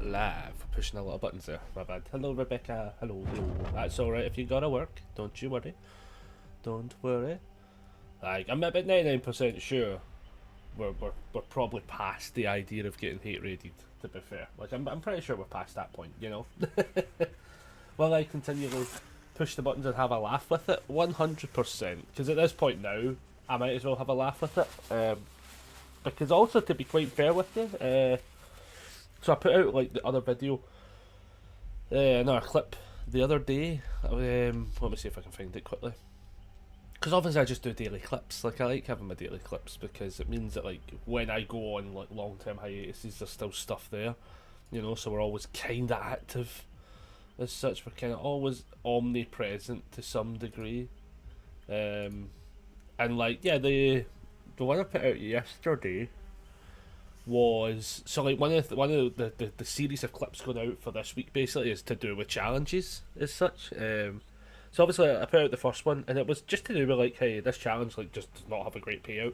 live. Pushing a lot of buttons there. My bad. Hello, Rebecca. Hello, hello. That's alright if you gotta work. Don't you worry. Don't worry. Like, I'm about 99% sure we're probably past the idea of getting hate rated, to be fair. Like, I'm pretty sure we're past that point, you know? Will I continually push the buttons and have a laugh with it? 100%. Because at this point now, I might as well have a laugh with it. Because also, to be quite fair with you, so I put out like the other video, another clip the other day. Let me see if I can find it quickly. Because obviously I just do daily clips. Like, I like having my daily clips because it means that like when I go on like long term hiatuses, there's still stuff there, you know. So we're always kind of active. As such, we're kind of always omnipresent to some degree. And like, yeah, the one I put out yesterday was, so like one of the series of clips going out for this week basically is to do with challenges as such. So obviously I put out the first one and it was just to do with like, hey, this challenge like just does not have a great payout,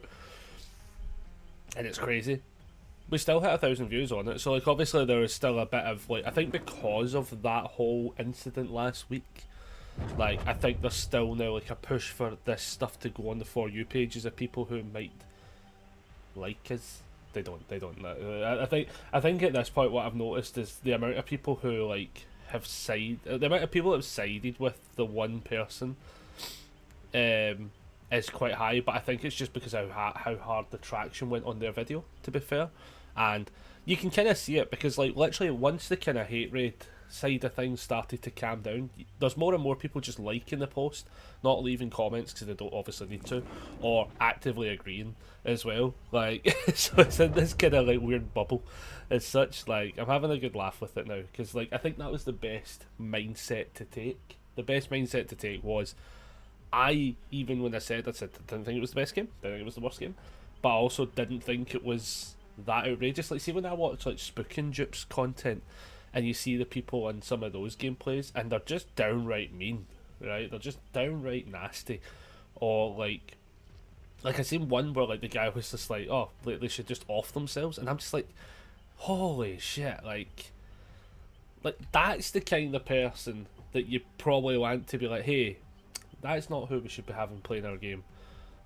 and it's crazy. We still hit 1,000 views on it, so like obviously there is still a bit of like, I think because of that whole incident last week, like I think there's still now like a push for this stuff to go on the For You pages of people who might like us. They don't know. I think at this point what I've noticed is the amount of people who like have the amount of people that have sided with the one person is quite high, but I think it's just because of how hard the traction went on their video, to be fair. And you can kind of see it because like literally once the kind of hate raid side of things started to calm down, there's more and more people just liking the post, not leaving comments because they don't obviously need to, or actively agreeing as well. Like, so it's in this kind of like weird bubble as such. Like, I'm having a good laugh with it now because like I think that was the best mindset to take. The best mindset to take was, even when I said I didn't think it was the best game, didn't think it was the worst game, but I also didn't think it was that outrageous. Like, see when I watch like Spook and Dupes content and you see the people in some of those gameplays and they're just downright mean, right? They're just downright nasty. Or like I seen one where like the guy was just like, oh, like, they should just off themselves, and I'm just like, holy shit, like that's the kind of person that you probably want to be like, hey, that's not who we should be having playing our game,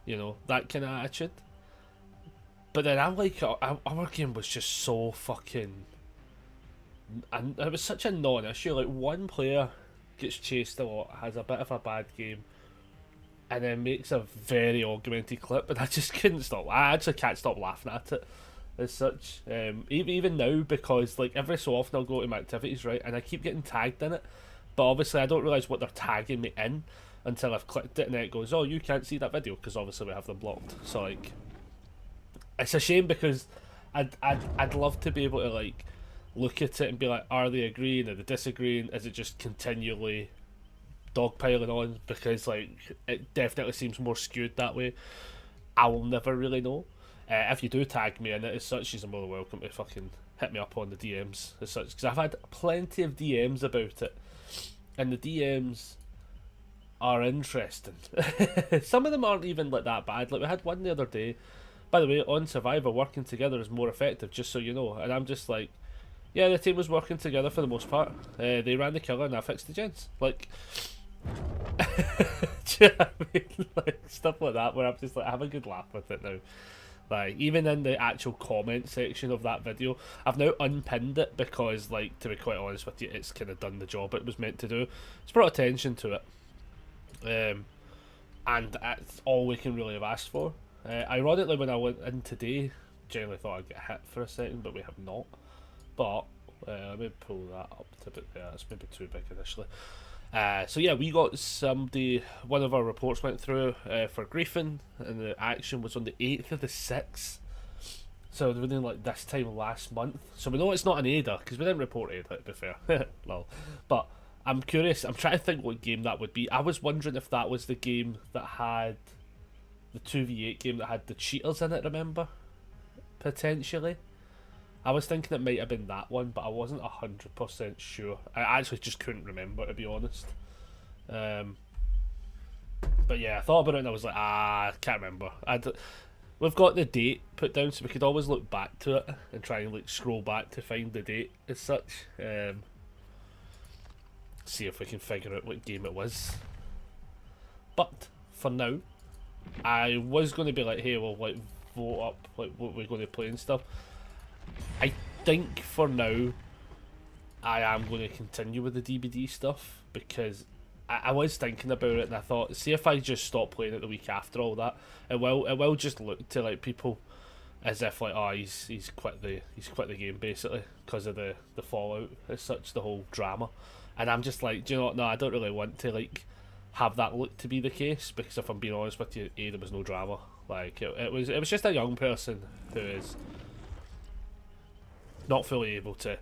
you know, that kind of attitude. But then I'm like, our game was just so fucking, and it was such a non-issue. Like, one player gets chased a lot, has a bit of a bad game, and then makes a very augmented clip, and I just couldn't stop. I actually can't stop laughing at it as such. Even now, because like every so often I'll go to my activities, right, and I keep getting tagged in it, but obviously I don't realise what they're tagging me in until I've clicked it, and then it goes, oh, you can't see that video, because obviously we have them blocked. So like, it's a shame because I'd love to be able to like look at it and be like, are they agreeing, are they disagreeing, is it just continually dogpiling on, because like it definitely seems more skewed that way. I will never really know. If you do tag me in it as such, you're more than welcome to fucking hit me up on the DMs as such, because I've had plenty of DMs about it, and the DMs are interesting. Some of them aren't even like that bad. Like, we had one the other day, by the way, on Survivor, working together is more effective, just so you know, and I'm just like, yeah, the team was working together for the most part. They ran the killer and I fixed the gens. Like, do you know what I mean? Like, stuff like that, where I'm just like, I have a good laugh with it now. Like, even in the actual comment section of that video, I've now unpinned it because, like, to be quite honest with you, it's kind of done the job it was meant to do. It's brought attention to it. And that's all we can really have asked for. Ironically, when I went in today, generally thought I'd get hit for a second, but we have not. But let me pull that up to bit there. It's maybe too big initially. So yeah, we got somebody. One of our reports went through for griefing, and the action was on the 8th of the 6th. So they were doing like this time last month. So we know it's not an ADA because we didn't report ADA, to be fair. Lol. But I'm curious. I'm trying to think what game that would be. I was wondering if that was the game that had the 2v8 game that had the cheaters in it. Remember, potentially. I was thinking it might have been that one, but I wasn't 100% sure. I actually just couldn't remember, to be honest. But yeah, I thought about it and I was like, I can't remember. we've got the date put down, so we could always look back to it and try and like scroll back to find the date as such. See if we can figure out what game it was. But for now, I was going to be like, hey, we'll like vote up like what we're going to play and stuff. I think for now, I am going to continue with the DBD stuff because I was thinking about it and I thought, see if I just stop playing it the week after all that, it will just look to like people as if like, oh, he's quit the game basically because of the fallout as such, the whole drama. And I'm just like, do you know what? No, I don't really want to like have that look to be the case because if I'm being honest with you, there was no drama. Like it was just a young person who is not fully able to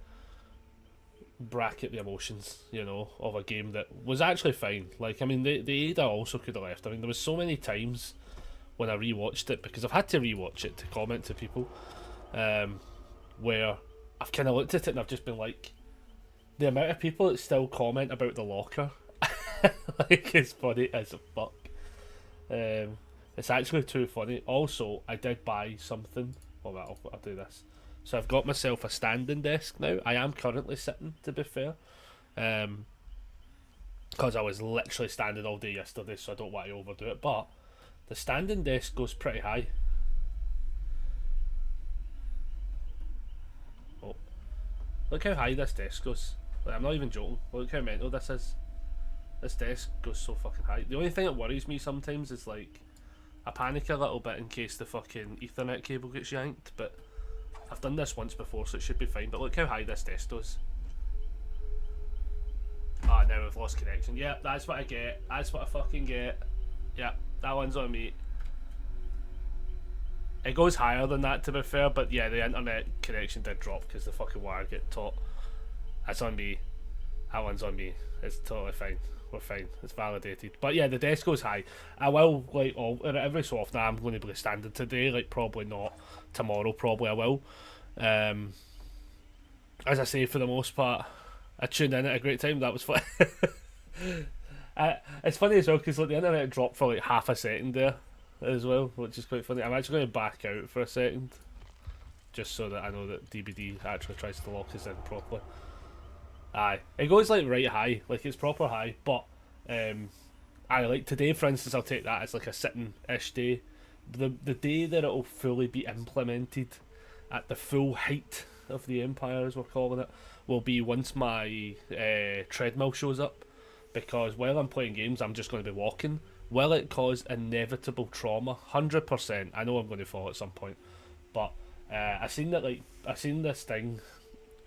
bracket the emotions, you know, of a game that was actually fine. Like, I mean, the Ada also could have left. I mean, there was so many times when I rewatched it, because I've had to rewatch it to comment to people, where I've kind of looked at it and I've just been like, the amount of people that still comment about the locker, like, it's funny as fuck. It's actually too funny. Also, I did buy something. Well, I'll do this. So I've got myself a standing desk now. I am currently sitting, to be fair. Because I was literally standing all day yesterday, so I don't want to overdo it. But the standing desk goes pretty high. Oh. Look how high this desk goes. Like, I'm not even joking. Look how mental this is. This desk goes so fucking high. The only thing that worries me sometimes is, like, I panic a little bit in case the fucking Ethernet cable gets yanked, but I've done this once before, so it should be fine. But look how high this desk goes. Ah, now we've lost connection. Yeah, that's what I get. That's what I fucking get. Yeah, that one's on me. It goes higher than that, to be fair, but yeah, the internet connection did drop because the fucking wire get taut. That's on me. That one's on me. It's totally fine. We're fine. It's validated. But yeah, the desk goes high. I will, like, every so often I'm going to be standing today. Like, probably not tomorrow. Probably I will. As I say, for the most part, I tuned in at a great time. That was fun. It's funny as well because like the internet dropped for like half a second there as well, which is quite funny. I'm actually going to back out for a second, just so that I know that DBD actually tries to lock us in properly. Aye, it goes like right high, like it's proper high. But I like today, for instance, I'll take that as like a sitting-ish day. The day that it'll fully be implemented at the full height of the empire, as we're calling it, will be once my treadmill shows up. Because while I'm playing games, I'm just going to be walking. Will it cause inevitable trauma? 100%. I know I'm going to fall at some point, but I've seen this thing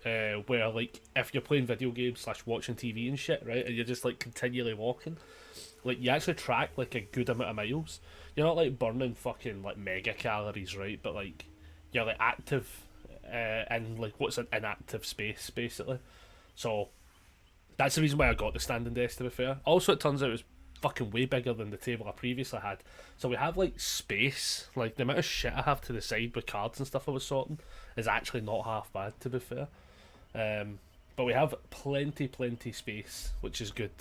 where like if you're playing video games / watching TV and shit, right, and you're just like continually walking, like you actually track like a good amount of miles. You're not like burning fucking like mega calories, right? But like you're like active in like what's an inactive space basically. So that's the reason why I got the standing desk, to be fair. Also, it turns out it was fucking way bigger than the table I previously had. So we have like space, like the amount of shit I have to the side with cards and stuff I was sorting is actually not half bad, to be fair. But we have plenty space, which is good.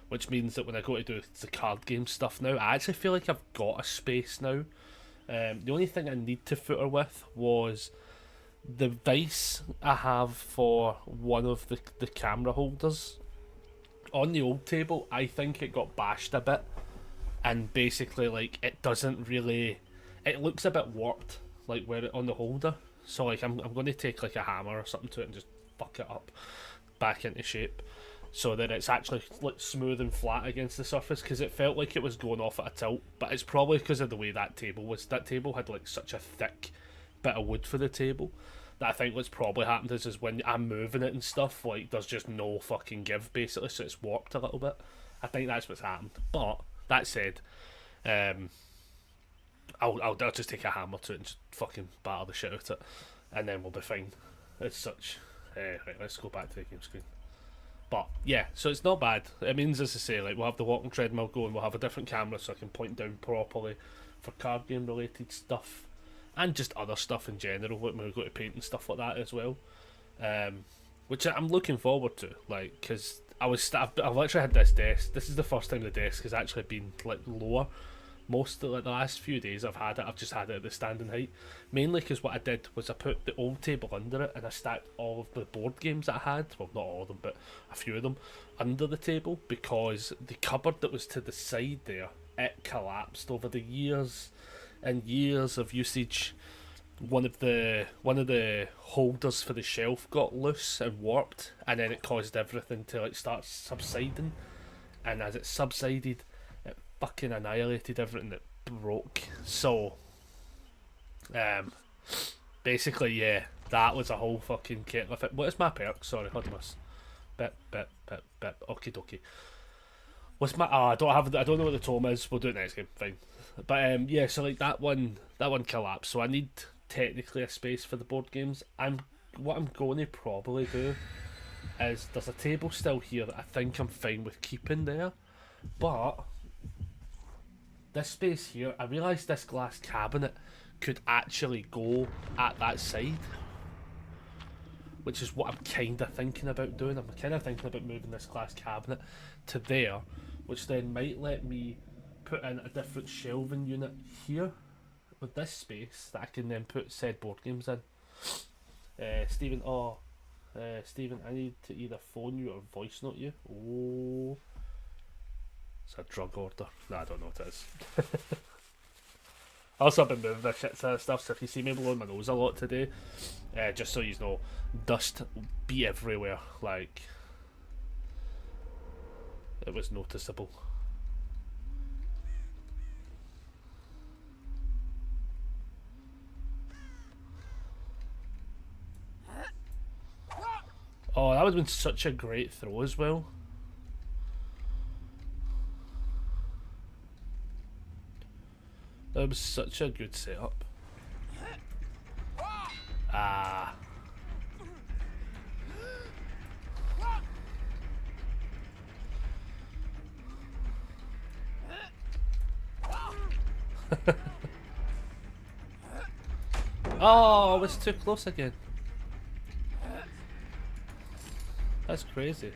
Which means that when I go to do the card game stuff now, I actually feel like I've got a space now. The only thing I need to footer with was the vise I have for one of the camera holders. On the old table, I think it got bashed a bit, and basically like it doesn't really, it looks a bit warped like where it on the holder. So like I'm going to take like a hammer or something to it and just fuck it up back into shape so that it's actually like smooth and flat against the surface, because it felt like it was going off at a tilt. But it's probably because of the way that table was. That table had like such a thick bit of wood for the table that I think what's probably happened is when I'm moving it and stuff, like there's just no fucking give basically, so it's warped a little bit. I think that's what's happened. But that said, I'll just take a hammer to it and just fucking batter the shit out of it, and then we'll be fine as such. Right, let's go back to the game screen. But yeah, so it's not bad. It means, as I say, like we'll have the walking treadmill going, we'll have a different camera so I can point down properly for card game related stuff. And just other stuff in general, like when we go to paint and stuff like that as well, which I'm looking forward to. Like, because I've literally had this desk. This is the first time the desk has actually been like lower, most of like, the last few days I've just had it at the standing height. Mainly because what I did was I put the old table under it and I stacked all of the board games that I had, well not all of them but a few of them, under the table, because the cupboard that was to the side there, it collapsed over the years and years of usage. One of the holders for the shelf got loose and warped, and then it caused everything to like start subsiding. And as it subsided, it fucking annihilated everything. It broke. So, basically, yeah, that was a whole fucking kettle of it. What is my perk? Sorry, hold on. Bit. Okie dokie. What's my? I don't know what the tome is. We'll do it next game. Fine. But yeah. So like that one collapsed. So I need technically a space for the board games. What I'm going to probably do is there's a table still here that I think I'm fine with keeping there, but this space here, I realised this glass cabinet could actually go at that side, which is what I'm kind of thinking about doing. I'm kind of thinking about moving this glass cabinet to there, which then might let me put in a different shelving unit here with this space that I can then put said board games in. Stephen, Stephen, I need to either phone you or voice note you. Oh, it's a drug order. No, I don't know what it is. Also, I've been moving this shit sort of stuff, so if you see me blowing my nose a lot today, just so you know, dust be everywhere. Like, it was noticeable. Oh, that would have been such a great throw as well. That was such a good setup. Ah. Oh, I was too close again. That's crazy.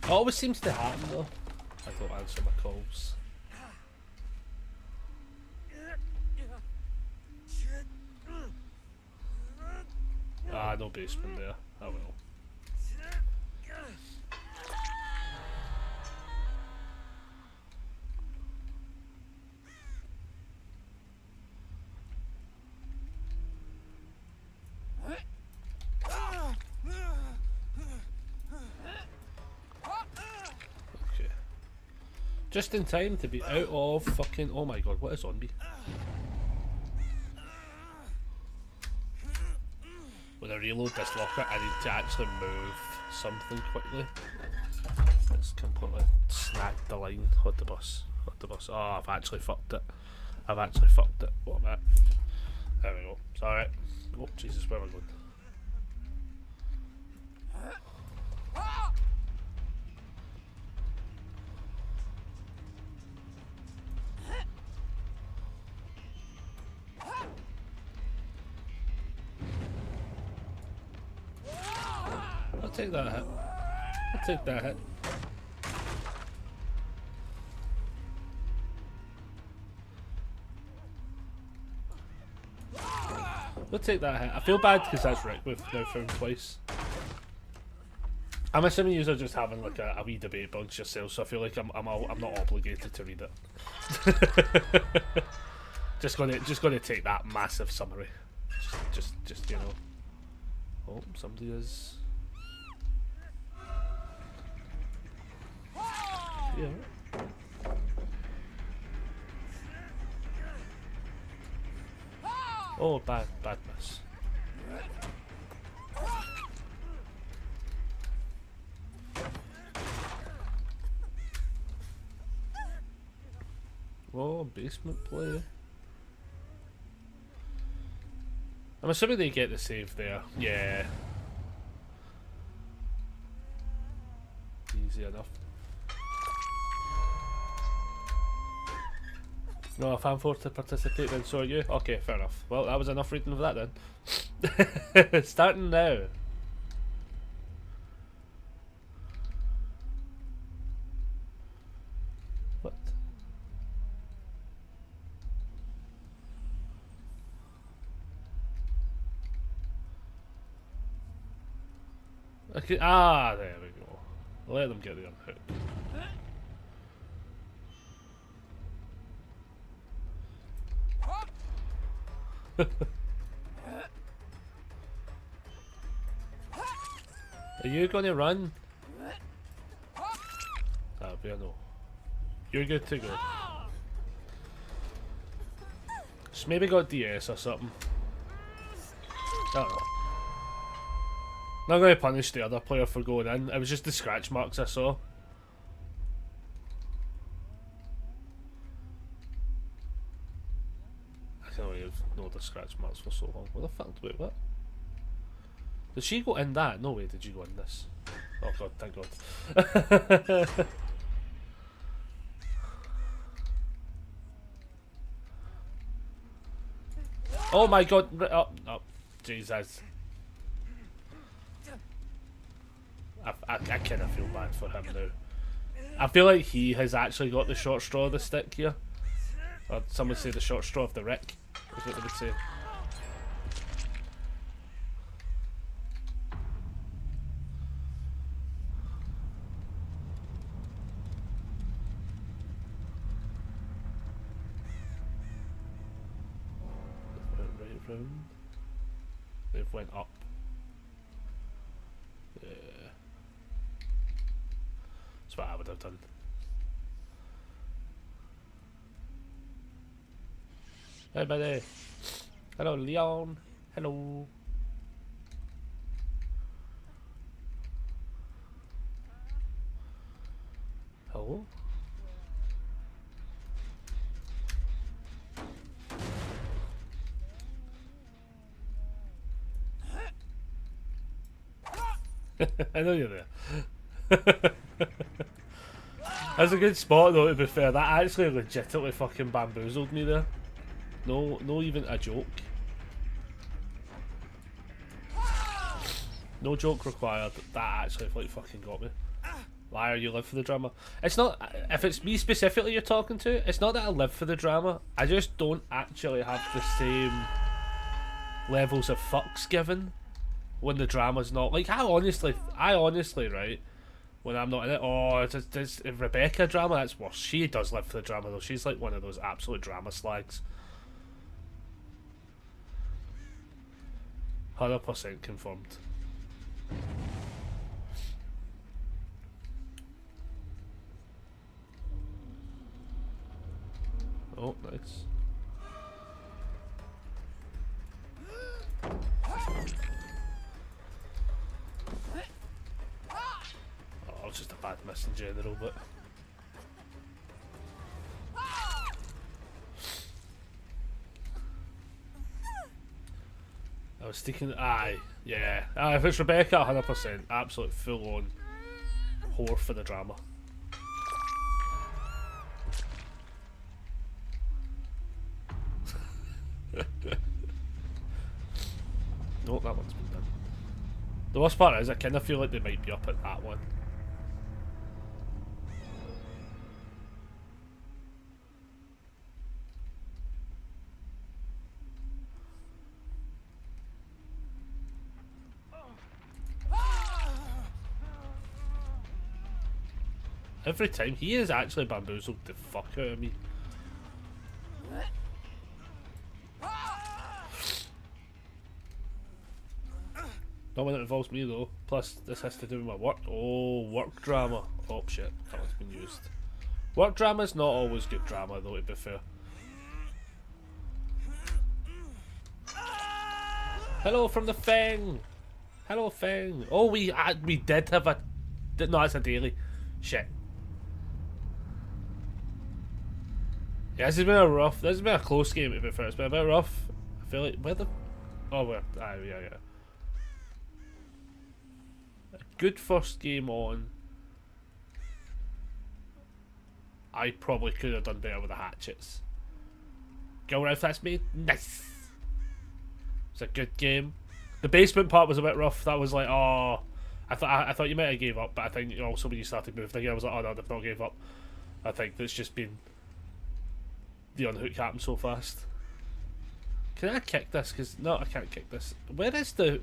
It always seems to happen though. I don't answer my calls. Ah, no basement there. Oh well. Just in time to be out of fucking... Oh my god, what a zombie. When I reload this locker, I need to actually move something quickly. It's completely snagged the line. Hold the bus. Hold the bus. Oh, I've actually fucked it. I've actually fucked it. What about? There we go. It's alright. Oh, Jesus, where am I going? I'll take that hit. I'll take that hit. I'll take that hit. I feel bad because that's Rick we've now found twice. I'm assuming you're just having like a wee debate amongst yourselves, so I feel like I'm not obligated to read it. just gonna take that massive summary. Just you know. Oh, somebody is. Yeah. Oh, bad miss. Oh, basement player. I'm assuming they get the save there. Yeah. Easy enough. No, if I'm forced to participate, then so are you. Okay, fair enough. Well, that was enough reading of that then. Starting now. What? Okay, ah, there we go. Let them get the unhook. Are you gonna run? That'll be a no. You're good to go. Just maybe got DS or something. I don't know. Not going to punish the other player for going in. It was just the scratch marks I saw. I can't believe no the scratch marks for so long. What the fuck? Wait, what? Did she go in that? No way did you go in this. Oh god, thank god. Oh my god. Oh, oh Jesus. I kind of feel bad for him now. I feel like he has actually got the short straw of the stick here. Or some would say the short straw of the Rick, is what they would say. Right round. They've went up. Yeah. That's what I would have done. Hey buddy. Hello Leon. Hello. Hello? I know you're there. That's a good spot though, to be fair. That actually legitimately fucking bamboozled me there. No even a joke. No joke required. That actually like fucking got me. Liar, you live for the drama. It's not, if it's me specifically you're talking to, it's not that I live for the drama. I just don't actually have the same levels of fucks given when the drama's not. Like, I honestly, right, when I'm not in it, oh, it's Rebecca drama, that's worse. She does live for the drama though. She's like one of those absolute drama slags. 100% confirmed. Oh, nice. Oh, it's just a bad miss in general, but... I was thinking, aye, yeah. If it's Rebecca, 100%. Absolute full-on whore for the drama. No, that one's been done. The worst part is I kind of feel like they might be up at that one. Every time, he has actually bamboozled the fuck out of me. Not when it involves me though. Plus, this has to do with my work. Oh, work drama. Oh shit, that one's been used. Work drama's not always good drama though, to be fair. Hello from the Fang! Hello Fang! Oh, we did have a... No, that's a daily. Shit. Yeah, this has been a rough... This has been a close game, to be fair. It's been a bit rough. I feel like... Where the... Oh, where... Ah, yeah. A good first game on. I probably could have done better with the hatchets. Go Ralph, that's me. Nice. It's a good game. The basement part was a bit rough. That was like, oh, I thought you might have gave up, but I think also when you started moving again, I was like, oh no, they've not gave up. I think that's just been the unhook happened so fast. Can I kick this? Because no, I can't kick this. Where is the?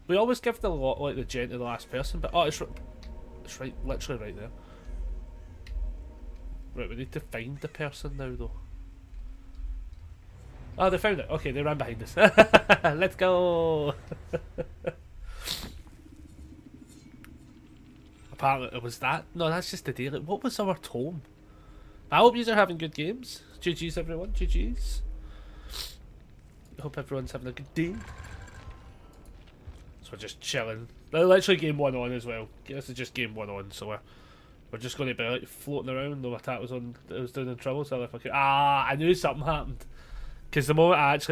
We always give the lot like the gen to the last person, but oh, it's right, literally right there. Right, we need to find the person now though. Oh, they found it. Okay, they ran behind us. Let's go. Apparently it was that. No, that's just the deal. What was our tome? I hope you are having good games. GG's everyone. GG's. I hope everyone's having a good day. So we're just chilling. They're literally game 1 on as well. This is just game 1 on, so we're just going to be like floating around. No, my tat was on. It was doing in trouble. So if I could, I knew something happened. Because the moment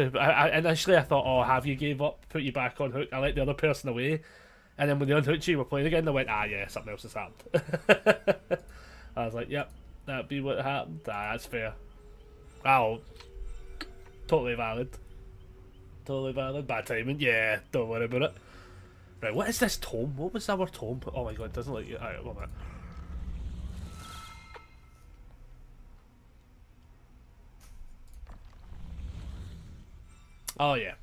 initially I thought, oh, have you gave up? Put you back on hook. I let the other person away, and then when they unhooked you, we're playing again. They went, yeah, something else has happened. I was like, yep, that'd be what happened. That's fair. Wow, totally valid. Totally valid. Bad timing. Yeah, don't worry about it. Right, what is this tome? What was our tome? Oh my god, it doesn't like you. Alright, 1 minute. Oh yeah.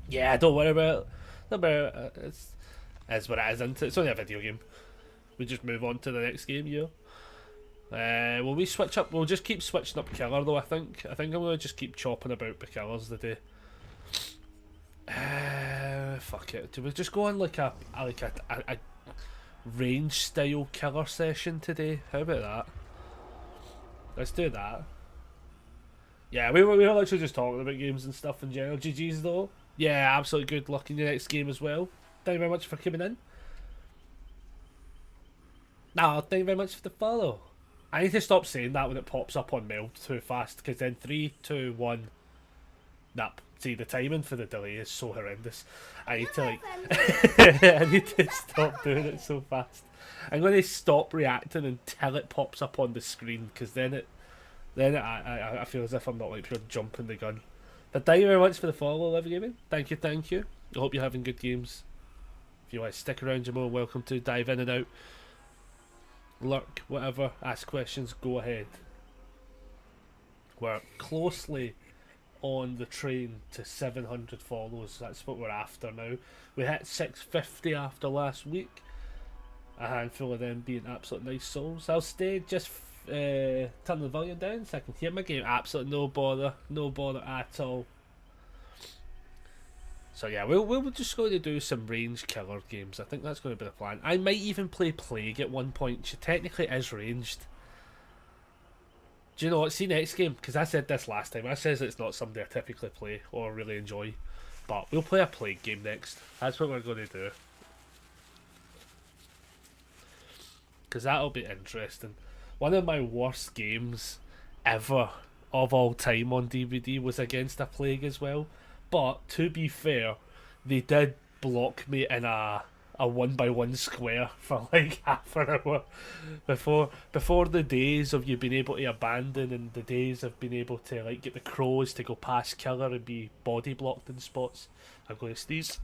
Yeah, don't worry about it. It's what it is, isn't it? It's only a video game. We just move on to the next game, you know. Will we switch up? We'll just keep switching up killer though, I think. I think I'm gonna just keep chopping about the killers today. Fuck it. Do we just go on like a range style killer session today? How about that? Let's do that. Yeah, we were literally just talking about games and stuff in general. GG's though. Yeah, absolutely good luck in your next game as well. Thank you very much for coming in. No, thank you very much for the follow. I need to stop saying that when it pops up on Meld too fast, because then 3, 2, 1. Nope. See, the timing for the delay is so horrendous. I need to I need to stop doing it so fast. I'm going to stop reacting until it pops up on the screen, because then I feel as if I'm not like pure jumping the gun. But thank you very much for the follow, Live Gaming. Thank you, thank you. I hope you're having good games. If you want to stick around, you're more welcome to dive in and out. Lurk, whatever, ask questions, go ahead. We're closely on the train to 700 follows. That's what we're after now. We hit 650 after last week. A handful of them being absolute nice souls. I'll stay, just turn the volume down so I can hear my game. Absolutely no bother at all. So yeah, we're just going to do some range killer games. I think that's going to be the plan. I might even play Plague at one point. She technically is ranged. Do you know what? See next game, because I said this last time. I says it's not something I typically play or really enjoy. But we'll play a Plague game next. That's what we're going to do. Because that'll be interesting. One of my worst games ever of all time on DVD was against a Plague as well. But to be fair, they did block me in a 1x1 square for like half an hour before the days of you being able to abandon and the days of being able to like get the crows to go past killer and be body blocked in spots. I'm going to sneeze.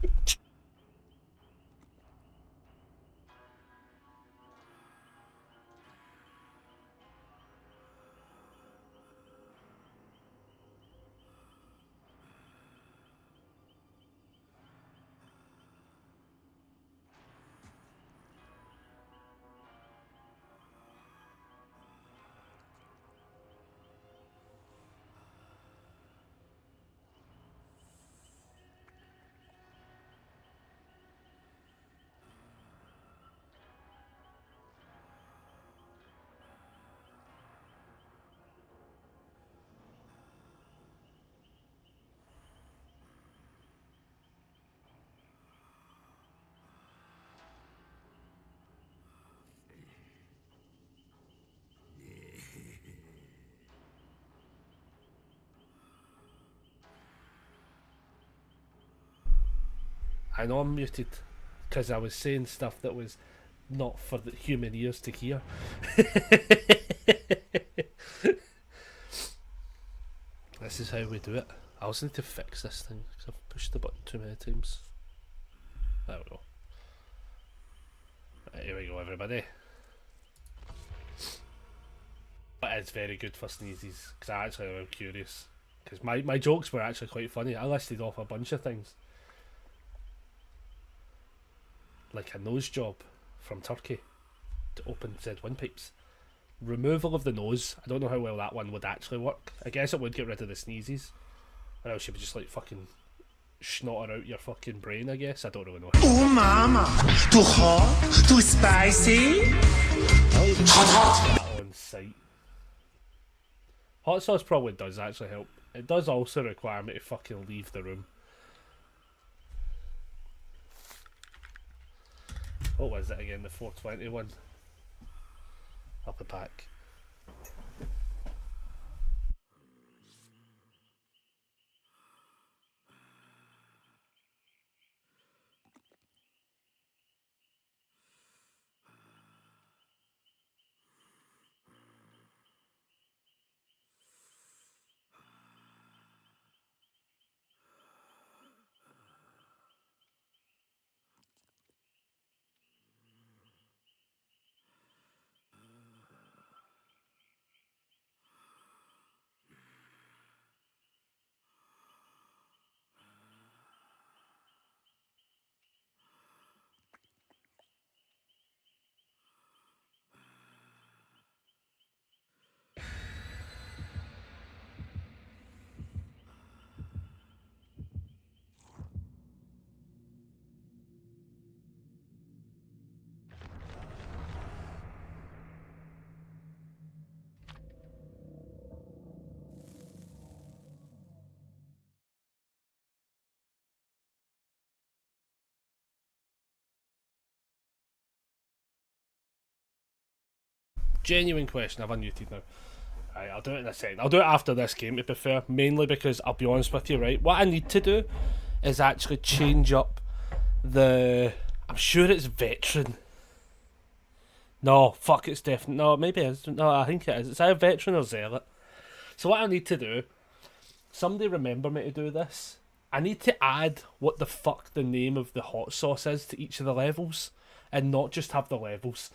I know I'm muted because I was saying stuff that was not for the human ears to hear. this is how we do it. I also need to fix this thing because I've pushed the button too many times. There we go. Right, here we go, everybody. But it's very good for sneezes because I actually am curious. Because my jokes were actually quite funny. I listed off a bunch of things. Like a nose job from Turkey to open said windpipes. Removal of the nose. I don't know how well that one would actually work. I guess it would get rid of the sneezes. Or else you would just like fucking schnotter out your fucking brain, I guess. I don't really know. Oh mama, too hot, too spicy. Hot on site. Hot sauce probably does actually help. It does also require me to fucking leave the room. What was it again? The 420 one. Up the back. Genuine question, I've unmuted now. Right, I'll do it in a second. I'll do it after this game, to be fair. Mainly because, I'll be honest with you, right? What I need to do is actually change up the... I'm sure it's veteran. No, fuck, it's definitely... No, maybe it is. No, I think it is. It's either veteran or zealot. So what I need to do... Somebody remember me to do this. I need to add what the fuck the name of the hot sauce is to each of the levels. And not just have the levels.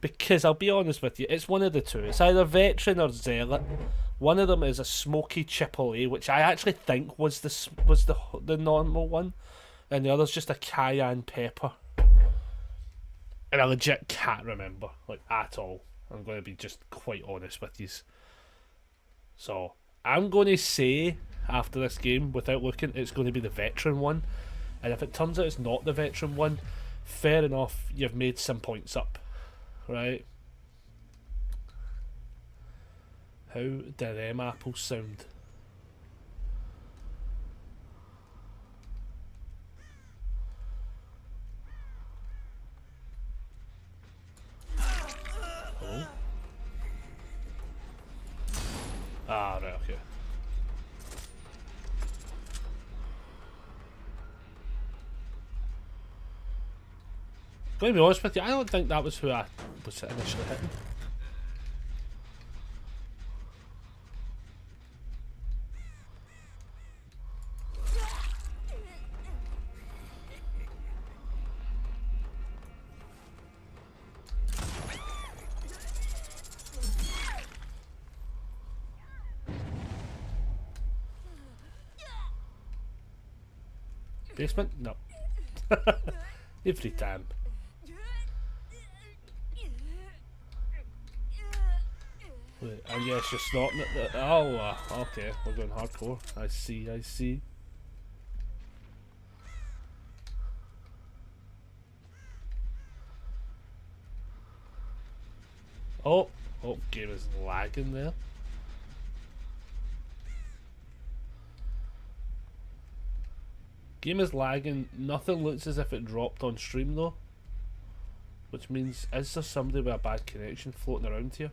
Because I'll be honest with you, it's one of the two. It's either veteran or zealot. One of them is a smoky Chipotle, which I actually think was the normal one, and the other's just a cayenne pepper. And I legit can't remember, like, at all. I'm going to be just quite honest with you. So I'm going to say after this game, without looking, it's going to be the veteran one. And if it turns out it's not the veteran one, fair enough, you've made some points up. Right? How do them apples sound? Hello? Ah, right, okay. I'm going to be honest with you, I don't think that was who I was initially hitting. Basement? No. Every time. Wait, and yes, you're snorting at the... Oh, okay, we're going hardcore. I see, I see. Oh, game is lagging there. Game is lagging. Nothing looks as if it dropped on stream though. Which means, is there somebody with a bad connection floating around here?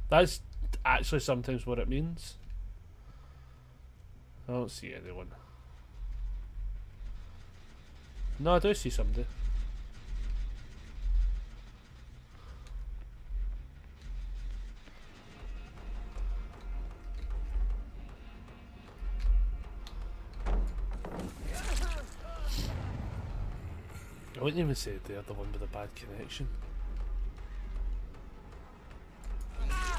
That's actually sometimes what it means. I don't see anyone. No, I do see somebody. wouldn't even say they're the one with a bad connection.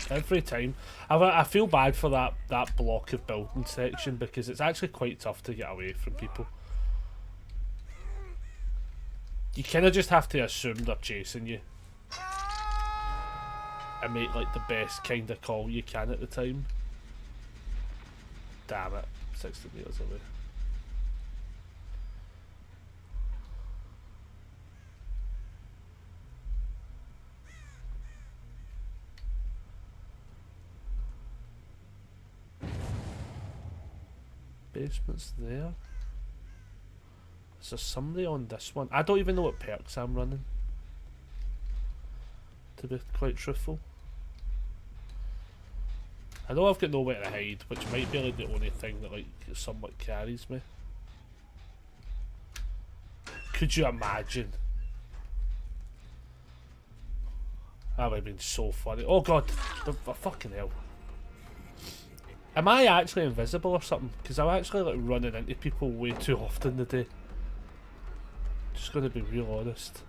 Every time. I feel bad for that block of building section because it's actually quite tough to get away from people. You kind of just have to assume they're chasing you. And make like the best kind of call you can at the time. Damn it. 60 meters away. Basement's there. Is there somebody on this one? I don't even know what perks I'm running, to be quite truthful. I know I've got nowhere to hide, which might be like the only thing that like somewhat carries me. Could you imagine? That would have been so funny. Oh god, fucking hell. Am I actually invisible or something? Because I'm actually like running into people way too often today. Just gonna be real honest.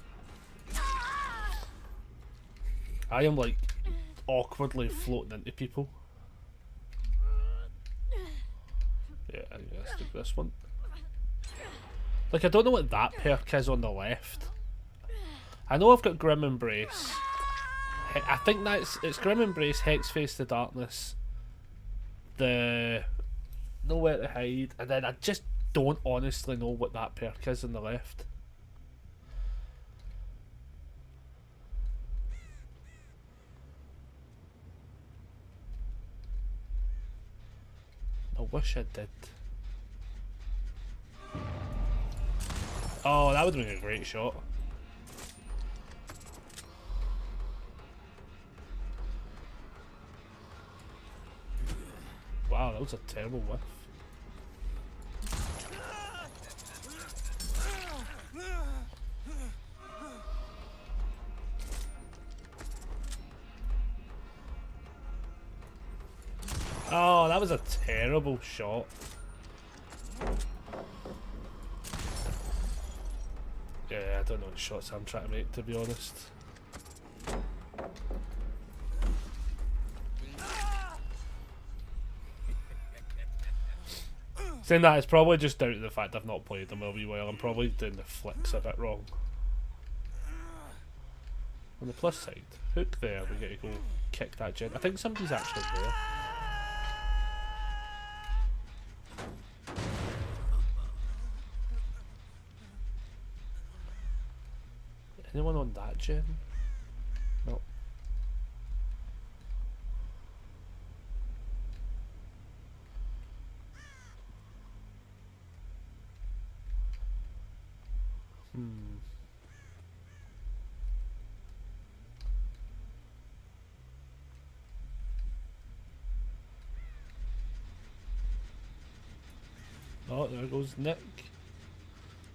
I am like awkwardly floating into people. Yeah, I'm gonna stick this one. Like, I don't know what that perk is on the left. I know I've got Grim Embrace. I think it's Grim Embrace, Hex Face the Darkness, the Nowhere to Hide, and then I just don't honestly know what that perk is on the left. I wish I did. Oh, that would have been a great shot. Wow, that was a terrible whiff. Oh, that was a terrible shot. Yeah, I don't know what shots I'm trying to make, to be honest. Saying that, it's probably just down to the fact I've not played them a wee while. I'm probably doing the flicks a bit wrong. On the plus side, hook there, we get to go kick that gen. I think somebody's actually there. Anyone on that gen? No. Oh, there goes Nick.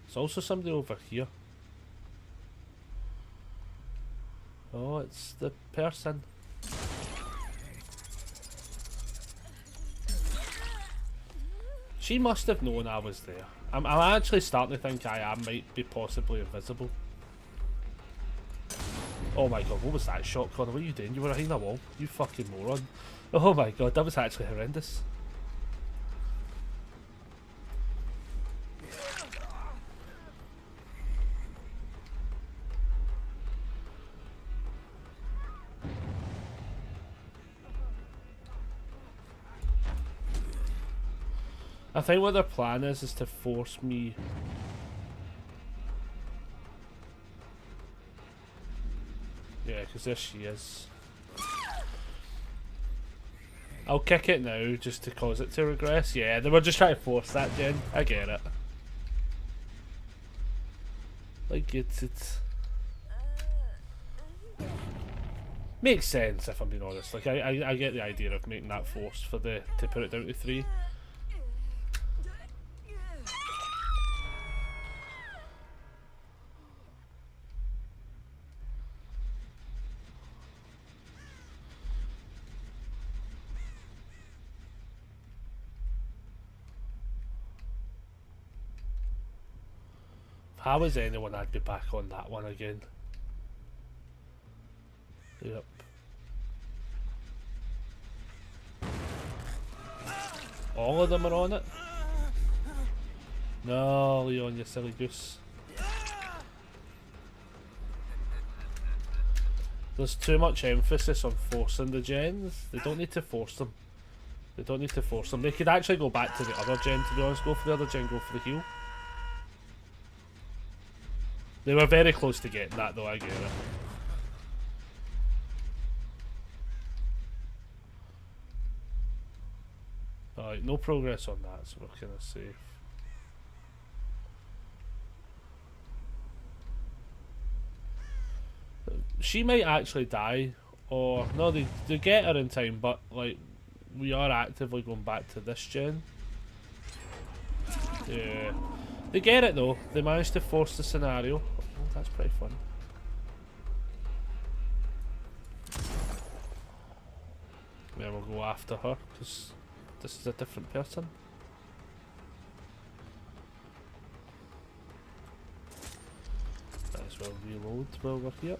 There's also somebody over here. Oh, it's the person. She must have known I was there. I'm actually starting to think I might be possibly invisible. Oh my god, what was that shot, Connor? What are you doing? You were behind a wall. You fucking moron. Oh my god, that was actually horrendous. I think what their plan is to force me. Yeah, because there she is. I'll kick it now just to cause it to regress. Yeah, they were just trying to force that, Jen. I get it. Like, it's makes sense if I'm being honest. Like, I get the idea of making that forced for to put it down to 3. How is anyone I'd be back on that one again? Yep. All of them are on it? No, Leon, you silly goose. There's too much emphasis on forcing the gens. They don't need to force them. They don't need to force them. They could actually go back to the other gen, to be honest. Go for the other gen, go for the heal. They were very close to getting that though, I get it. Alright, no progress on that, so we're kind of safe. She might actually die, or no, they get her in time, but like we are actively going back to this gen. Yeah, they get it though. They managed to force the scenario. Oh, that's pretty fun. Then we'll go after her because this is a different person. Might as well reload while we're here.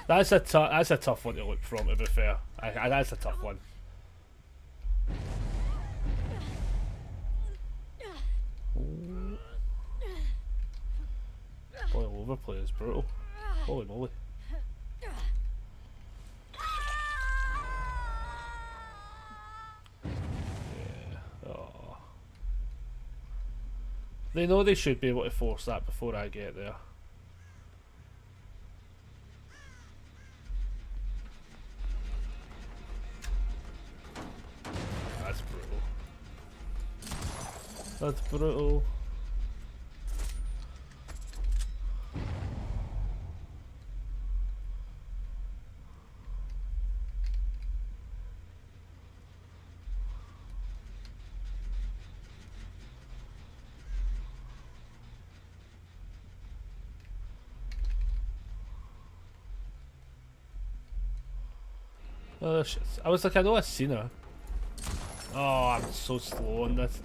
That's a tough one to look from, to be fair. That's a tough one. Boy, overplay is brutal. Holy moly. Yeah. Oh. They know they should be able to force that before I get there. That's brutal. Oh shit. I was like, I know I've seen her. Oh, I'm so slow on this.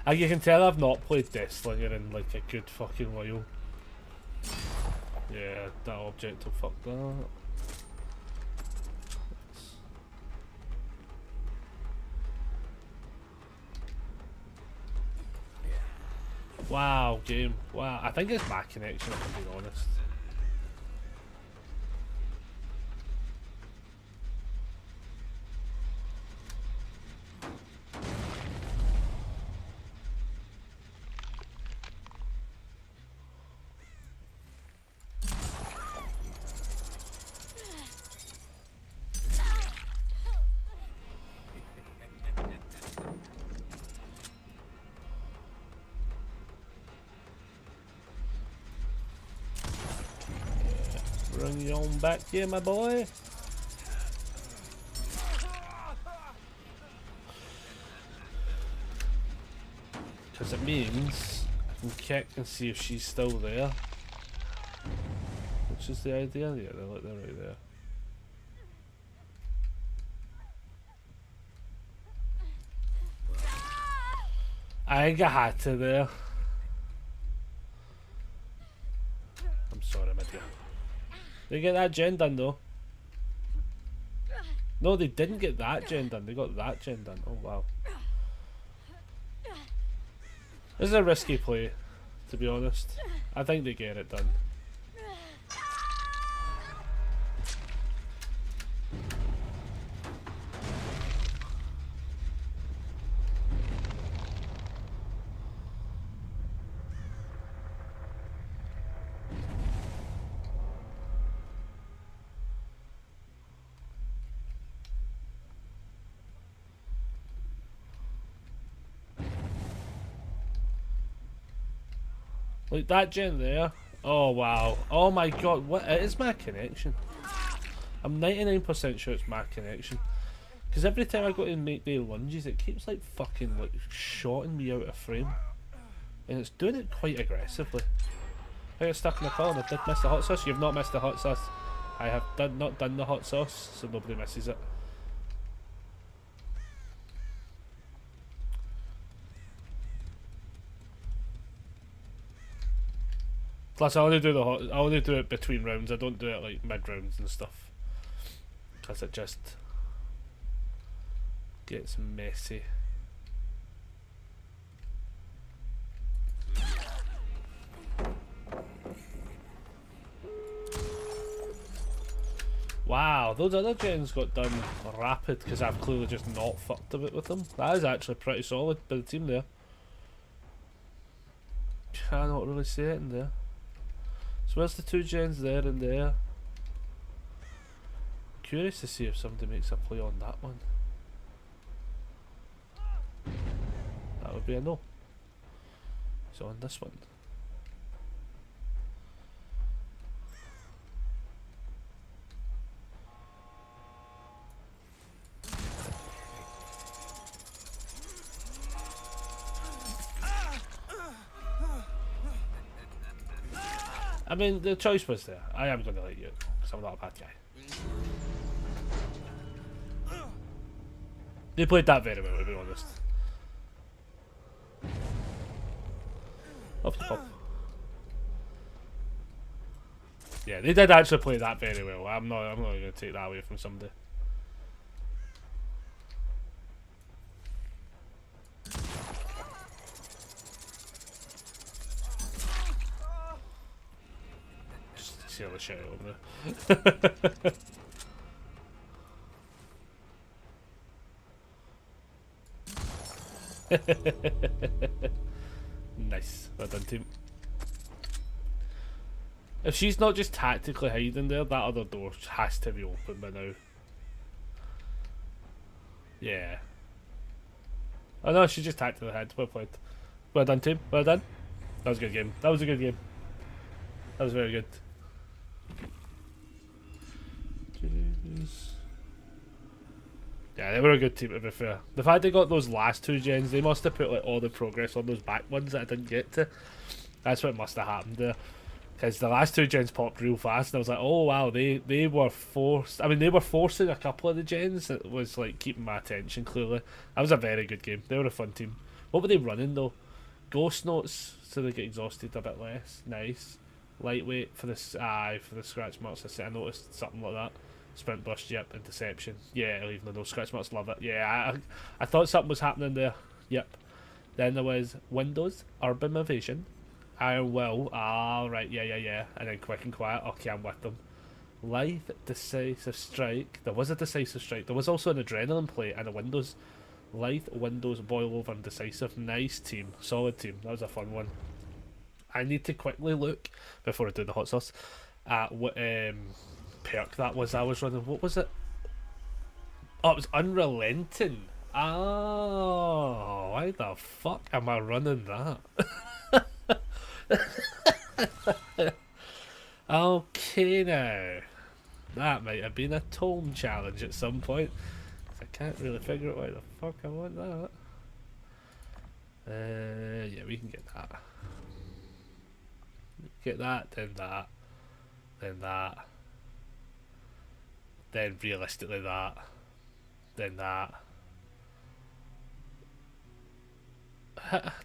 As you can tell, I've not played Deathslinger in like a good fucking while. Yeah, that object will fuck that. Wow, game. Wow, I think it's my connection, if I'm being honest. Bring you on back here, my boy. Because it means I can check and see if she's still there. Which is the idea? Yeah, they're right there. I think I had to there. I'm sorry, my dear. They get that gen done though. No, they didn't get that gen done. They got that gen done. Oh wow. This is a risky play, to be honest. I think they get it done. Like that gen there. Oh wow. Oh my god. What is my connection? I'm 99% sure it's my connection. Because every time I go to make the lunges, it keeps like fucking like shotting me out of frame. And it's doing it quite aggressively. I got stuck in the column. I did miss the hot sauce. You've not missed the hot sauce. I have not done the hot sauce, so nobody misses it. Plus, I only do it between rounds. I don't do it like mid rounds and stuff, because it just gets messy. Wow, those other gens got done rapid because I've clearly just not fucked a bit with them. That is actually pretty solid by the team there. Cannot really see it in there. So where's the 2 gens there and there? Curious to see if somebody makes a play on that one. That would be a no. So on this one. I mean, the choice was there. I am going to let you, because I'm not a bad guy. They played that very well, to be honest. Off the pop. Yeah, they did actually play that very well. I'm not going to take that away from somebody. See all the shit over there. Nice, well done team. If she's not just tactically hiding there, that other door has to be open by now. Yeah. Oh no, she just tactically hid. Well played. Well done team, well done. That was a good game. That was a good game. That was very good. Yeah, they were a good team to be fair. The fact they got those last 2 gens, they must have put like all the progress on those back ones that I didn't get to. That's what must have happened there. Because the last 2 gens popped real fast and I was like, oh wow, they were forced. I mean, they were forcing a couple of the gens that was like keeping my attention clearly. That was a very good game. They were a fun team. What were they running though? Ghost notes so they get exhausted a bit less. Nice. Lightweight for this for the scratch marks. I noticed something like that. Sprint burst, yep, and deception. Yeah, even though scratch marks love it. Yeah, I thought something was happening there. Yep. Then there was Windows, Urban Evasion, Iron Will. Ah, right, yeah. And then Quick and Quiet. Okay, I'm with them. Lithe, Decisive Strike. There was a Decisive Strike. There was also an Adrenaline play and a Windows. Lithe, Windows, Boil Over, and Decisive. Nice team. Solid team. That was a fun one. I need to quickly look, before I do the hot sauce, at what perk that was I was running. What was it? Oh, it was Unrelenting. Oh, why the fuck am I running that? Okay now. That might have been a tome challenge at some point. I can't really figure out why the fuck I want that. Yeah, we can get that. Get that, then that, then that. Then realistically that, then that.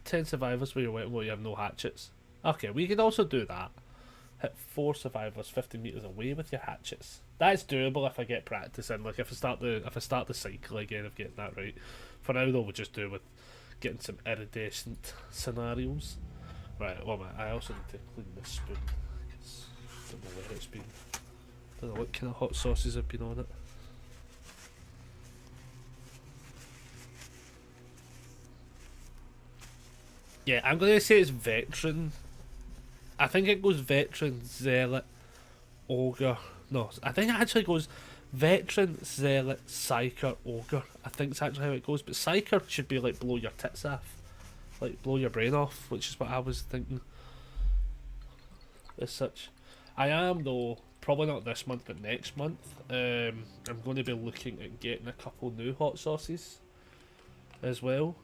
10 survivors where you have no hatchets. Okay, we can also do that. Hit 4 survivors 50 meters away with your hatchets. That's doable if I get practice in. Like if I start the cycle again of getting that right. For now though, we'll just do with getting some iridescent scenarios. Right, well, I also need to clean this spoon. I don't know where it's been. Don't know what kind of hot sauces have been on it. Yeah, I'm going to say it's Veteran. I think it goes Veteran, Zealot, Ogre. No, I think it actually goes Veteran, Zealot, Psyker, Ogre. I think it's actually how it goes. But Psyker should be like blow your tits off. Like blow your brain off, which is what I was thinking. As such. I am though probably not this month, but next month, I'm going to be looking at getting a couple new hot sauces as well,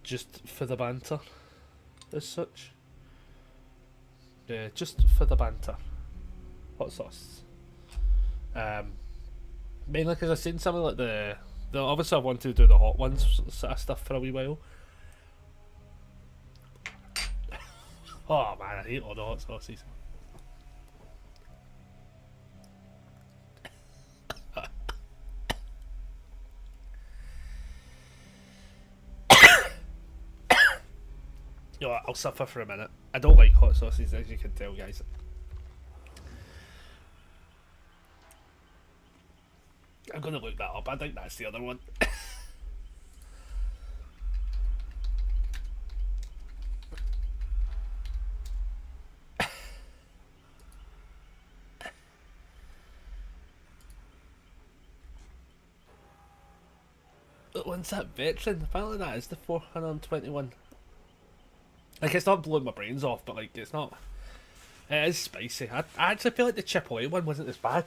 just for the banter, as such. Yeah, just for the banter. Hot sauce. Mainly because I've seen something like the obviously I wanted to do the hot ones sort of stuff for a wee while. Oh man, I hate all the hot sauces. You know what, I'll suffer for a minute. I don't like hot sauces, as you can tell, guys. I'm gonna look that up. I think that's the other one. When's that veteran? Apparently that is the 421. Like, it's not blowing my brains off, but like, it's not. It is spicy. I actually feel like the Chipotle one wasn't as bad.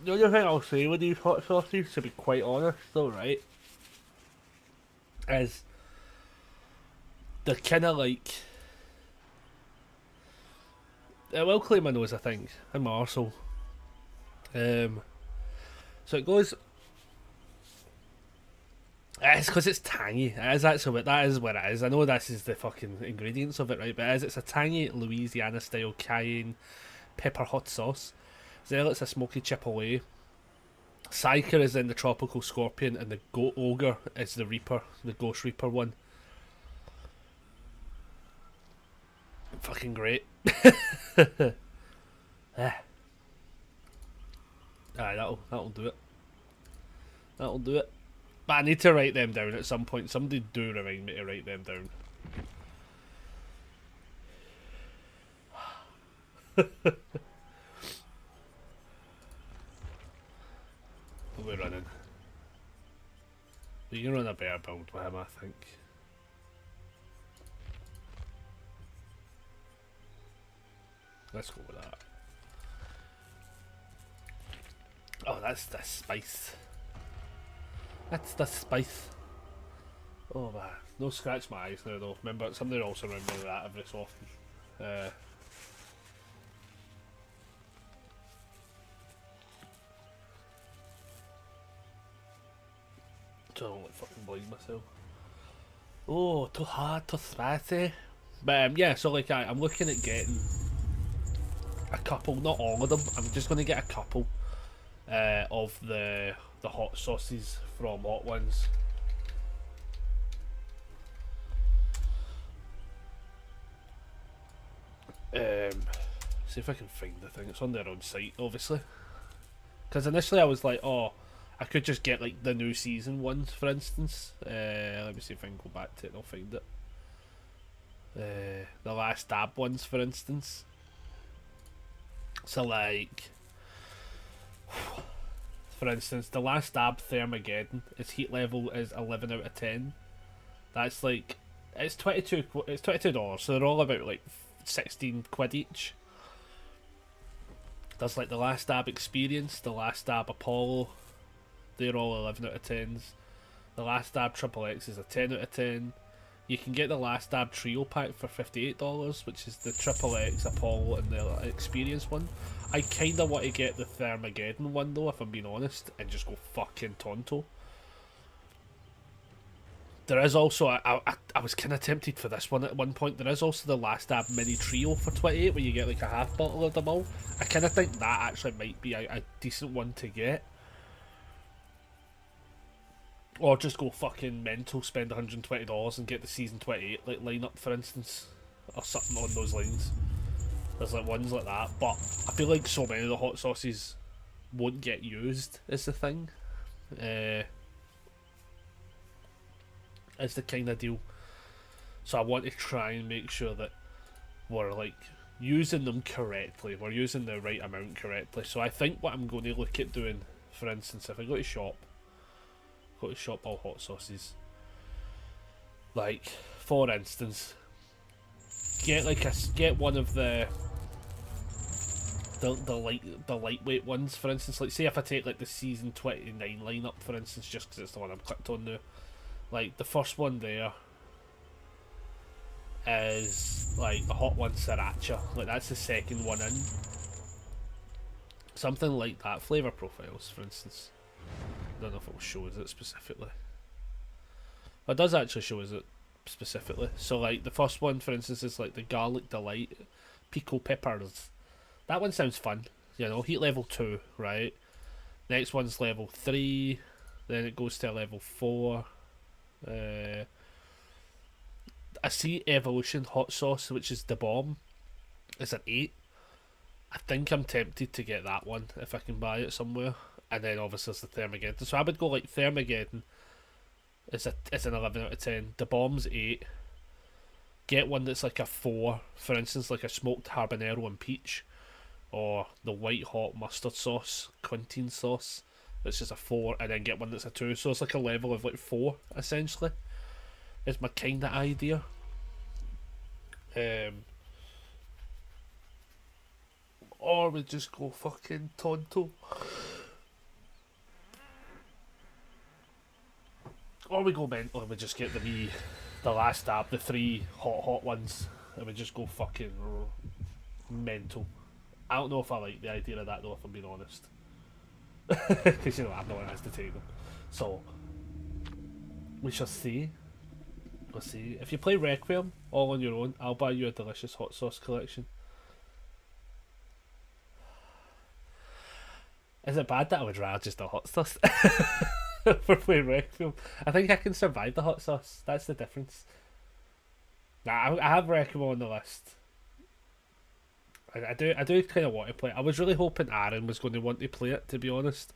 The only thing I'll say with these hot sauces, to be quite honest, though, right, is they're kind of like. It will clean my nose, I think, and my arsehole. So it goes. It's because it's tangy. It is actually what that is. What it is. I know this is the fucking ingredients of it, right? But it is. It's a tangy Louisiana style cayenne pepper hot sauce. Zealot's a smoky Chipotle. Psyker is in the tropical scorpion, and the goat ogre is the reaper, the ghost reaper one. Fucking great. Aye, that'll do it. That'll do it. But I need to write them down at some point. Somebody do remind me to write them down. We're running. We can run a better build with him, I think. Let's go with that. Oh, that's the spice. That's the spice. Oh man, no scratch my eyes now though. Remember, somebody also remember that every so often. So I don't like fucking blind myself. Oh, too hard, too spicy. But yeah, so like I'm looking at getting a couple, not all of them. I'm just gonna get a couple of the hot sauces from Hot Ones. See if I can find the thing. It's on their own site, obviously. Because initially I was like, oh, I could just get like the new season ones, for instance. Let me see if I can go back to it and I'll find it. The last dab ones, for instance. So like, for instance, the last dab Thermageddon, its heat level is 11 out of 10. That's like, it's $22, so they're all about like 16 quid each. There's like the last dab Experience, the last dab Apollo, they're all 11 out of 10s. The last dab Triple X is a 10 out of 10. You can get the last dab Trio pack for $58, which is the Triple X, Apollo, and the Experience one. I kinda want to get the Thermageddon one though, if I'm being honest, and just go fucking Tonto. There is also, I was kind of tempted for this one at one point. There is also the last dab mini trio for 28, where you get like a half bottle of them all. I kind of think that actually might be a decent one to get. Or just go fucking mental, spend $120 and get the season 28 like lineup, for instance, or something on those lines. There's like ones like that, but I feel like so many of the hot sauces won't get used is the thing. Is the kind of deal. So I want to try and make sure that we're like using them correctly. We're using the right amount correctly. So I think what I'm going to look at doing, for instance, if I go to shop all hot sauces, like for instance, get one of the lightweight ones, for instance. Like, say if I take like the season 29 lineup, for instance, just because it's the one I'm clicked on now. Like, the first one there is like the hot one sriracha. Like, that's the second one in. Something like that. Flavour profiles, for instance. I don't know if it shows it specifically. It does actually show us it specifically. So, like, the first one, for instance, is like the garlic delight pico peppers. That one sounds fun. You know, heat level 2, right? Next one's level 3. Then it goes to level 4. I see Evolution Hot Sauce, which is the bomb. It's an 8. I think I'm tempted to get that one if I can buy it somewhere. And then obviously it's the Thermageddon. So I would go like Thermageddon. It's an 11 out of 10. The bomb's 8. Get one that's like a 4. For instance, like a smoked habanero and peach. Or the white hot mustard sauce, Quintin sauce. It's just a 4. And then get one that's a 2. So it's like a level of like 4, essentially. Is my kind of idea. Or we just go fucking Tonto. Or we go mental and we just get the last dab, the 3 hot ones, and we just go fucking mental. I don't know if I like the idea of that though, if I'm being honest. Because, you know, I'm the one that has to take them. So, we shall see. Let's see. If you play Requiem all on your own, I'll buy you a delicious hot sauce collection. Is it bad that I would rather just a hot sauce for playing Requiem? I think I can survive the hot sauce. That's the difference. Nah, I have Requiem on the list. I do kind of want to play it. I was really hoping Aaron was going to want to play it, to be honest.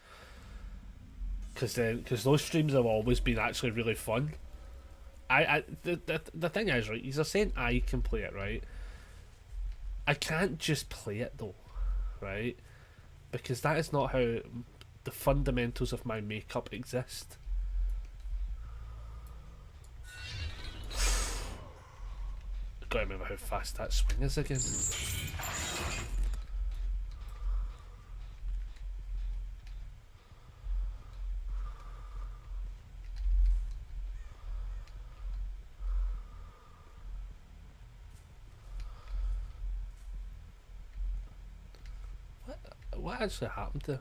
Because those streams have always been actually really fun. The thing is, right, you're saying I can play it, right? I can't just play it though, right? Because that is not how the fundamentals of my makeup exist. Gotta remember how fast that swing is again. What actually happened there?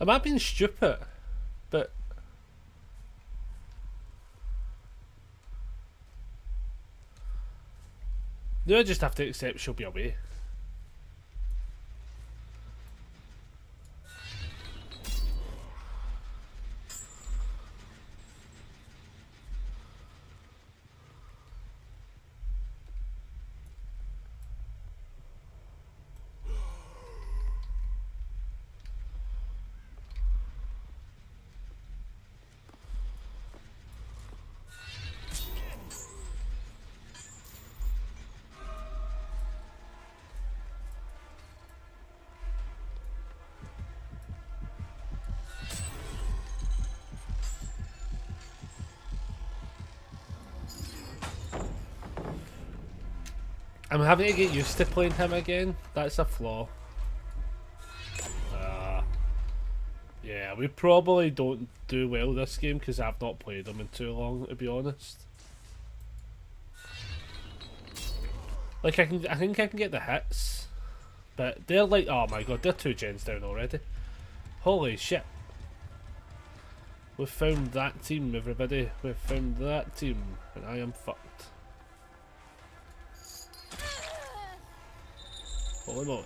Am I being stupid? But do I just have to accept she'll be away? I'm having to get used to playing him again. That's a flaw. Yeah, we probably don't do well this game because I've not played him in too long, to be honest. Like, I think I can get the hits, but they're like, oh my god, they're 2 gens down already. Holy shit. We've found that team, everybody. We've found that team, and I am fucked. Holy moly.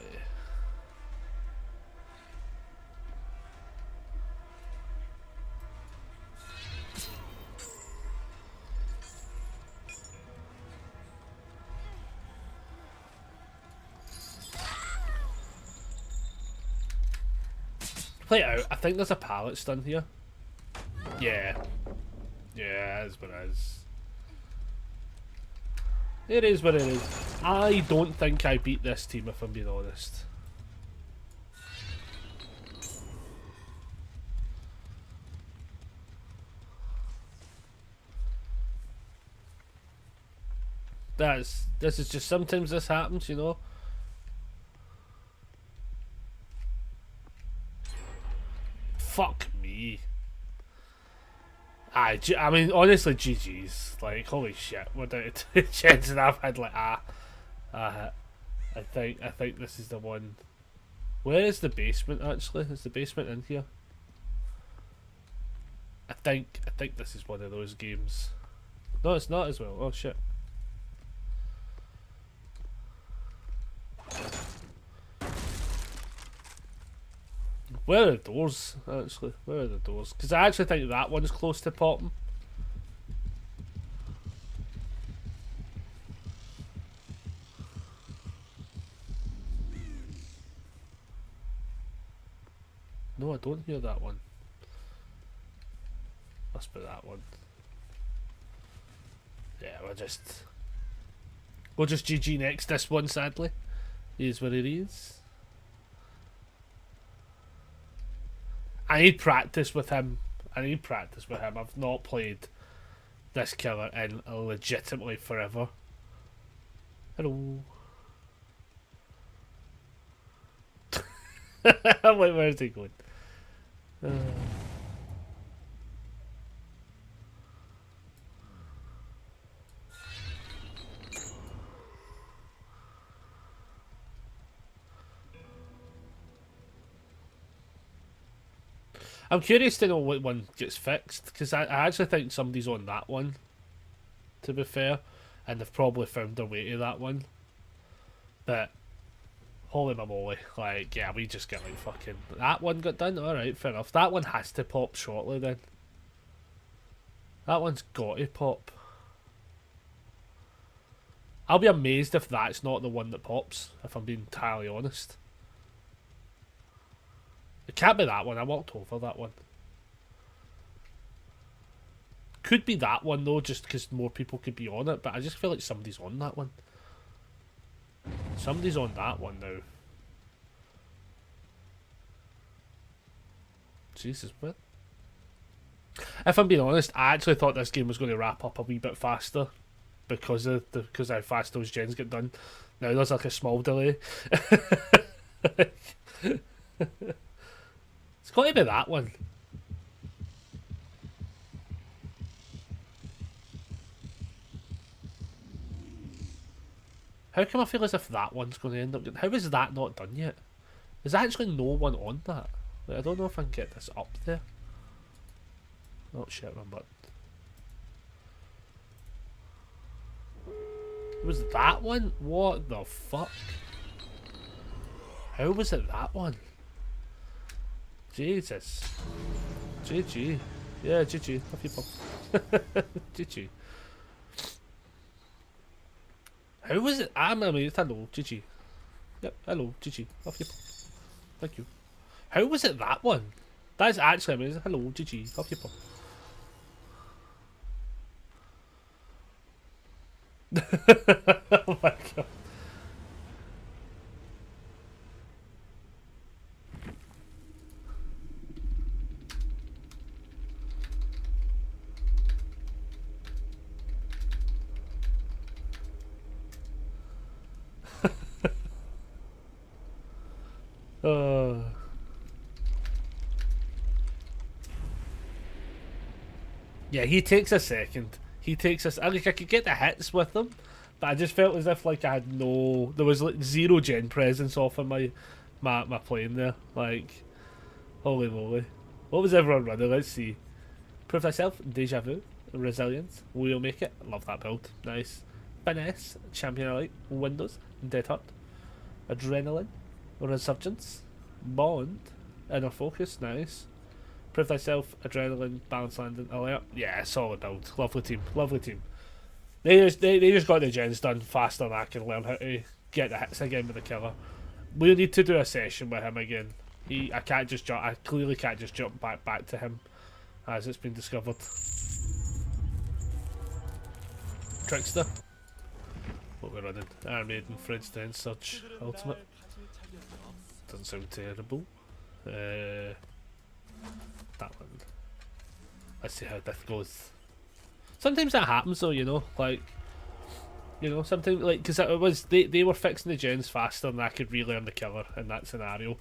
Play it out. I think there's a pallet stun here. Yeah. Yeah, that's what it is. It is what it is. I don't think I beat this team, if I'm being honest. This is just sometimes this happens, you know. Fuck me. I mean, honestly, GG's. Like, holy shit, we're down to 2 gens and I've had like I think this is the one. Where is the basement actually? Is the basement in here? I think this is one of those games. No, it's not as well. Oh shit. Where are the doors, actually? Where are the doors? Because I actually think that one's close to popping. No, I don't hear that one. Must be that one. Yeah, we'll just GG next this one, sadly. He is what it is. I need practice with him. I've not played this killer in legitimately forever. Hello. I'm like, where's he going? I'm curious to know what one gets fixed, because I actually think somebody's on that one, to be fair, and they've probably found their way to that one. But, holy moly, like, yeah, we just get like fucking... That one got done? Alright, fair enough. That one has to pop shortly then. That one's got to pop. I'll be amazed if that's not the one that pops, if I'm being entirely honest. It can't be that one. I walked over that one. Could be that one though, just because more people could be on it. But I just feel like somebody's on that one. Somebody's on that one now. Jesus, what? If I'm being honest, I actually thought this game was going to wrap up a wee bit faster because of how fast those gens get done. Now there's like a small delay. It's got to be that one. How come I feel as if that one's going to end up... How is that not done yet? There's actually no one on that. Like, I don't know if I can get this up there. Oh shit, my butt. Was that one? What the fuck? How was it that one? Jesus. GG. Yeah, GG. Off you pop. GG. How was it? I mean, hello, GG. Yep, hello, GG. Off you pop. Thank you. How was it that one? That's actually amazing. Hello, GG. Off you pop. Oh my god. Yeah, he takes a second. He takes us. Like, I could get the hits with him, but I just felt as if like I had no. There was like zero gen presence off of my plane there. Like, holy moly, what was everyone running? Let's see. Prove thyself, deja vu, resilience. We'll make it. Love that build. Nice. Finesse, champion elite, Windows, Dead Heart, adrenaline, resurgence, bond, inner focus. Nice. Prove thyself, adrenaline, balance landing, alert. Yeah, solid build. Lovely team. Lovely team. They just got the gens done faster than I can learn how to get the hits again with the killer. We'll need to do a session with him again. I can't just jump. I clearly can't just jump back to him, as it's been discovered. Trickster. What we're running? Iron Maiden, Fred's Den Surge, Ultimate. Doesn't sound terrible. That one. Let's see how this goes. Sometimes that happens though, you know, like You know, sometimes like because it was they were fixing the gens faster than I could really earn the killer in that scenario,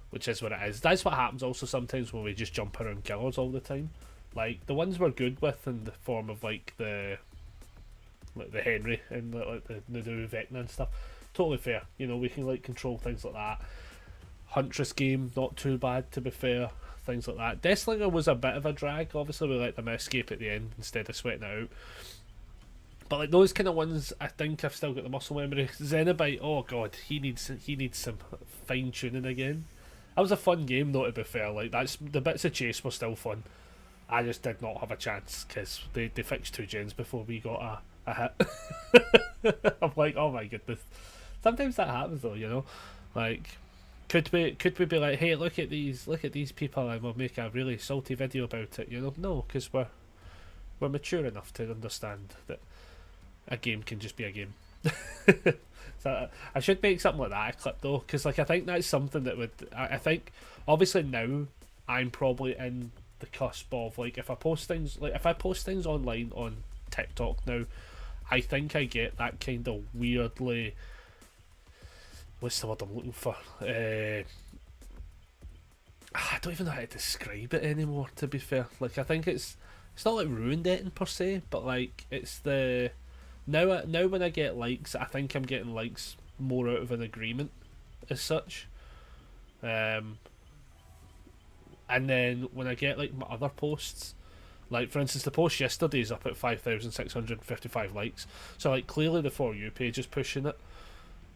which is what it is. That's what happens also sometimes when we just jump around killers all the time. Like the ones we're good with in the form of like the Henry and like the new Vecna and stuff. Totally fair. You know, we can like control things like that. Huntress game, not too bad to be fair. Things like that. Deathslinger was a bit of a drag. Obviously, we let them escape at the end instead of sweating it out. But like those kind of ones, I think I've still got the muscle memory. Xenobite, oh god, he needs some fine tuning again. That was a fun game though. To be fair, like that's the bits of chase were still fun. I just did not have a chance because they fixed 2 gens before we got a hit. I'm like, oh my goodness. Sometimes that happens though, you know. Like, could we be like, hey, look at these people, and we'll make a really salty video about it, you know? No, because we're mature enough to understand that a game can just be a game. So I should make something like that a clip though, because like I think that's something that would I think obviously now I'm probably in the cusp of like if I post things online on TikTok now, I think I get that kind of weirdly, what's the word I'm looking for? I don't even know how to describe it anymore, to be fair. Like I think it's not like ruined dating per se, but like it's the now when I get likes, I think I'm getting likes more out of an agreement as such. And then when I get like my other posts, like for instance the post yesterday is up at 5,655 likes, so like clearly the For You page is pushing it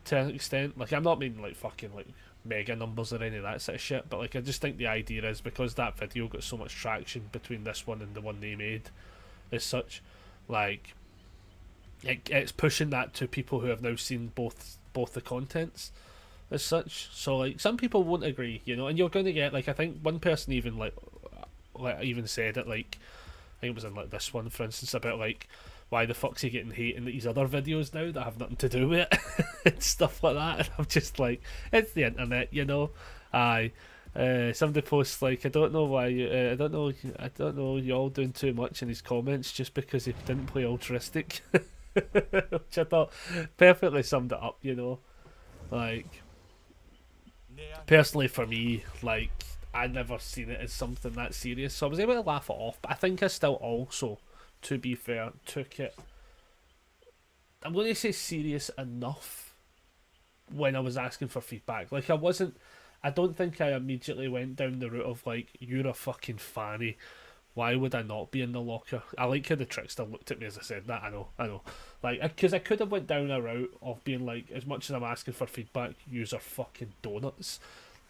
to an extent. Like I'm not meaning like fucking like mega numbers or any of that sort of shit, but like I just think the idea is because that video got so much traction between this one and the one they made as such, like it's pushing that to people who have now seen both the contents as such. So like some people won't agree, you know, and you're going to get like I think one person even like even said it, like I think it was in like this one for instance, about like why the fuck's he getting hate in these other videos now that have nothing to do with it and stuff like that. And I'm just like, it's the internet, you know. Aye. Somebody posts like, I don't know why I don't know you're all doing too much in his comments just because he didn't play altruistic. Which I thought perfectly summed it up, you know. Like personally for me, like I never seen it as something that serious, so I was able to laugh it off, but I think I still also, to be fair, took it, I'm going to say serious enough when I was asking for feedback. Like I don't think I immediately went down the route of like, you're a fucking fanny, why would I not be in the locker? I like how the trickster looked at me as I said that. I know. Like, because I could have went down a route of being like, as much as I'm asking for feedback, yous are fucking donuts.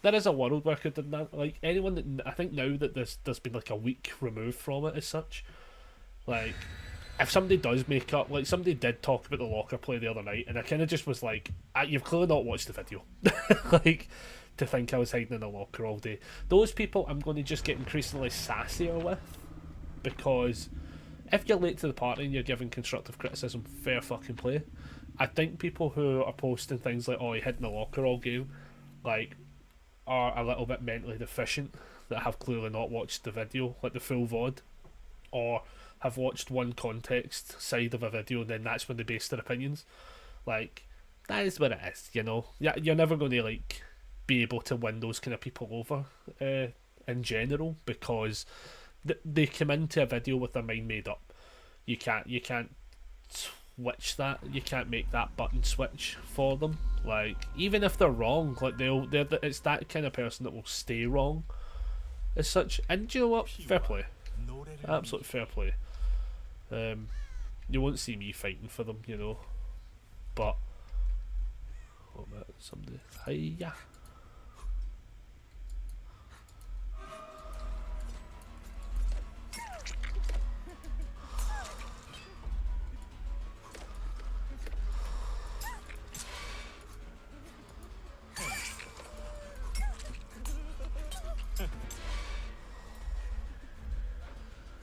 There is a world where I could have done that. Like, anyone that, I think now that there's been like a week removed from it as such, like, if somebody does make up, like somebody did talk about the locker play the other night, and I kind of just was like, you've clearly not watched the video. Like, to think I was hiding in a locker all day. Those people I'm going to just get increasingly sassier with, because if you're late to the party and you're giving constructive criticism, fair fucking play. I think people who are posting things like, oh, he hid in the locker all game, like, are a little bit mentally deficient, that have clearly not watched the video, like the full VOD, or have watched one context side of a video and then that's when they base their opinions. Like, that is what it is, you know. Yeah, you're never going to like be able to win those kind of people over in general, because they come into a video with their mind made up. You can't switch that. You can't make that button switch for them. Like, even if they're wrong, like it's that kind of person that will stay wrong as such. And do you know what? Fair play. Absolute fair play. You won't see me fighting for them, you know. But somebody, hiya.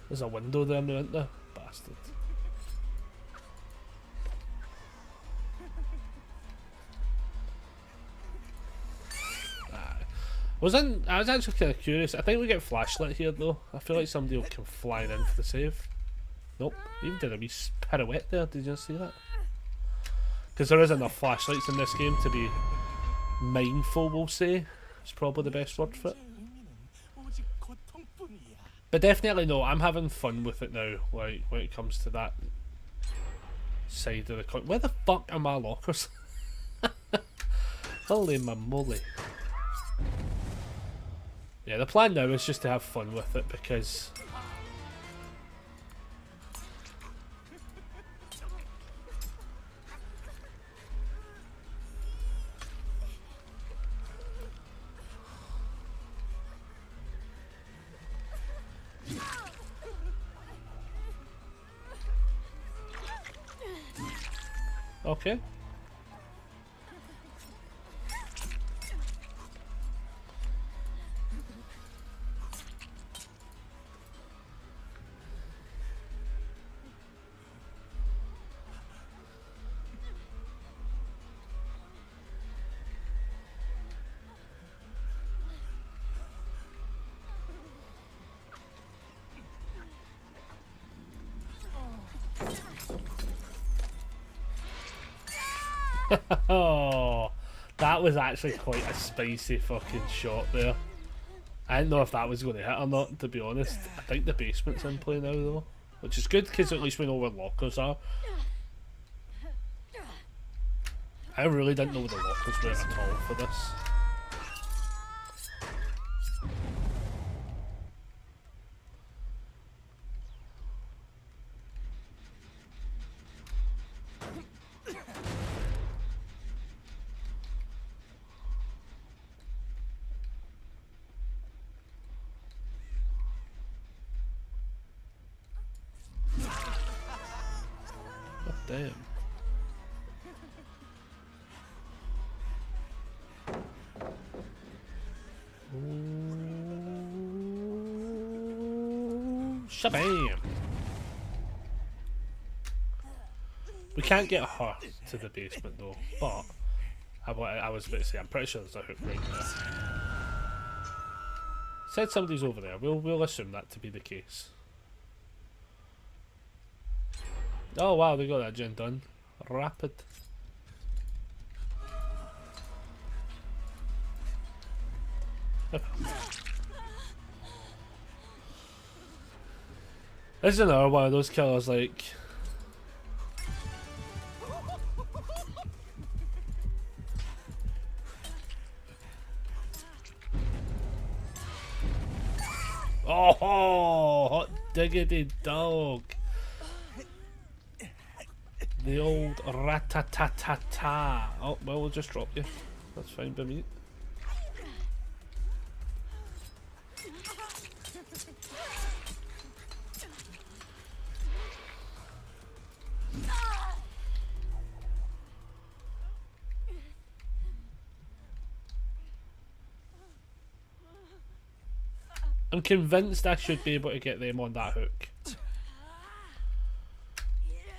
There's a window there now, isn't there? Bastard. I was actually kind of curious. I think we get flashlight here though. I feel like somebody will come flying in for the save. Nope. Even did a wee pirouette there. Did you see that? Because there is enough flashlights in this game to be mindful, we'll say. It's probably the best word for it. But definitely no, I'm having fun with it now, like, when it comes to that side of the coin. Where the fuck are my lockers? Holy moly. Yeah, the plan now is just to have fun with it because... Okay. Oh, that was actually quite a spicy fucking shot there. I didn't know if that was going to hit or not, to be honest. I think the basement's in play now, though. Which is good, because at least we know where lockers are. I really didn't know where the lockers were at all for this. God damn. Shabam! We can't get her to the basement though, but I was about to say, I'm pretty sure there's a hook right there. Said somebody's over there. We'll assume that to be the case. Oh wow, they got that gen done. Rapid. This is another one of those killers like... Oh, hot diggity dog. The old rat-ta-ta-ta-ta. Oh, well, we'll just drop you. That's fine by me. I'm convinced I should be able to get them on that hook.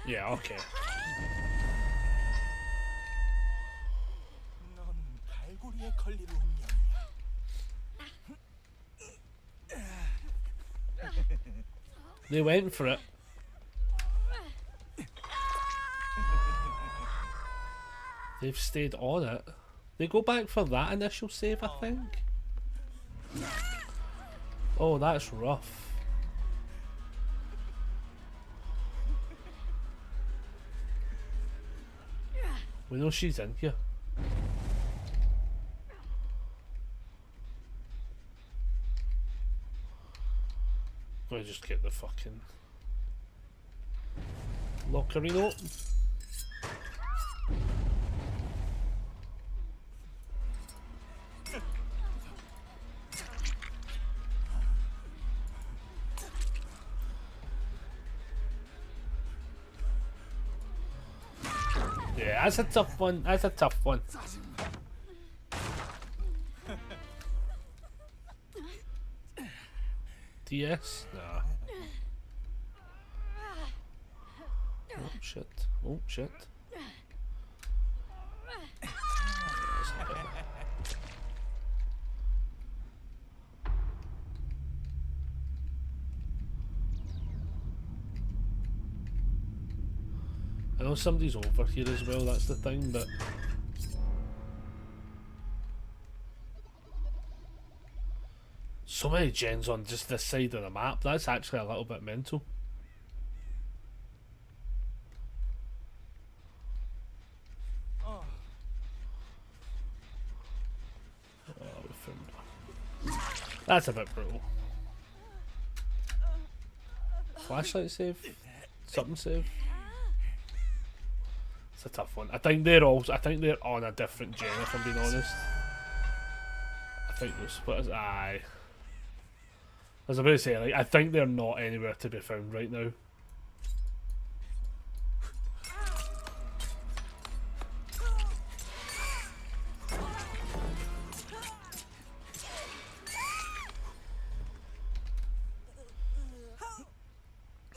Yeah, okay. They went for it. They've stayed on it. They go back for that initial save, I think. Oh, that's rough. We know she's in here. Let me just get the fucking lockerine open. Yeah, that's a tough one. That's a tough one. DS? Nah. Oh shit. Oh shit. know somebody's over here as well, that's the thing, but... So many gens on just this side of the map, that's actually a little bit mental. Oh, we found one. That's a bit brutal. Flashlight save? Something save? It's a tough one. I think they're on a different gen, if I'm being honest. I think they're split as... Aye. I was about to say, like, I think they're not anywhere to be found right now.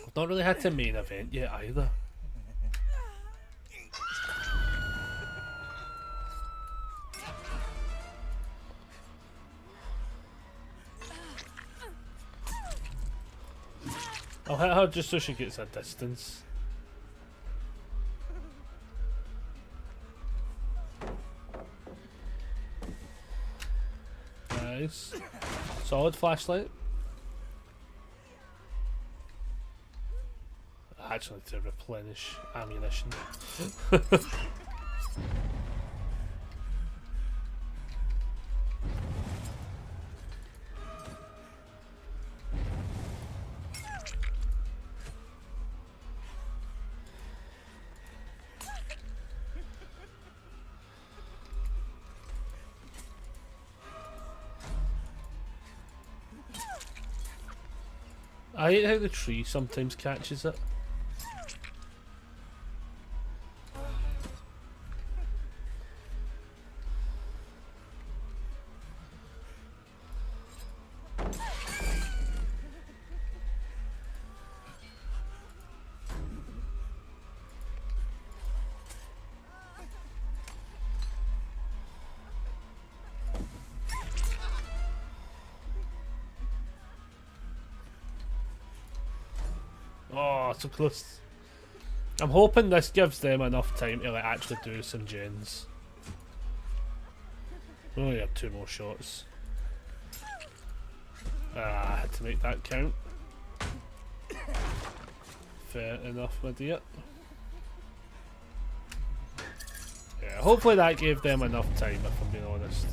I've not really had to main event yet either. I'll hit her just so she gets a distance. Nice. Solid flashlight. Actually, to replenish ammunition. I hate how the tree sometimes catches it. Oh, so close. I'm hoping this gives them enough time to like actually do some gens. We only have 2 more shots. I had to make that count. Fair enough, my dear. Yeah, hopefully that gave them enough time, if I'm being honest.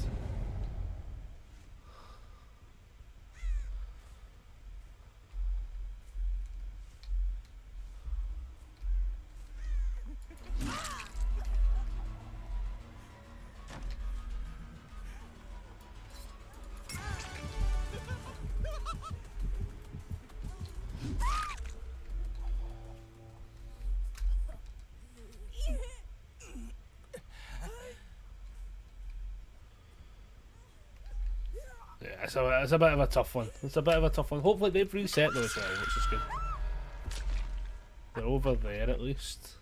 Yeah, so it's a bit of a tough one. It's a bit of a tough one. Hopefully they've reset those as well, which is good. They're over there at least.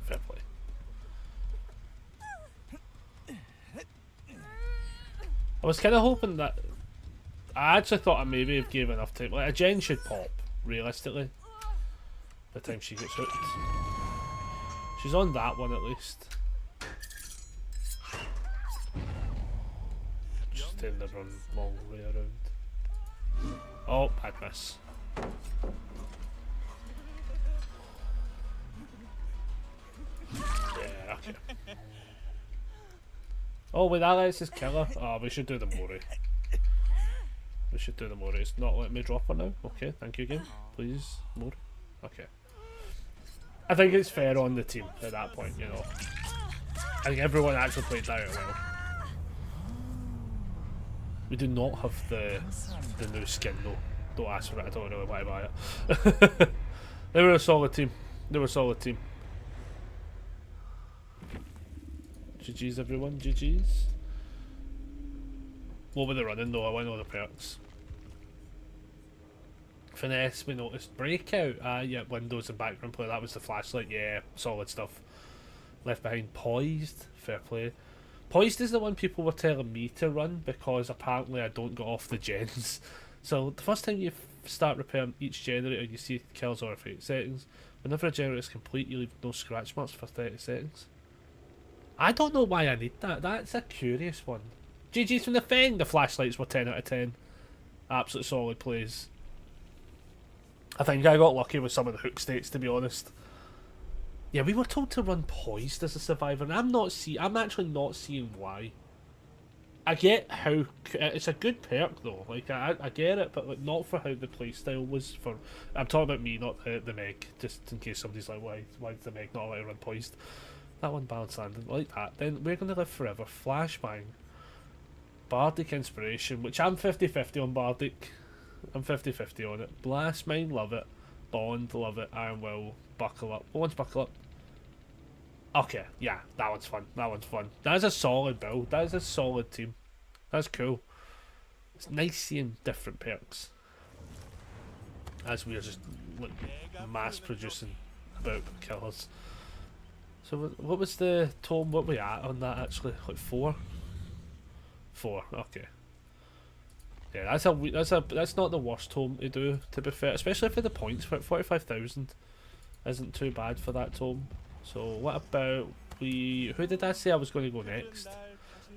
Fair play. I was kind of hoping that... I actually thought I maybe gave enough time. Like, a gen should pop, realistically, by the time she gets hooked. She's on that one at least. Just turn the run long way around. Oh, bad miss. Oh wait, that lets us kill her. Oh, we should do the Mori. We should do the Mori. It's not letting me drop her now. Okay, thank you game. Please, Mori. Okay. I think it's fair on the team at that point, you know. I think everyone actually played that out well. We do not have the new skin though. Don't ask for it, I don't really want to buy it. They were a solid team. They were a solid team. GG's everyone, GG's. What were they running though? I want all the perks. Finesse, we noticed. Breakout, yeah, windows and background play, that was the flashlight, yeah, solid stuff. Left behind, poised, fair play. Poised is the one people were telling me to run because apparently I don't get off the gens. So the first time you start repairing each generator, you see kills over 30 seconds. Whenever a generator is complete, you leave no scratch marks for 30 seconds. I don't know why I need that. That's a curious one. GG's from the Feng. The flashlights were 10 out of 10. Absolute solid plays. I think I got lucky with some of the hook states, to be honest. Yeah, we were told to run poised as a survivor, and I'm actually not seeing why. I get how it's a good perk though. Like I get it, but like not for how the playstyle was. For I'm talking about me, not the Meg. Just in case somebody's like, why is the Meg not allowed to run poised? That one balanced landing like that. Then we're gonna live forever. Flashbang, Bardic Inspiration, which I'm 50-50 on Bardic. I'm 50-50 on it. Blast Mine, love it. Bond, love it. Iron Will, Buckle Up. What one's Buckle Up? Okay, yeah, that one's fun. That one's fun. That is a solid build. That is a solid team. That's cool. It's nice seeing different perks. As we are just like, mass producing about killers. So what was the tome? What were we at on that actually? Like 4? 4. Okay. Yeah, that's not the worst tome to do. To be fair, especially for the points for 45,000, isn't too bad for that tome. So what about who did I say I was going to go next?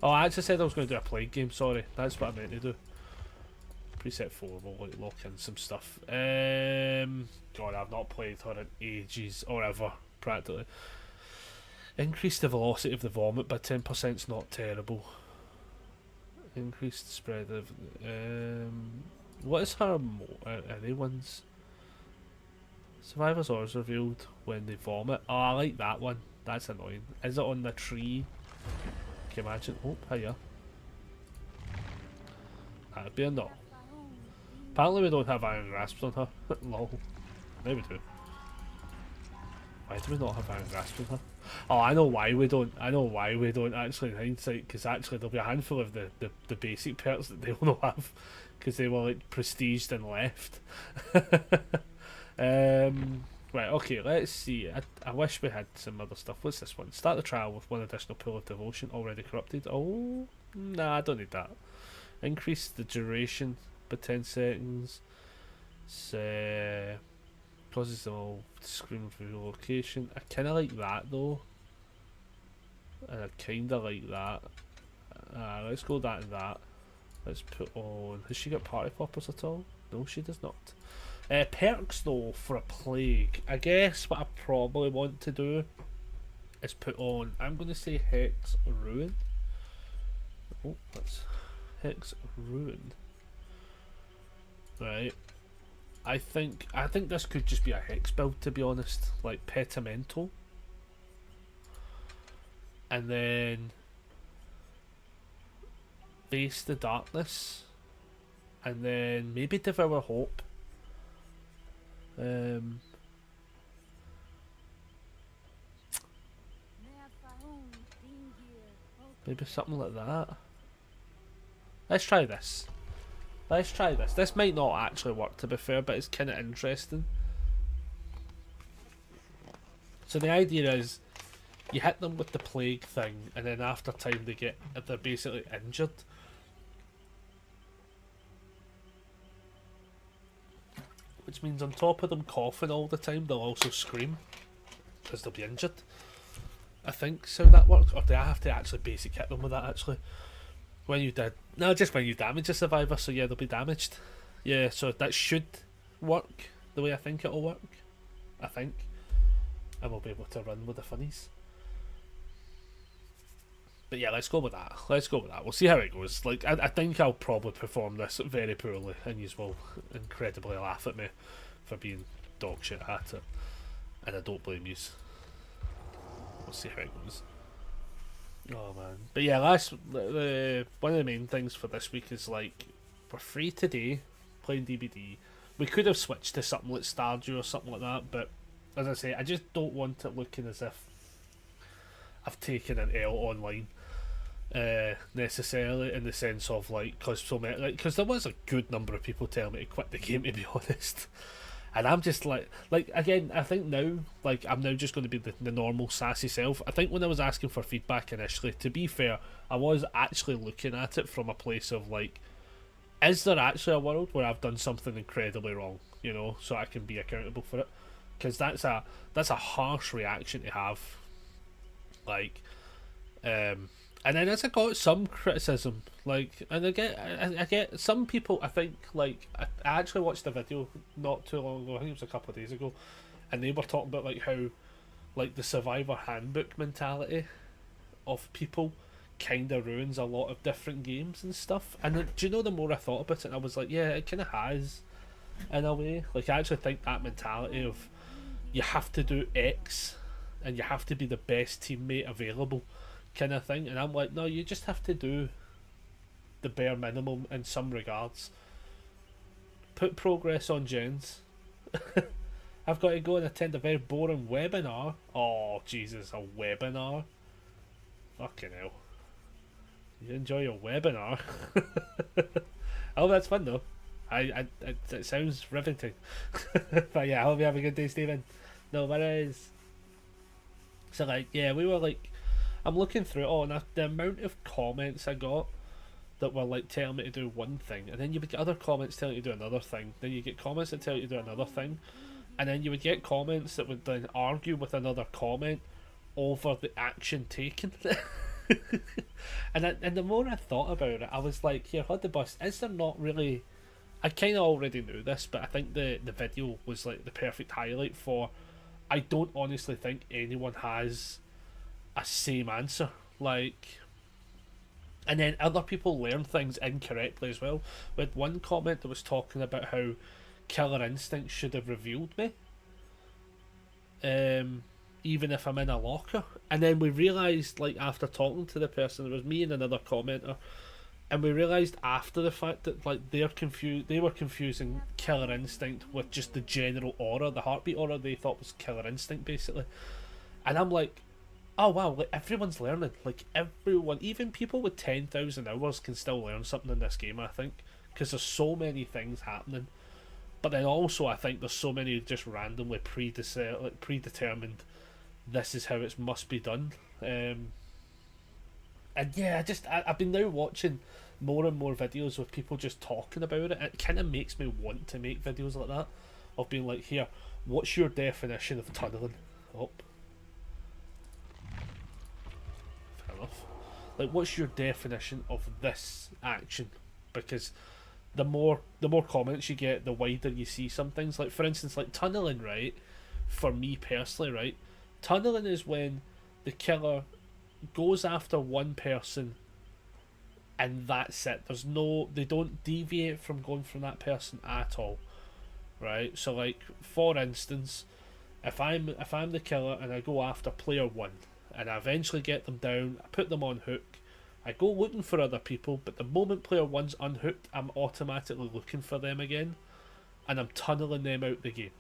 Oh, I actually said I was going to do a plague game. Sorry, that's what I meant to do. Preset 4. We'll like, lock in some stuff. God, I've not played her in ages or ever practically. Increase the velocity of the vomit by 10% is not terrible. Increase the spread of. What is her? Anyone's. Survivor's orders revealed when they vomit. Oh, I like that one. That's annoying. Is it on the tree? Can you imagine? Oh, hiya. That'd be a no. Apparently we don't have iron grasps on her. Lol. Maybe we do. Why do we not have iron grasps on her? Oh, I know why we don't. I know why we don't actually in hindsight, because actually there'll be a handful of the basic perks that they will not have, because they were like prestiged and left. Right, okay, let's see. I wish we had some other stuff. What's this one? Start the trial with 1 additional pool of devotion already corrupted. Oh, nah, I don't need that. Increase the duration by 10 seconds. Causes them all to scream for relocation. I kind of like that though. And I kind of like that. Let's go that and that. Let's put on. Has she got party poppers at all? No, she does not. Perks though for a plague. I guess what I probably want to do is put on. I'm going to say Hex Ruin. Oh, that's Hex Ruin. Right. I think this could just be a hex build, to be honest, like Petamento, and then Face the Darkness, and then maybe Devour Hope. Maybe something like that. Let's try this. Let's try this. This might not actually work, to be fair, but it's kind of interesting. So the idea is, you hit them with the plague thing, and then after time they're basically injured. Which means on top of them coughing all the time, they'll also scream, because they'll be injured. I think so that works. Or do I have to actually basic hit them with that actually? Just when you damage a survivor, so yeah, they'll be damaged. Yeah, so that should work the way I think it'll work. I think. And we'll be able to run with the funnies. But yeah, let's go with that. Let's go with that. We'll see how it goes. Like, I think I'll probably perform this very poorly, and you will incredibly laugh at me for being dog shit at it. And I don't blame you. We'll see how it goes. Oh man. But yeah, one of the main things for this week is like, we're free today, playing DBD. We could have switched to something like Stardew or something like that, but as I say, I just don't want it looking as if I've taken an L online. Necessarily, in the sense of like, because so many, like, because there was a good number of people telling me to quit the game, to be honest, and I'm just like again, I think now, like, I'm now just going to be the normal sassy self. I think when I was asking for feedback initially, to be fair, I was actually looking at it from a place of like, is there actually a world where I've done something incredibly wrong, you know, so I can be accountable for it? Because that's a harsh reaction to have, like, and then as I got some criticism, like, and I get some people, I think, like, I actually watched a video not too long ago, I think it was a couple of days ago, and they were talking about like how, like, the survivor handbook mentality of people kind of ruins a lot of different games and stuff. And do you know, the more I thought about it, I was like, yeah, it kind of has, in a way. Like, I actually think that mentality of you have to do X and you have to be the best teammate available kind of thing, and I'm like, no, you just have to do the bare minimum in some regards. Put progress on gens. I've got to go and attend a very boring webinar. Oh Jesus, a webinar. Fucking hell. You enjoy your webinar. Oh, that's fun though. It sounds riveting. But yeah, I hope you have a good day, Stephen. No worries. So like, yeah, we were like, I'm looking through it all, and the amount of comments I got that were like telling me to do one thing, and then you would get other comments telling you to do another thing, then you get comments that tell you to do another thing, and then you would get comments that would then argue with another comment over the action taken. and the more I thought about it, I was like, here, hold the bus, is there not really... I kind of already knew this, but I think the video was like the perfect highlight for... I don't honestly think anyone has a same answer, like, and then other people learn things incorrectly as well. With one comment that was talking about how Killer Instinct should have revealed me, even if I'm in a locker, and then we realised, like, after talking to the person, there was me and another commenter, and we realised after the fact that, like, they were confusing Killer Instinct with just the general aura, the heartbeat aura they thought was Killer Instinct basically, and I'm like, oh wow, like, everyone's learning. Like, everyone, even people with 10,000 hours can still learn something in this game, I think, because there's so many things happening. But then also, I think there's so many just randomly predetermined, this is how it must be done. And yeah, I've been now watching more and more videos with people just talking about it. It kind of makes me want to make videos like that, of being like, here, what's your definition of tunneling? Oh. Like, what's your definition of this action? Because the more comments you get, the wider you see some things. Like, for instance, like tunneling, right? For me personally, right? Tunneling is when the killer goes after one person and that's it. They don't deviate from going from that person at all, right? So, like, for instance, if I'm the killer and I go after player one, and I eventually get them down, I put them on hook, I go looking for other people, but the moment player one's unhooked, I'm automatically looking for them again, and I'm tunneling them out the game,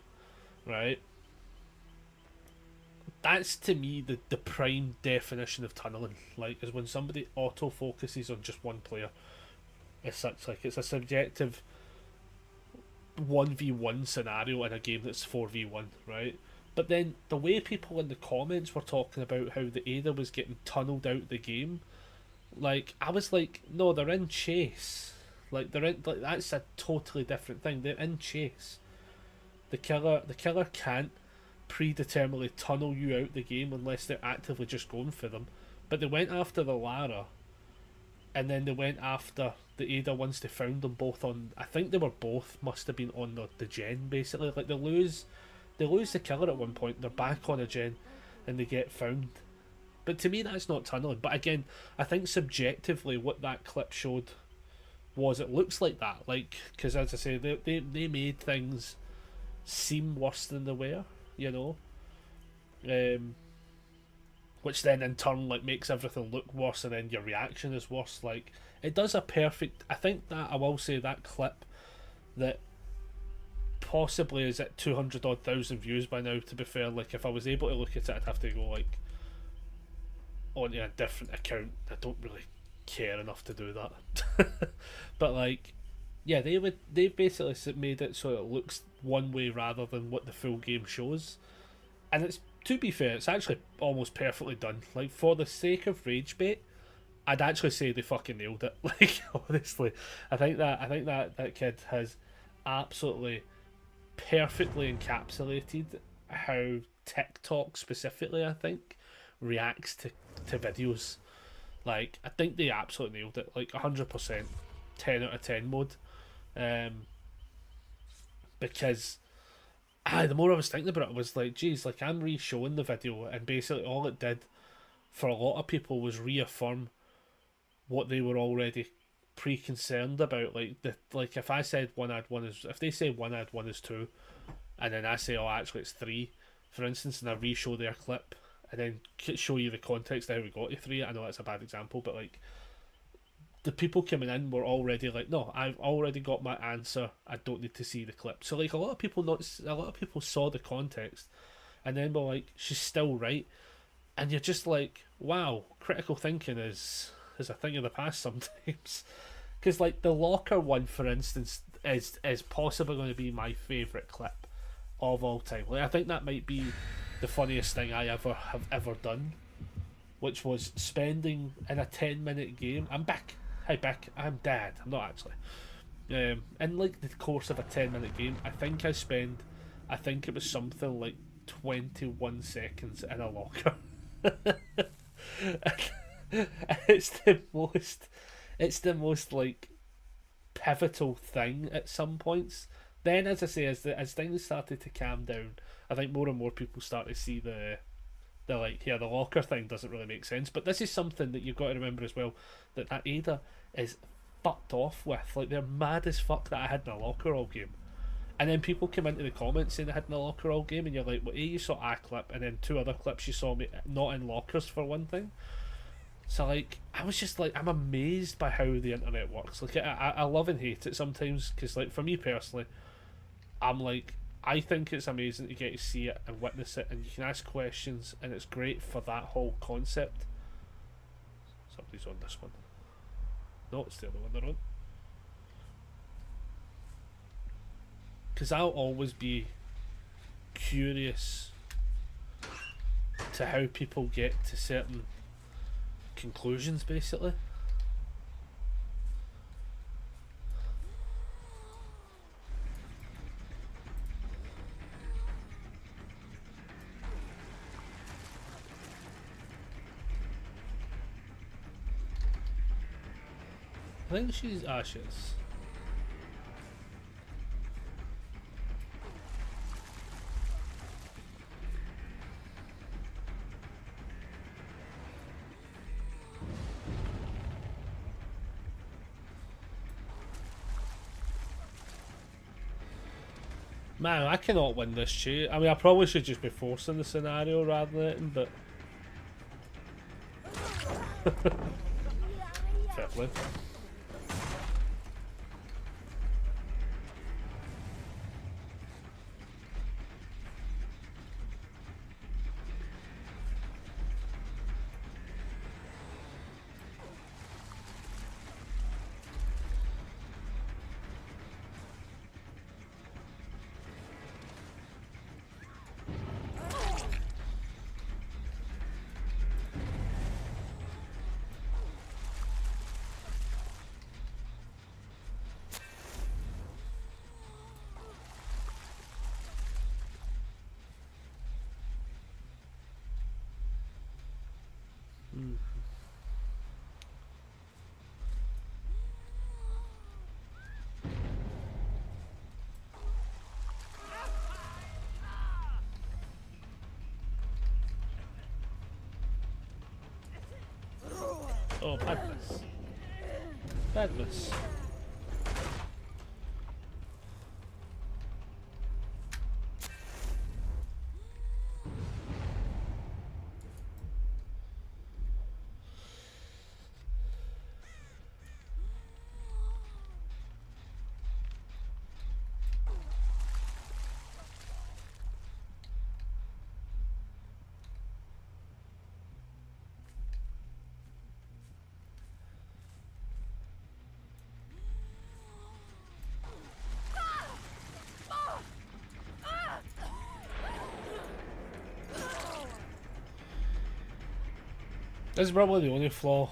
right? That's, to me, the prime definition of tunneling, like, is when somebody auto-focuses on just one player. As such, like, it's a subjective 1v1 scenario in a game that's 4v1, right? But then the way people in the comments were talking about how the Ada was getting tunneled out the game, like, I was like, no, they're in chase. Like, that's a totally different thing. They're in chase. The killer can't predeterminedly tunnel you out the game unless they're actively just going for them. But they went after the Lara, and then they went after the Ada once they found them both on... I think they were both, must have been on the gen, basically. Like, they lose the killer at one point, they're back on a gen, and they get found But to me, that's not tunneling. But again, I think subjectively, what that clip showed was it looks like that. Like, because as I say, they made things seem worse than they were, you know? Which then in turn like makes everything look worse, and then your reaction is worse. Like, it does a perfect. I think that I will say that clip that possibly is at 200 odd thousand views by now. To be fair, like if I was able to look at it, I'd have to go like onto a different account. I don't really care enough to do that. But like, yeah, they basically made it so it looks one way rather than what the full game shows, and it's, to be fair, it's actually almost perfectly done. Like, for the sake of rage bait, I'd actually say they fucking nailed it. Like, honestly, I think that kid has absolutely perfectly encapsulated how TikTok specifically, I think, reacts to videos. Like, I think they absolutely nailed it. Like 100%, 10 out of 10 mode. Because the more I was thinking about it, I was like, geez, like I'm re-showing the video, and basically all it did for a lot of people was reaffirm what they were already pre-concerned about. Like if I said one add one is, if they say one add one is two, and then I say, oh, actually it's three, for instance, and I re-show their clip and then show you the context of how we got to three. I know that's a bad example, but like, the people coming in were already like, no, I've already got my answer. I don't need to see the clip. So like a lot of people saw the context, and then were like, she's still right, and you're just like, wow, critical thinking is a thing of the past sometimes. Because like the locker one, for instance, is possibly going to be my favourite clip of all time. Like I think that might be the funniest thing I have ever done, which was spending in a 10-minute game. I'm back. Hi, back. I'm dead. I'm not actually. In like the course of a 10-minute game, I think it was something like 21 seconds in a locker. it's the most like pivotal thing at some points. Then, as I say, as things started to calm down, I think more and more people start to see the locker thing doesn't really make sense. But this is something that you've got to remember as well, that Ada is fucked off with. Like, they're mad as fuck that I had in a locker all game. And then people come into the comments saying I had in a locker all game, and you're like, well, you saw a clip, and then two other clips you saw me not in lockers for one thing. So like, I was just like, I'm amazed by how the internet works. Like, I love and hate it sometimes, because like for me personally, I'm like, I think it's amazing to get to see it and witness it, and you can ask questions, and it's great for that whole concept. Somebody's on this one. No, it's the other one they're on. Because I'll always be curious to how people get to certain conclusions, basically. I think she's Ashes. Man, I cannot win this shit. I mean, I probably should just be forcing the scenario rather than anything, but fair play. Oh, badness. Badness. This is probably the only flaw.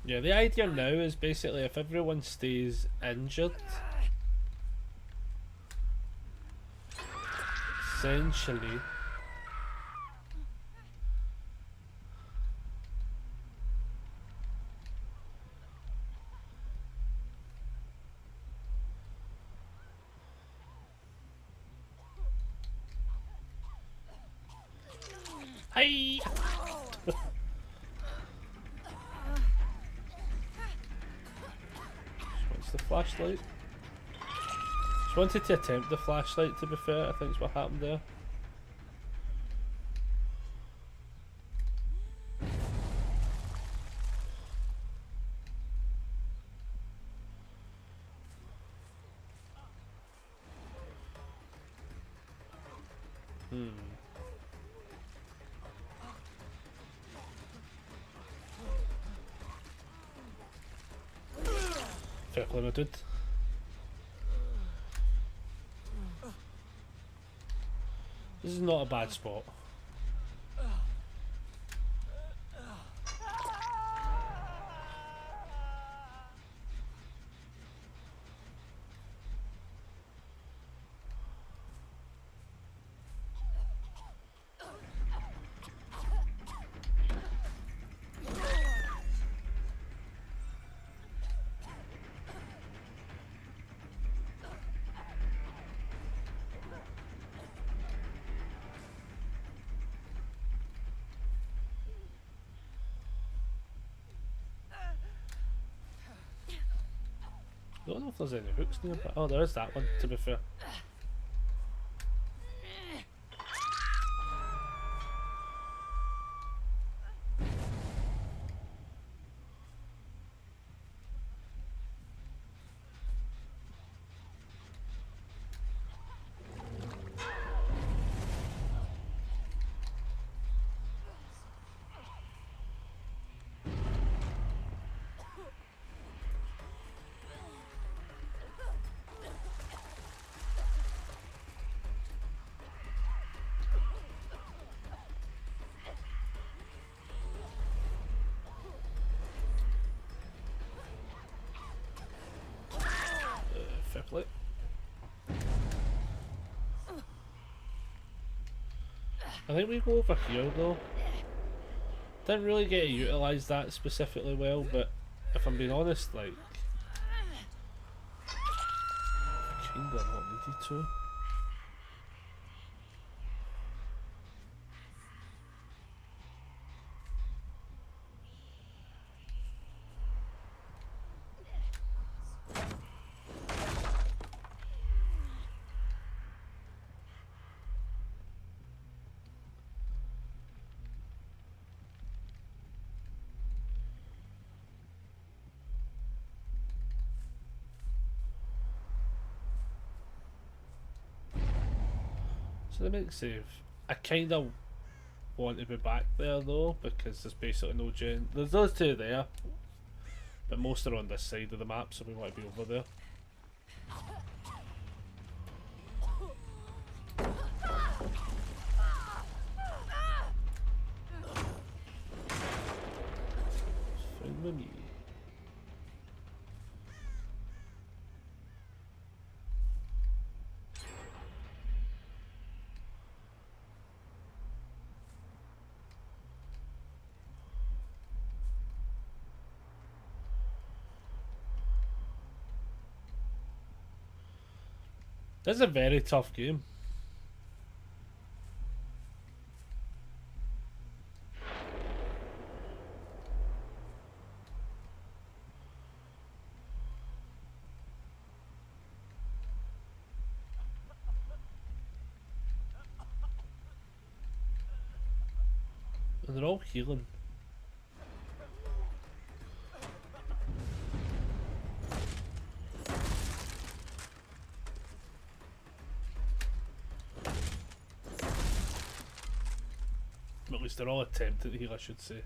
Yeah, the idea now is basically if everyone stays injured, essentially hi. What's the flashlight? Just wanted to attempt the flashlight, to be fair. I think is what happened there. Fair play, my dude. This is not a bad spot. I don't know if there's any hooks nearby. Oh, there is that one, to be fair. Fair play. I think we go over here though. Didn't really get to utilise that specifically well, but if I'm being honest, like, kinda not needed to. So the make save. I kind of want to be back there though, because there's basically no gen. There's those two there, but most are on this side of the map, so we want to be over there. with me. This is a very tough game. And they're all healing. At least they're all attempting to heal, I should say.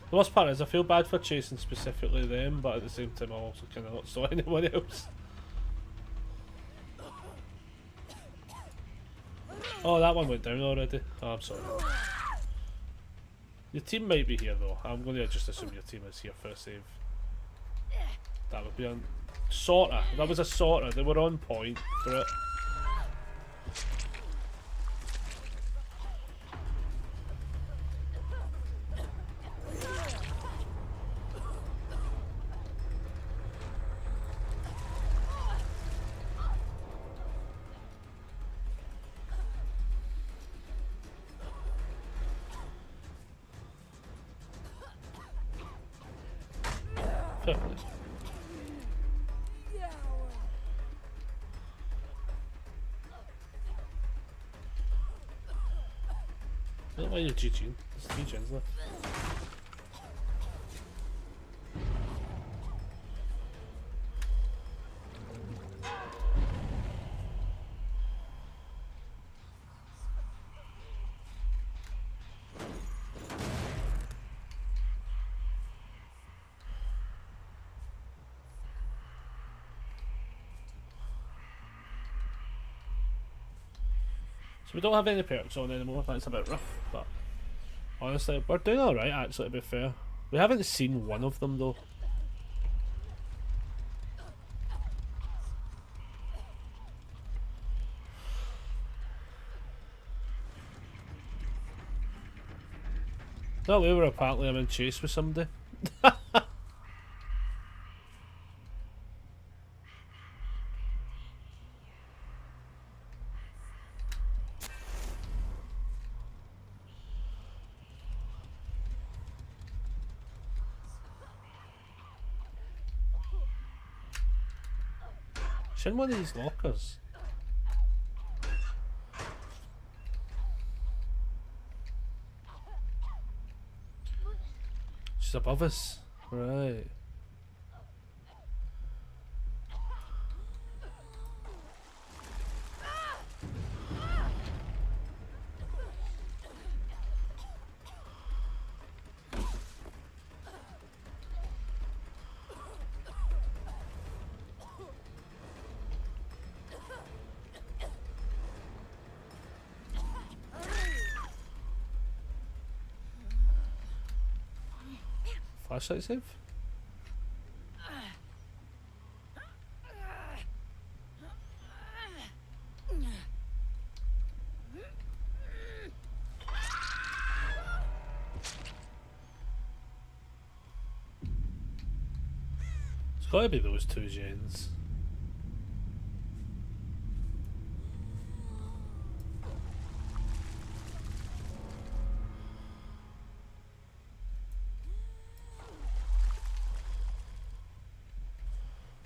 The worst part is I feel bad for chasing specifically them, but at the same time I also cannot saw anyone else. Oh, that one went down already. Oh, I'm sorry. Your team might be here though. I'm going to just assume your team is here for a save. That would be a sorter. That was a sorter. They were on point for it. Why are you GGing? There's 3 gens left. So we don't have any perks on anymore, that's a bit rough, but honestly, we're doing alright actually, to be fair. We haven't seen one of them though. No, we were apparently I'm in chase with somebody. She's in one of these lockers. She's above us. Right. Flashlight save? It's gotta be those 2 gens.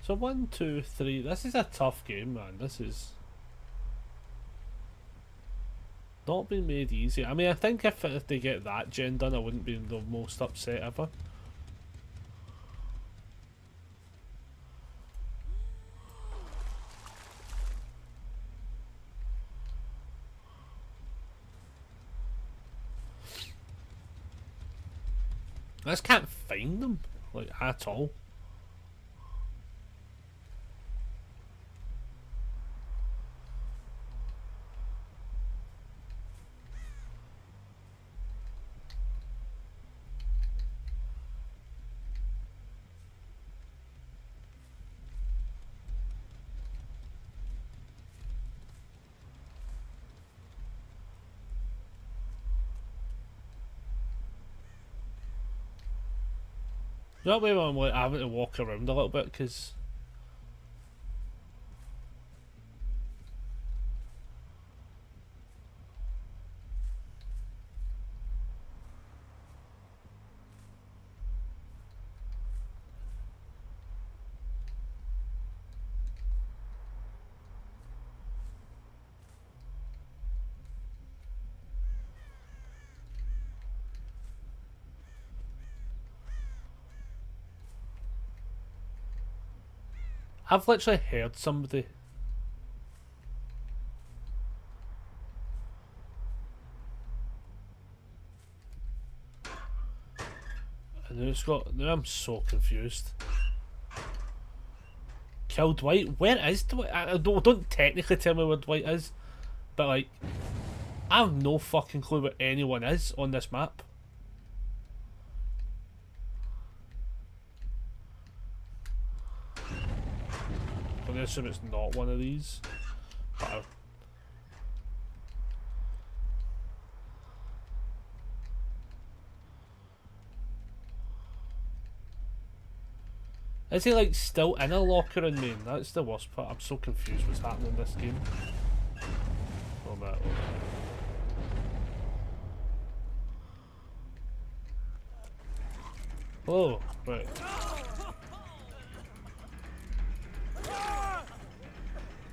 So 1, 2, 3. This is a tough game, man. This is. Not been made easy. I mean, I think if they get that gen done, I wouldn't be the most upset ever. I just can't find them, like, at all. That way I'm like having to walk around a little bit because I've literally heard somebody. And now it's got. Now I'm so confused. Kill Dwight? Where is Dwight? Don't technically tell me where Dwight is, but like, I have no fucking clue where anyone is on this map. I'm gonna assume it's not one of these. But is he like still in a locker in main? That's the worst part. I'm so confused what's happening in this game. Oh man. Oh, right.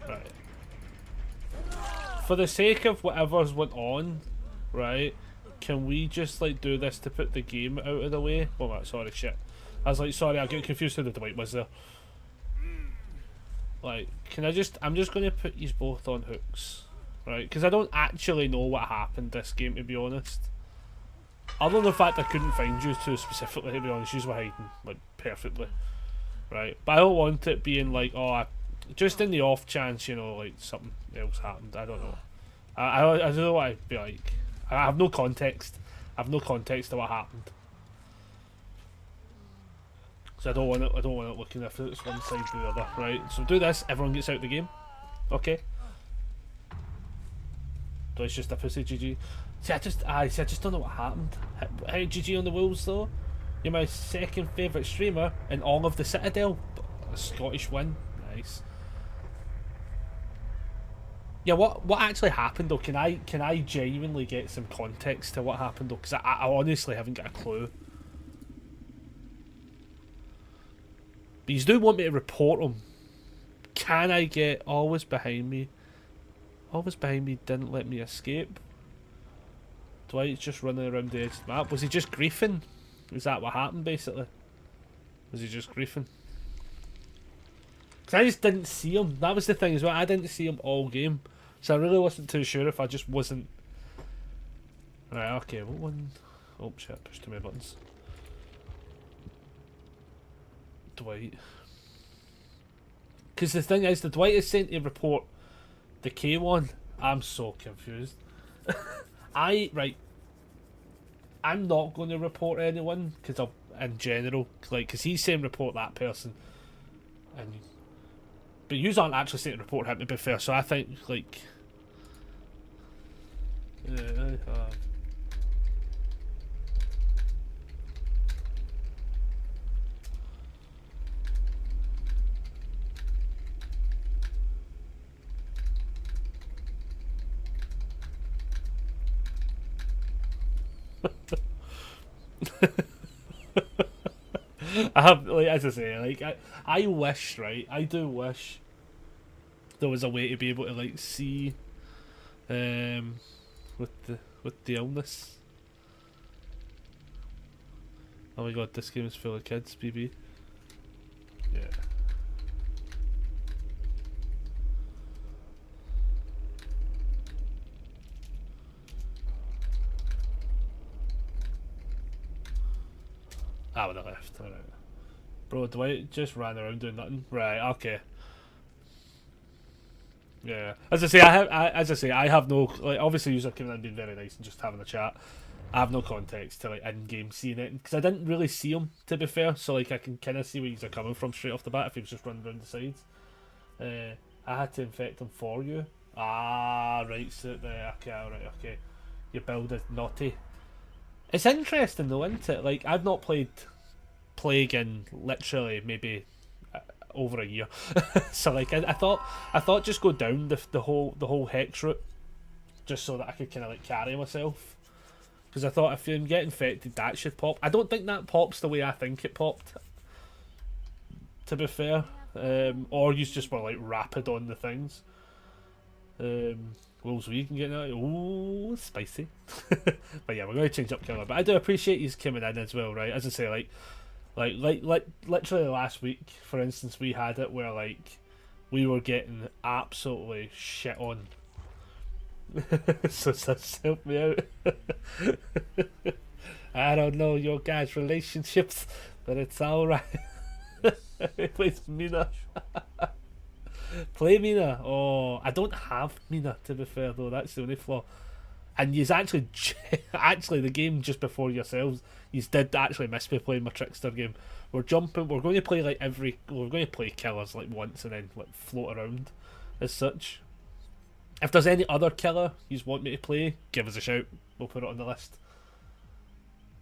Right. For the sake of whatever's went on, right, can we just like do this to put the game out of the way? Oh my, sorry, shit. I was like, sorry, I get confused who the Dwight was there. Like, can I just, I'm just going to put these both on hooks, right, because I don't actually know what happened this game, to be honest. Other than the fact I couldn't find you two specifically, to be honest, you were hiding, like, perfectly. Right, but I don't want it being like, oh, just in the off chance, you know, like, something else happened, I don't know. I don't know what I'd be like. I have no context. I have no context to what happened. So I don't want it looking if it's one side or the other, right? So do this, everyone gets out of the game. Okay? So it's just a pussy, GG. See, I just don't know what happened. Hey, GG on the Wolves though. You're my second favourite streamer in all of the Citadel. A Scottish win. Nice. Yeah, what actually happened though? Can I genuinely get some context to what happened though? Because I honestly haven't got a clue. But you do want me to report him. Can I get always behind me? Always behind me didn't let me escape. Dwight's just running around the edge of the map. Was he just griefing? Is that what happened basically? Was he just griefing? Because I just didn't see him. That was the thing as well. I didn't see him all game. So I really wasn't too sure if I just wasn't... Right, okay, what one... Oh shit, I pushed too many buttons. Dwight. Because the thing is, the Dwight is sent to report the K1. I'm so confused. Right. I'm not going to report anyone, because in general, like, because he's saying report that person. But yous aren't actually saying to report him, to be fair, so I think, like... I have, like, as I say, like, I wish, right, I do wish there was a way to be able to, like, see, with the illness. Oh my god, this game is full of kids, BB. Yeah. I would have left. Alright. Bro, Dwight just ran around doing nothing. Right, okay. Yeah. As I say, I have no, like, obviously you're coming in and being very nice and just having a chat. I have no context to like in-game seeing it because I didn't really see him, to be fair. So like I can kind of see where he's coming from straight off the bat if he was just running around the sides. I had to infect him for you. Ah, right, so there. Okay, alright, okay. Your build is naughty. It's interesting though, isn't it? Like I've not played Plague in literally maybe over a year. So like I thought just go down the whole hex route, just so that I could kind of like carry myself. Because I thought if you get infected, that should pop. I don't think that pops the way I think it popped, to be fair. Or you just were like rapid on the things. Wolves, you can get that. Ooh, spicy. But yeah, we're going to change up killer. But I do appreciate he's coming in as well, right? As I say, like literally last week, for instance, we had it where like we were getting absolutely shit on. So just help me out. I don't know your guys' relationships, but it's alright. Plays Mina. Play Mina. Oh, I don't have Mina, to be fair though. That's the only flaw. And you actually the game just before yourselves, you did actually miss me playing my Trickster game. We're going to play like we're going to play killers like once and then like float around as such. If there's any other killer you want me to play, give us a shout. We'll put it on the list.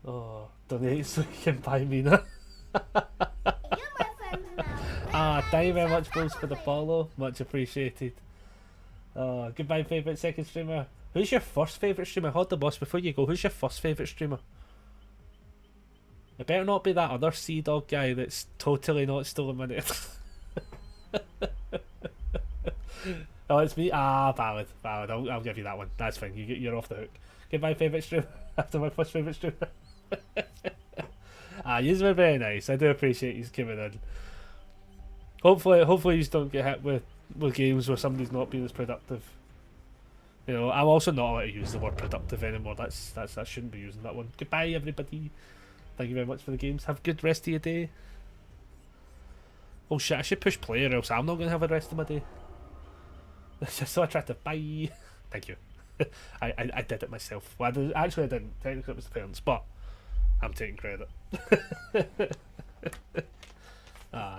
Oh, donate so you can buy Mina. Thank you very much, Bulls, for the follow. Much appreciated. Goodbye, favourite second streamer. Who's your first favourite streamer? Hold the boss before you go. Who's your first favourite streamer? It better not be that other Sea Dog guy that's totally not stealing money. Oh, it's me. Valid. I'll give you that one. That's fine. You're off the hook. Goodbye, favourite streamer. After my first favourite streamer. Yous were very nice. I do appreciate you coming in. Hopefully you don't get hit with games where somebody's not being as productive. You know, I'm also not allowed to use the word productive anymore. I shouldn't be using that one. Goodbye, everybody. Thank you very much for the games. Have a good rest of your day. Oh shit! I should push play or else I'm not gonna have a rest of my day. So I tried to bye. Thank you. I did it myself. Well, I didn't. Technically, it was the parents, but I'm taking credit.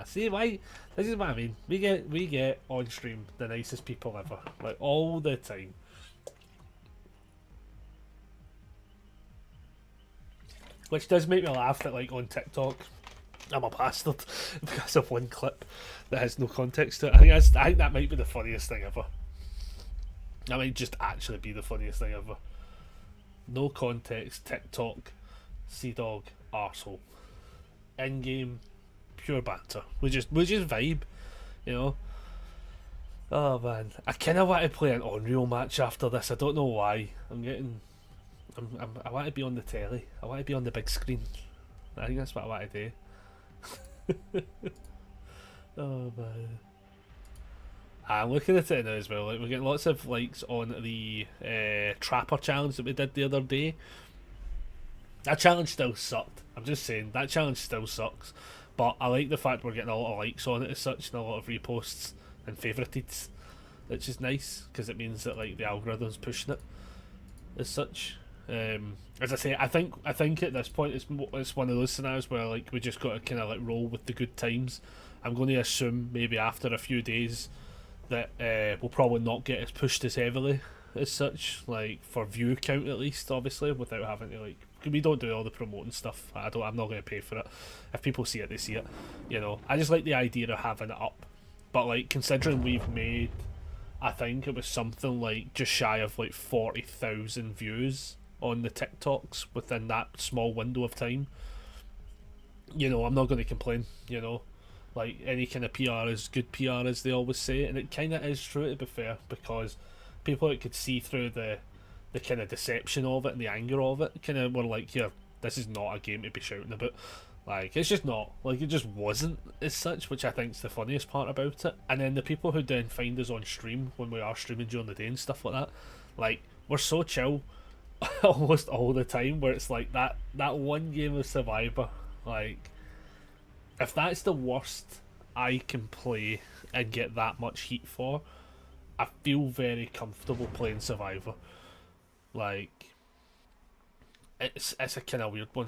See why? This is what I mean. We get on stream the nicest people ever, like all the time. Which does make me laugh that like on TikTok, I'm a bastard because of one clip that has no context to it. I think that might be the funniest thing ever. That might just actually be the funniest thing ever. No context, TikTok, Sea Dog, arsehole. In game, pure banter. We just vibe, you know. Oh man, I kind of want to play an Unreal match after this. I don't know why. I want to be on the telly. I want to be on the big screen. I think that's what I want to do. Oh man. I'm looking at it now as well. Like, we're getting lots of likes on the Trapper challenge that we did the other day. That challenge still sucked. I'm just saying, that challenge still sucks. But I like the fact we're getting a lot of likes on it as such, and a lot of reposts and favourited, which is nice because it means that like the algorithm's pushing it as such. As I say, I think at this point it's one of those scenarios where like we just got to kind of like roll with the good times. I'm going to assume maybe after a few days that we'll probably not get as pushed as heavily as such, like for view count at least, obviously, without having to like. We don't do all the promoting stuff. I'm not going to pay for it. If people see it, they see it. You know, I just like the idea of having it up. But like considering we've made, I think it was something like just shy of like 40,000 views on the TikToks within that small window of time. You know, I'm not going to complain. You know, like any kind of PR is good PR, as they always say, and it kind of is true, to be fair, because people that could see through the the kind of deception of it and the anger of it kind of were like, yeah, this is not a game to be shouting about. Like, it's just not. Like, it just wasn't as such, which I think's the funniest part about it. And then the people who then find us on stream when we are streaming during the day and stuff like that, like, we're so chill almost all the time, where it's like that one game of Survivor, like, if that's the worst I can play and get that much heat for, I feel very comfortable playing Survivor. Like, it's a kind of weird one.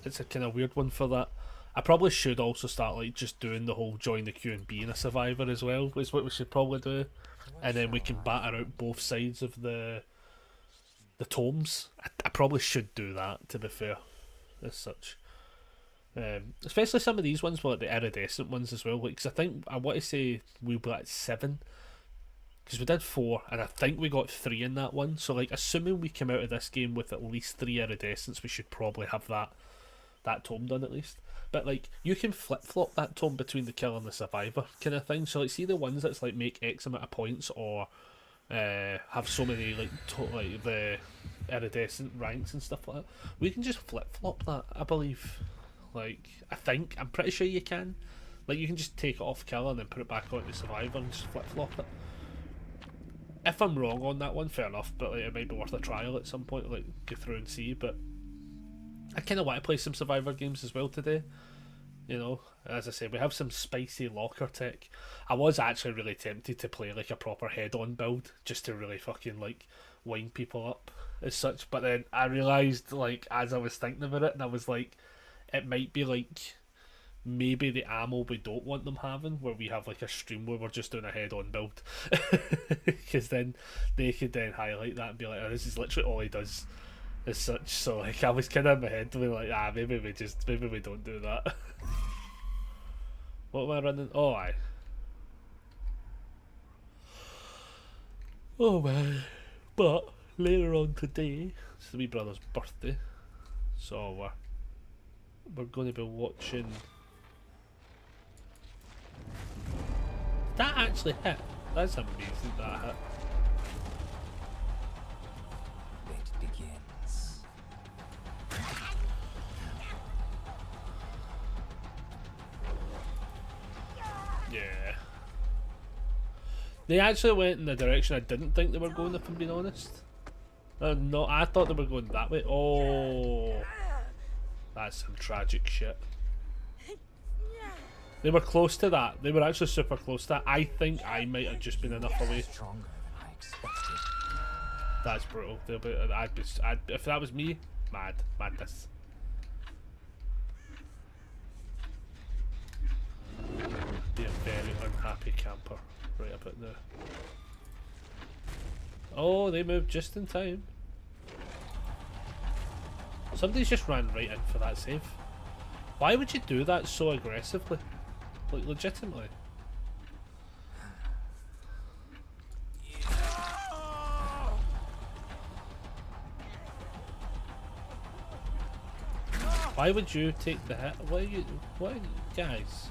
It's a kind of weird one for that. I probably should also start like just doing the whole join the queue and being a survivor as well. Is what we should probably do, and then we can batter out both sides of the tomes. I probably should do that, to be fair, as such. Especially some of these ones, like the iridescent ones as well. Like, 'cause I think I want to say we were at 7. Because we did 4, and I think we got 3 in that one. So, like, assuming we come out of this game with at least 3 iridescents, we should probably have that tome done at least. But, like, you can flip-flop that tome between the killer and the survivor kind of thing. So, like, see the ones that's, like, make X amount of points or have so many, like, like the iridescent ranks and stuff like that. We can just flip-flop that, I believe. Like, I'm pretty sure you can. Like, you can just take it off killer and then put it back onto survivor and just flip-flop it. If I'm wrong on that one, fair enough, but like, it might be worth a trial at some point, like, go through and see. But I kind of want to play some Survivor games as well today. You know, as I said, we have some spicy locker tech. I was actually really tempted to play like a proper head-on build, just to really fucking like wind people up as such. But then I realised, like, as I was thinking about it, and I was like, it might be like maybe the ammo we don't want them having, where we have like a stream where we're just doing a head-on build, because then they could then highlight that and be like, oh, this is literally all he does as such. So like, I was kind of in my head being like, maybe we don't do that. What am I running? Oh, aye. Oh man. But later on today, it's the wee brother's birthday, so we're going to be watching. That actually hit. That's amazing, that hit. It begins. Yeah. They actually went in the direction I didn't think they were going, if I'm being honest. No, I thought they were going that way. Oh. That's some tragic shit. They were close to that. They were actually super close to that. I think I might have just been enough away. Stronger than I expected. That's brutal. If that was me, madness. Be a very unhappy camper right about now. Oh, they moved just in time. Somebody's just ran right in for that save. Why would you do that so aggressively? Like, legitimately. Why would you take the hit? What are you guys?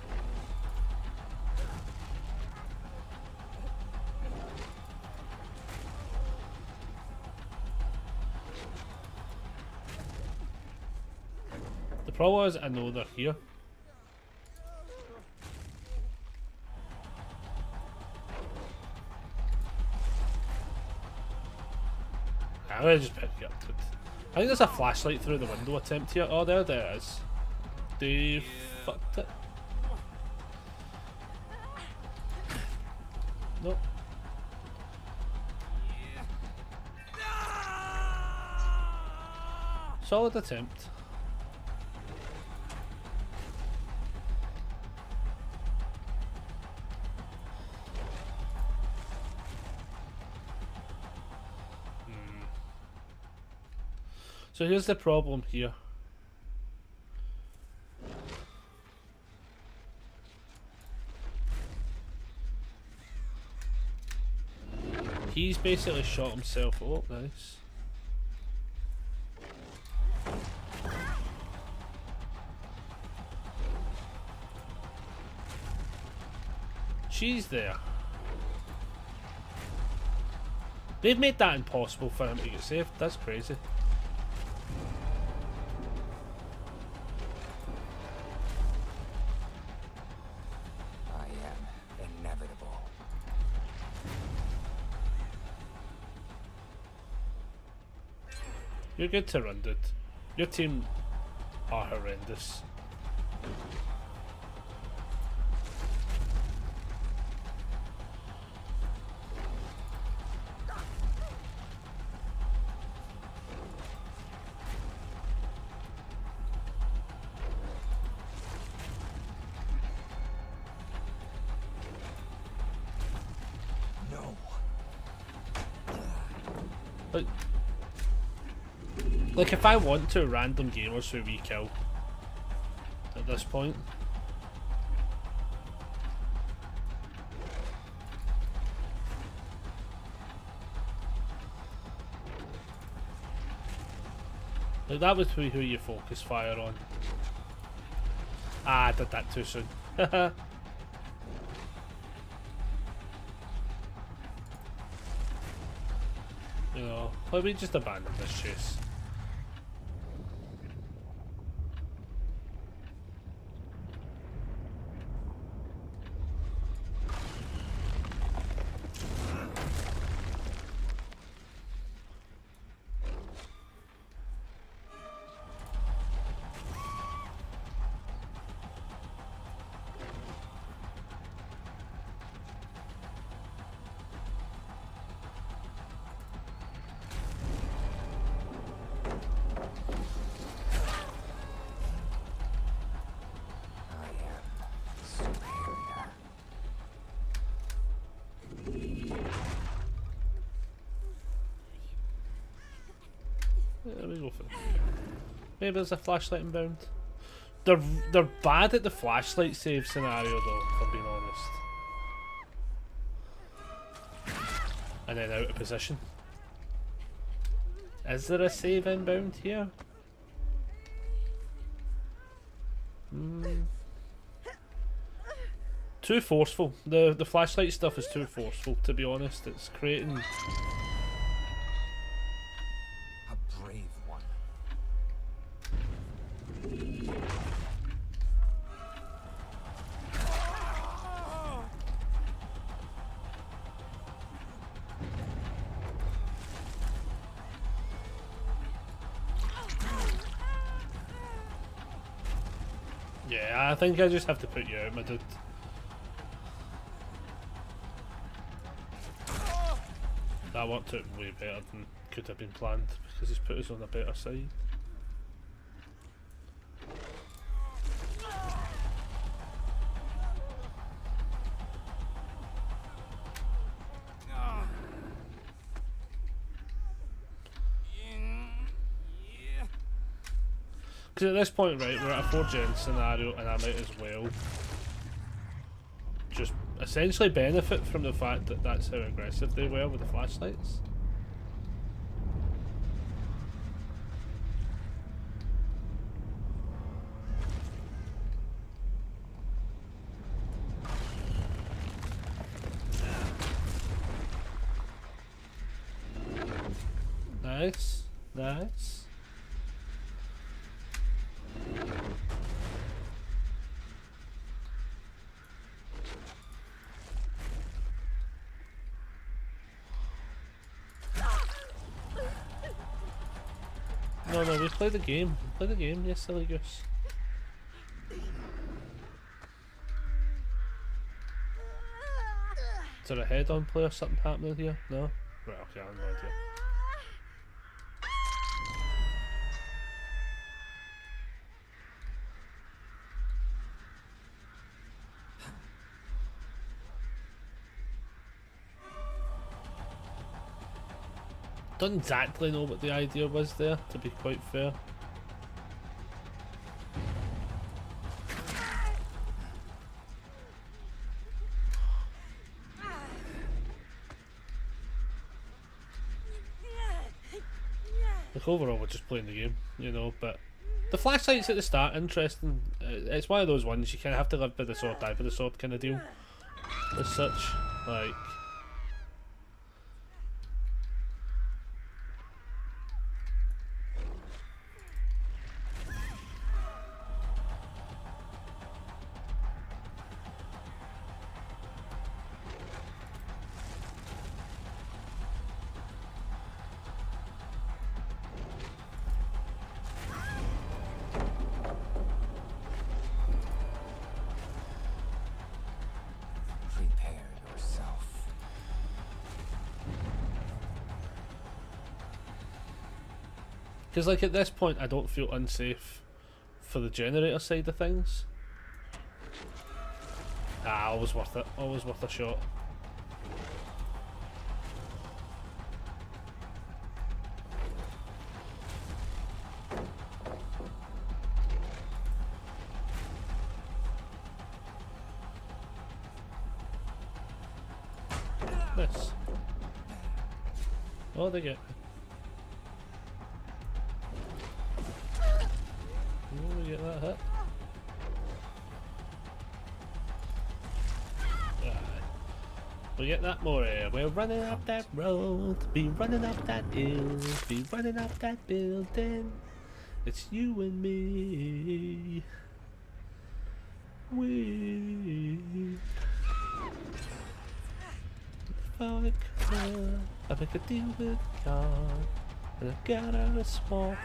The problem is, I know they're here. I'm gonna just pick you up. I think there's a flashlight through the window attempt here. Oh, there it is. They fucked it. Nope. Solid attempt. So here's the problem here. He's basically shot himself. Oh, nice. She's there. They've made that impossible for him to get saved. That's crazy. I am inevitable. You're good to run, dude. Your team are horrendous. No. Like if I want to random gamers who we kill at this point. Like that would be who you focus fire on. Ah, I did that too soon. You know, let me just abandon this chase. There we go for it. Maybe there's a flashlight inbound. They're bad at the flashlight save scenario though, if I'm being honest. And then out of position. Is there a save inbound here? Too forceful. The flashlight stuff is too forceful, to be honest. It's creating... A brave one. Yeah, I think I just have to put you out, my dude. That worked out way better than could have been planned because he's put us on a better side. Because at this point, right, we're at a 4-gen scenario and I might as well just essentially benefit from the fact that that's how aggressive they were with the flashlights. Nice, nice. No, we play the game. We play the game, yes, silly goose. Is there a head-on play or something happening here? No? Right, okay, I have no idea. Don't exactly know what the idea was there, to be quite fair. Like overall we're just playing the game, you know, but the flashlights at the start, interesting. It's one of those ones you kind of have to live by the sword, die by the sword kind of deal. As such, like... Because like at this point I don't feel unsafe for the generator side of things. Ah, always worth it. Always worth a shot. This. Oh, they get me. Oh, we get that hit. We get that more air. We're running up that road, be running up that hill, be running up that building. It's you and me. We. I make a deal with God, and I get out of small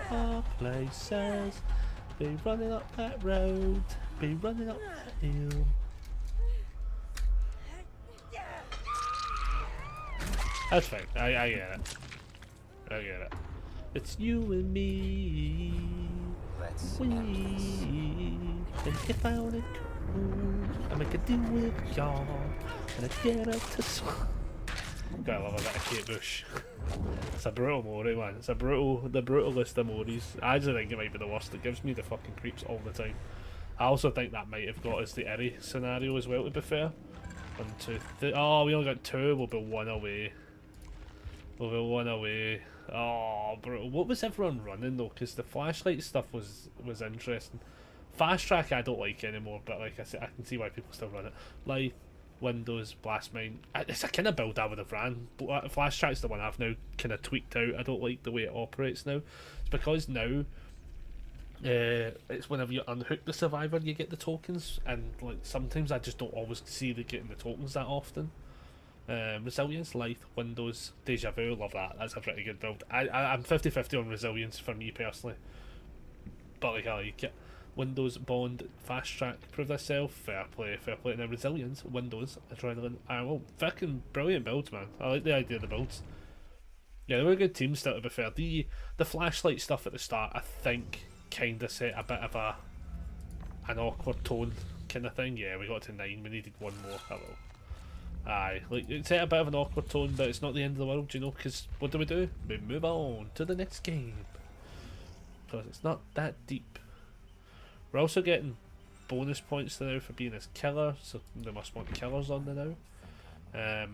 places. Be running up that road, be running up that hill. That's fine. I get it. I get it. It's you and me. Let's We. end this. And if I wanna go, I make a deal with God, and I get up to swamp. Gotta love a bit of Kate Bush. It's a brutal Mori, man. It's a the brutalist of Moris. I actually think it might be the worst. It gives me the fucking creeps all the time. I also think that might have got us the Eri scenario as well, to be fair. 1, 2, 3. Oh, we only got 2. We'll be 1 away. We'll be 1 away. Oh, brutal. What was everyone running though? Because the flashlight stuff was interesting. Fast track I don't like anymore, but like I said, I can see why people still run it. Life, Windows, Blast Mine. It's a kind of build I would have ran. Flash track's the one I've now kind of tweaked out. I don't like the way it operates now. It's because now it's whenever you unhook the survivor you get the tokens, and like sometimes I just don't always see the getting the tokens that often. Resilience, Life, Windows, Deja Vu, love that. That's a pretty good build. I'm 50-50 on Resilience for me personally. But like I like it. Windows, Bond, Fast Track, Prove Thyself, fair play. Now Resilience, Windows, Adrenaline, well, fucking brilliant builds, man. I like the idea of the builds. Yeah, they were a good team still, to be fair. The flashlight stuff at the start, I think, kind of set a bit of an awkward tone kind of thing. Yeah, we got to 9, we needed 1 more. Hello. Aye, like it set a bit of an awkward tone, but it's not the end of the world, you know, because what do? We move on to the next game. Because it's not that deep. We're also getting bonus points now for being as killer, so they must want killers on there now.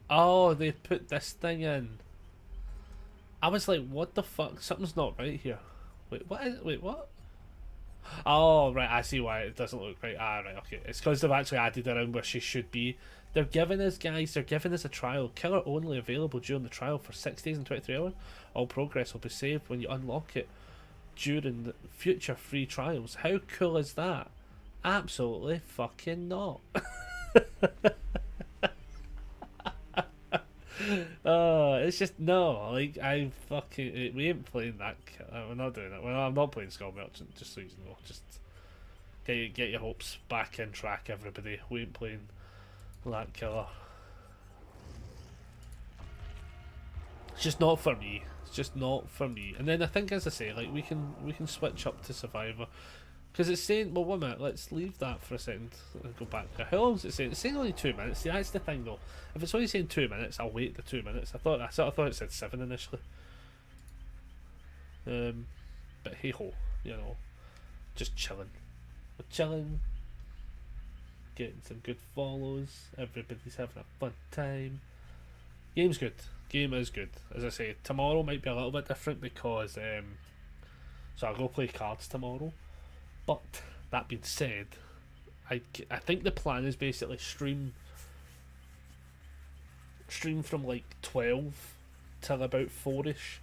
Oh, they put this thing in. I was like, what the fuck? Something's not right here. Wait, what? Oh, right, I see why it doesn't look right. Ah, right, okay. It's because they've actually added around where she should be. They're giving us a trial. Killer only available during the trial for 6 days and 23 hours. All progress will be saved when you unlock it during the future free trials. How cool is that? Absolutely fucking not. Oh, it's just no. Like we ain't playing that. We're not doing it. I'm not playing Skull Merchant. Just so you know, just get your hopes back in track, everybody. We ain't playing that killer. It's just not for me. It's just not for me. And then I think, as I say, like we can switch up to Survivor. Because it's saying, well, 1 minute, let's leave that for a second and go back there. How long is it saying? It's saying only 2 minutes. See, that's the thing though. If it's only saying 2 minutes, I'll wait the 2 minutes. I sort of thought it said 7 initially. But hey ho, you know, just chilling. We're chilling, getting some good follows. Everybody's having a fun time. Game's good. Game is good. As I say, tomorrow might be a little bit different because so I'll go play cards tomorrow. But that being said, I think the plan is basically stream from like 12 till about 4ish.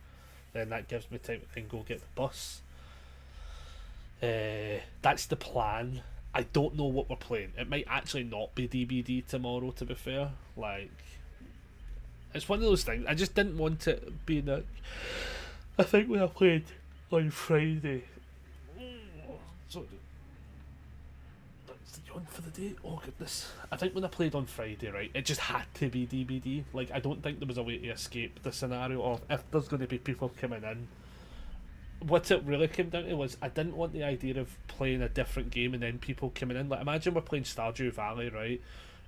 Then that gives me time to then go get the bus. That's the plan. I don't know what we're playing. It might actually not be DBD tomorrow, to be fair. Like, it's one of those things. I just didn't want it being that. I think when I played on Friday. Sorry. Is it on for the day? Oh goodness. I think when I played on Friday, right, it just had to be DBD. Like, I don't think there was a way to escape the scenario of if there's going to be people coming in. What it really came down to was I didn't want the idea of playing a different game and then people coming in. Like, imagine we're playing Stardew Valley, right?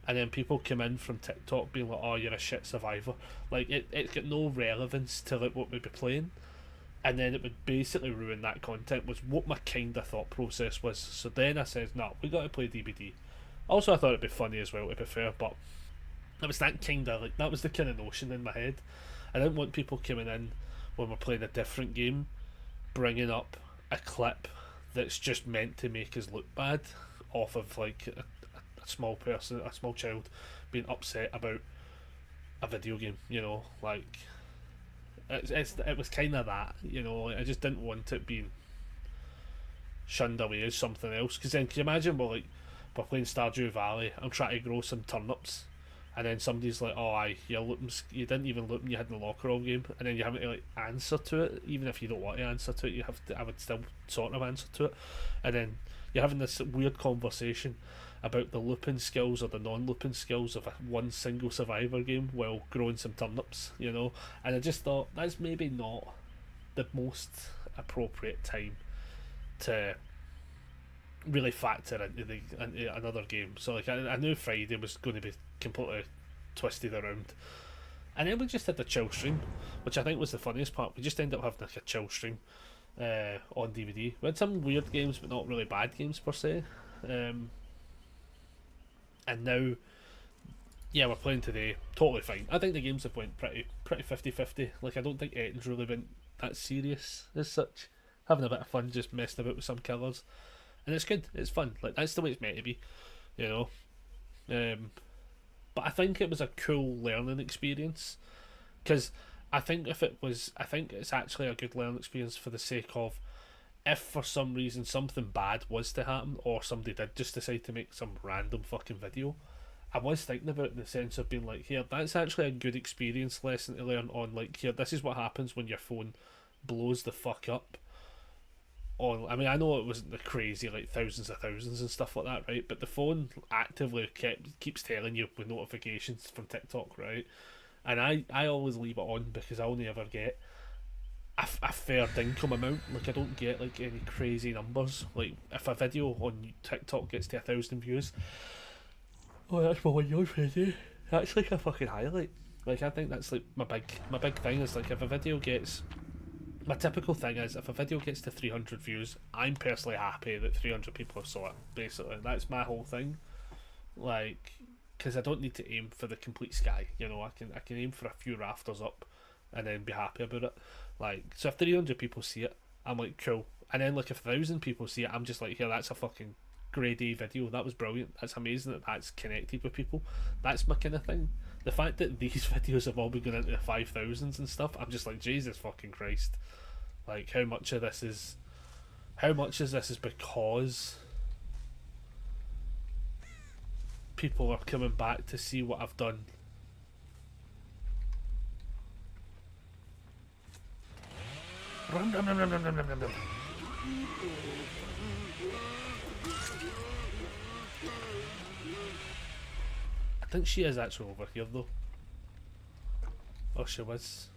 And then people come in from TikTok being like, oh, you're a shit survivor. Like, it got no relevance to like what we'd be playing. And then it would basically ruin that content, was what my kind of thought process was. So then I said, no, we got to play DBD. Also, I thought it'd be funny as well, to be fair, but it was that kind of, like, that was the kind of notion in my head. I didn't want people coming in when we're playing a different game, bringing up a clip that's just meant to make us look bad off of, like, a small person, a small child being upset about a video game, you know, like... It was kind of that, you know. I just didn't want it being shunned away as something else. Because then, can you imagine we're playing Stardew Valley, I'm trying to grow some turnips, and then somebody's like, "Oh, you didn't even look them, you had in the locker all game," and then you having to like answer to it, even if you don't want to answer to it, you have to. I would still sort of answer to it, and then you're having this weird conversation about the looping skills or the non-looping skills of one single survivor game while growing some turnips, you know. And I just thought that's maybe not the most appropriate time to really factor into another game. So like I knew Friday was going to be completely twisted around, and then we just had the chill stream, which I think was the funniest part. We just ended up having like a chill stream on DVD. We had some weird games, but not really bad games per se. And now, yeah, we're playing today. Totally fine. I think the games have went pretty 50-50. Like, I don't think Eton's really been that serious as such. Having a bit of fun, just messing about with some killers, and it's good. It's fun. Like, that's the way it's meant to be, you know. But I think it was a cool learning experience, because I think it's actually a good learning experience for the sake of, if for some reason something bad was to happen, or somebody did just decide to make some random fucking video, I was thinking about it in the sense of being like, here, that's actually a good experience lesson to learn on, like, here, this is what happens when your phone blows the fuck up. I mean, I know it wasn't the crazy, like, thousands and stuff like that, right? But the phone actively keeps telling you with notifications from TikTok, right? And I always leave it on because I only ever get a fair income amount. Like, I don't get like any crazy numbers. Like, if a video on TikTok gets to 1,000 views, oh, that's my 1 year Freddie. That's like a fucking highlight. Like, I think that's like my big thing is, like, if a video gets, my typical thing is, if a video gets to 300 views, I'm personally happy that 300 people have saw it. Basically, that's my whole thing. Like, because I don't need to aim for the complete sky. You know, I can aim for a few rafters up, and then be happy about it. Like, so if 300 people see it, I'm like, cool. And then, like, if 1,000 people see it, I'm just like, here, that's a fucking grade A video. That was brilliant. That's amazing that that's connected with people. That's my kind of thing. The fact that these videos have all been going into the 5,000s and stuff, I'm just like, Jesus fucking Christ. Like, how much of this is because people are coming back to see what I've done. Rum, rum, rum, rum, rum, rum, rum, rum. I think she is actually over here though. Oh, she was.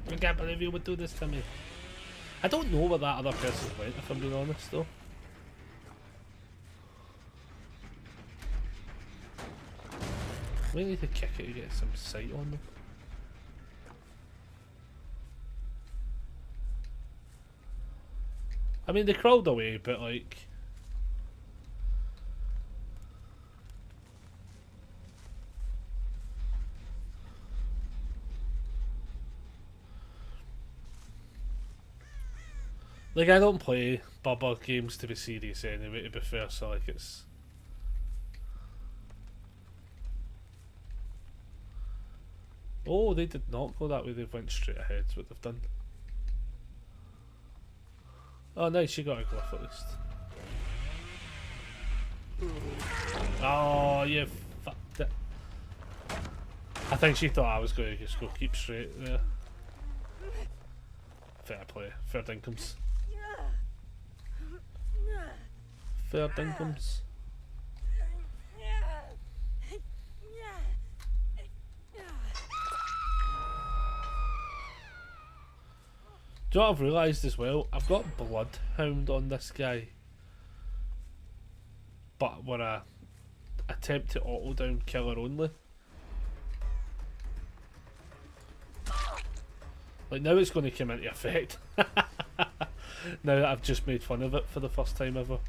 I can't believe you would do this to me. I don't know where that other person went, if I'm being honest though. We need to kick it to get some sight on them. I mean, they crawled away, but like... Like, I don't play Bubba games to be serious anyway, to be fair, so like it's... Oh, they did not go that way, they went straight ahead, is what they've done. Oh, nice, she got a glyph at least. Oh, you fucked it. I think she thought I was going to just go keep straight there. Fair play. Fair dinkums. Fair dinkums. Do you know what I've realised as well? I've got Bloodhound on this guy. But we're a attempt to auto down killer only. Like now it's going to come into effect. Now that I've just made fun of it for the first time ever.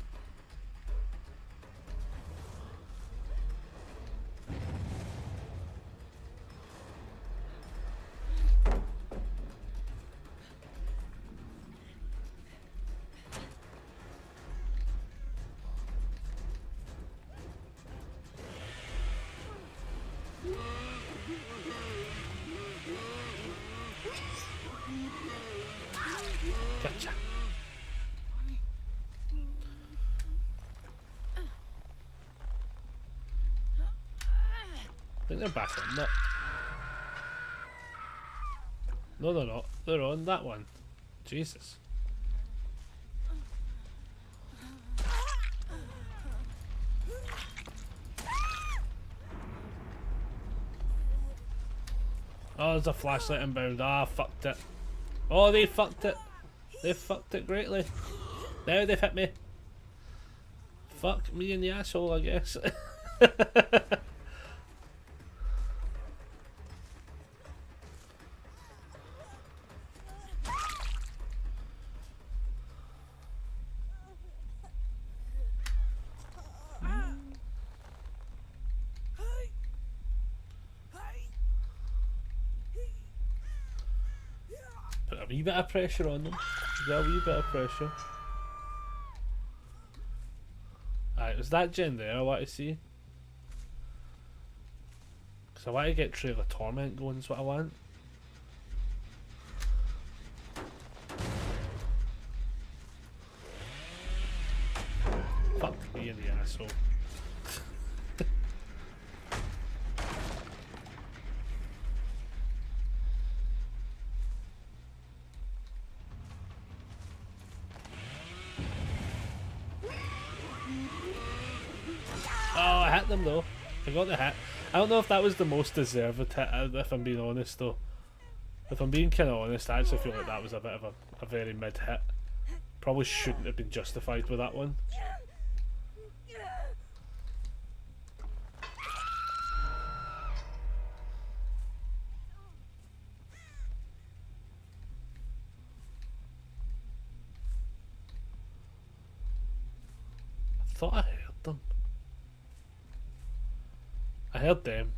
Gotcha. I think they're back on that. No, they're not. They're on that one. Jesus. Oh, there's a flashlight inbound. Ah, fucked it. Oh, they fucked it. They fucked it greatly. Now they've hit me. Fuck me in the asshole, I guess. Put a wee bit of pressure on them. Got a wee bit of pressure. Alright, was that gen there I want to see? Because I want to get Trail of Torment going is what I want. Fuck me in the asshole. Oh, I hit them though. I got the hit. I don't know if that was the most deserved hit, if I'm being honest though. If I'm being kind of honest, I actually feel like that was a bit of a very mid hit. Probably shouldn't have been justified with that one. I thought I heard them. I heard them.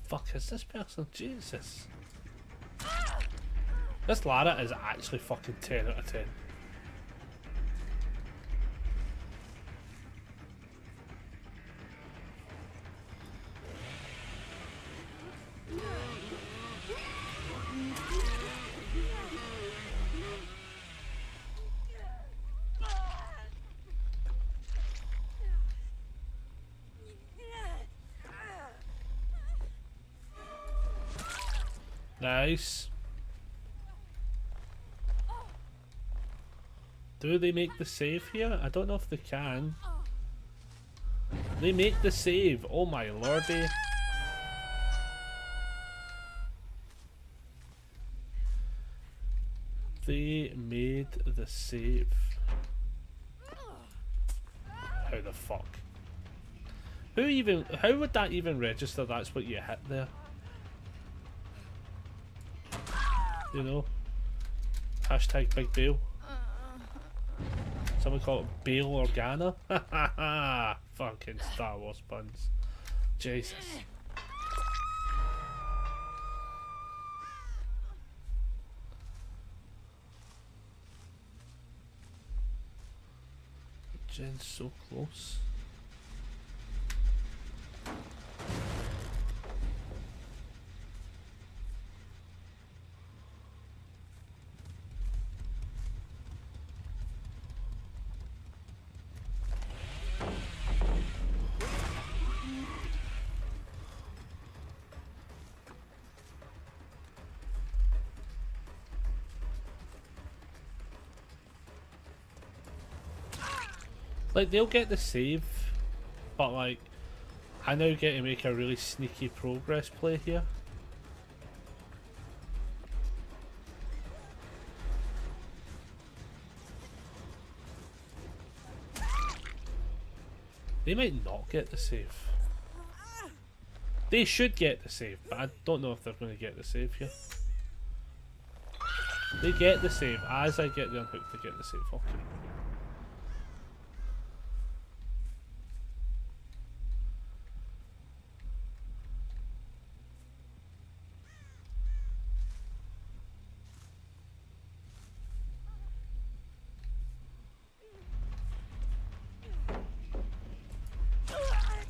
The fuck is this person? Jesus. This Lara is actually fucking 10 out of 10. Nice. Do they make the save here? I don't know if they can. They make the save. Oh my lordy. They made the save. How the fuck? How would that even register that's what you hit there? You know? Hashtag Big Bail. Someone call it Bail Organa? Ha ha ha! Fucking Star Wars puns. Jesus. Jen's so close. Like, they'll get the save, but like, I now get to make a really sneaky progress play here. They might not get the save. They should get the save, but I don't know if they're going to get the save here. They get the save as I get the unhook to get the save. Okay.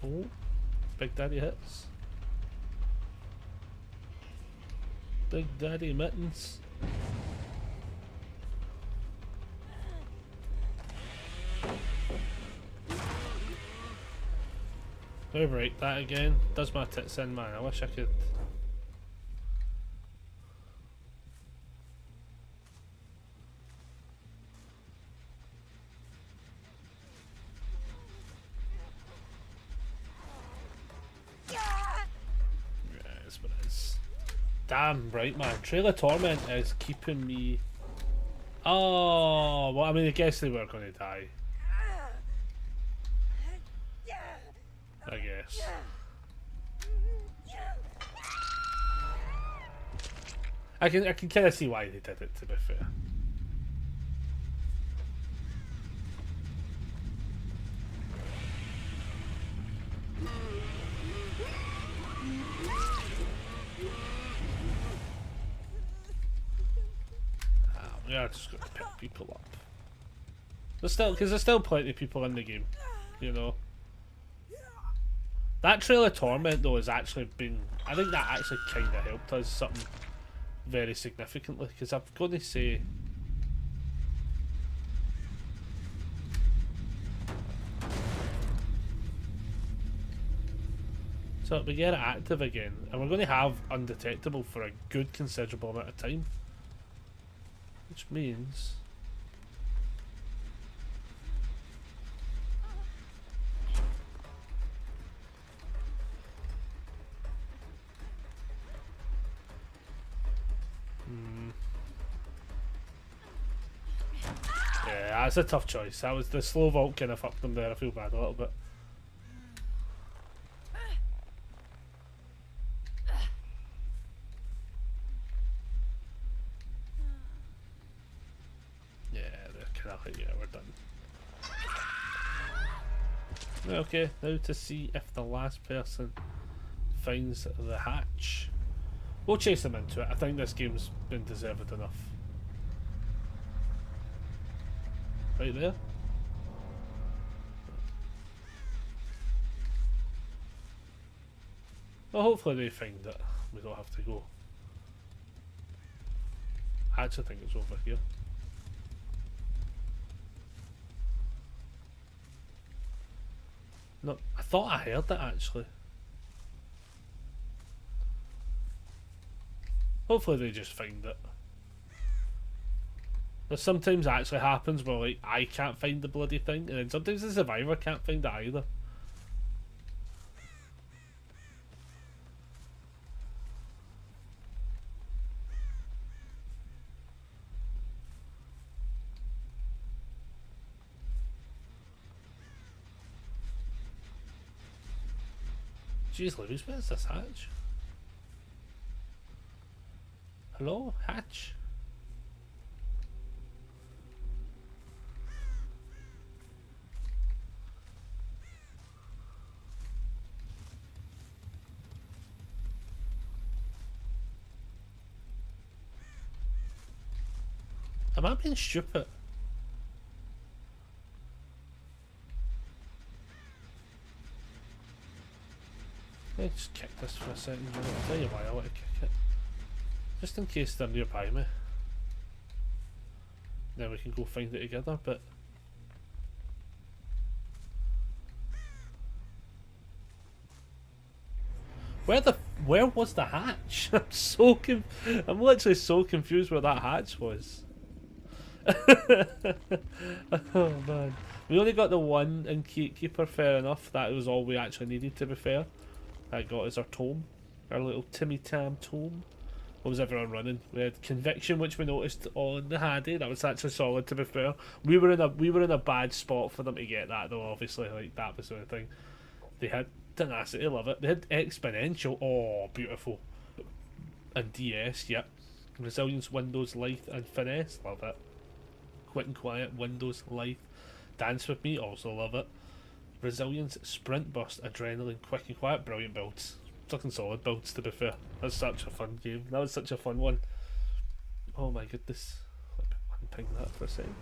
Oh, Big Daddy hits. Big Daddy mittens. Overwrite that again. Does my tits in, man. I wish I could. Damn right, man. Trail of Torment is keeping me. Oh, well, I mean, I guess they were going to die. I guess. I can kind of see why they did it, to be fair. We are just going to pick people up. There's still plenty of people in the game, you know. That Trail of Torment though has actually been, I think that actually kind of helped us something very significantly, because I'm going to say so we get it active again, and we're going to have undetectable for a good considerable amount of time. Which means yeah, that's a tough choice. That was the slow vault kind of fucked them there. I feel bad a little bit. Yeah, we're done. Okay, now to see if the last person finds the hatch. We'll chase them into it. I think this game's been deserved enough. Right there. Well, hopefully they find it. We don't have to go. I actually think it's over here. No, I thought I heard that actually. Hopefully they just find it. There's sometimes it actually happens where like I can't find the bloody thing, and then sometimes the survivor can't find it either. Jeez Louise, where's this hatch? Hello, hatch? Am I being stupid? Okay, just kick this for a second. I'll tell you why I want to kick it. Just in case they're nearby me. Then we can go find it together, but... Where was the hatch? I'm literally so confused where that hatch was. Oh man. We only got the one in Keeper, fair enough. That was all we actually needed, to be fair. That got us our tome. Our little Timmy Tam tome. What was everyone running? We had Conviction, which we noticed on the Haddy. That was actually solid, to be fair. We were in a bad spot for them to get that though, obviously, like that was the only thing. They had Tenacity, love it. They had Exponential, oh beautiful. And DS, yep. Resilience, Windows, Lithe and Finesse, love it. Quick and Quiet, Windows, Lithe. Dance With Me, also love it. Resilience, Sprint Burst, Adrenaline, Quick and Quiet, brilliant builds. Fucking solid builds, to be fair. That's such a fun game. That was such a fun one. Oh my goodness. Let me unping that for a second.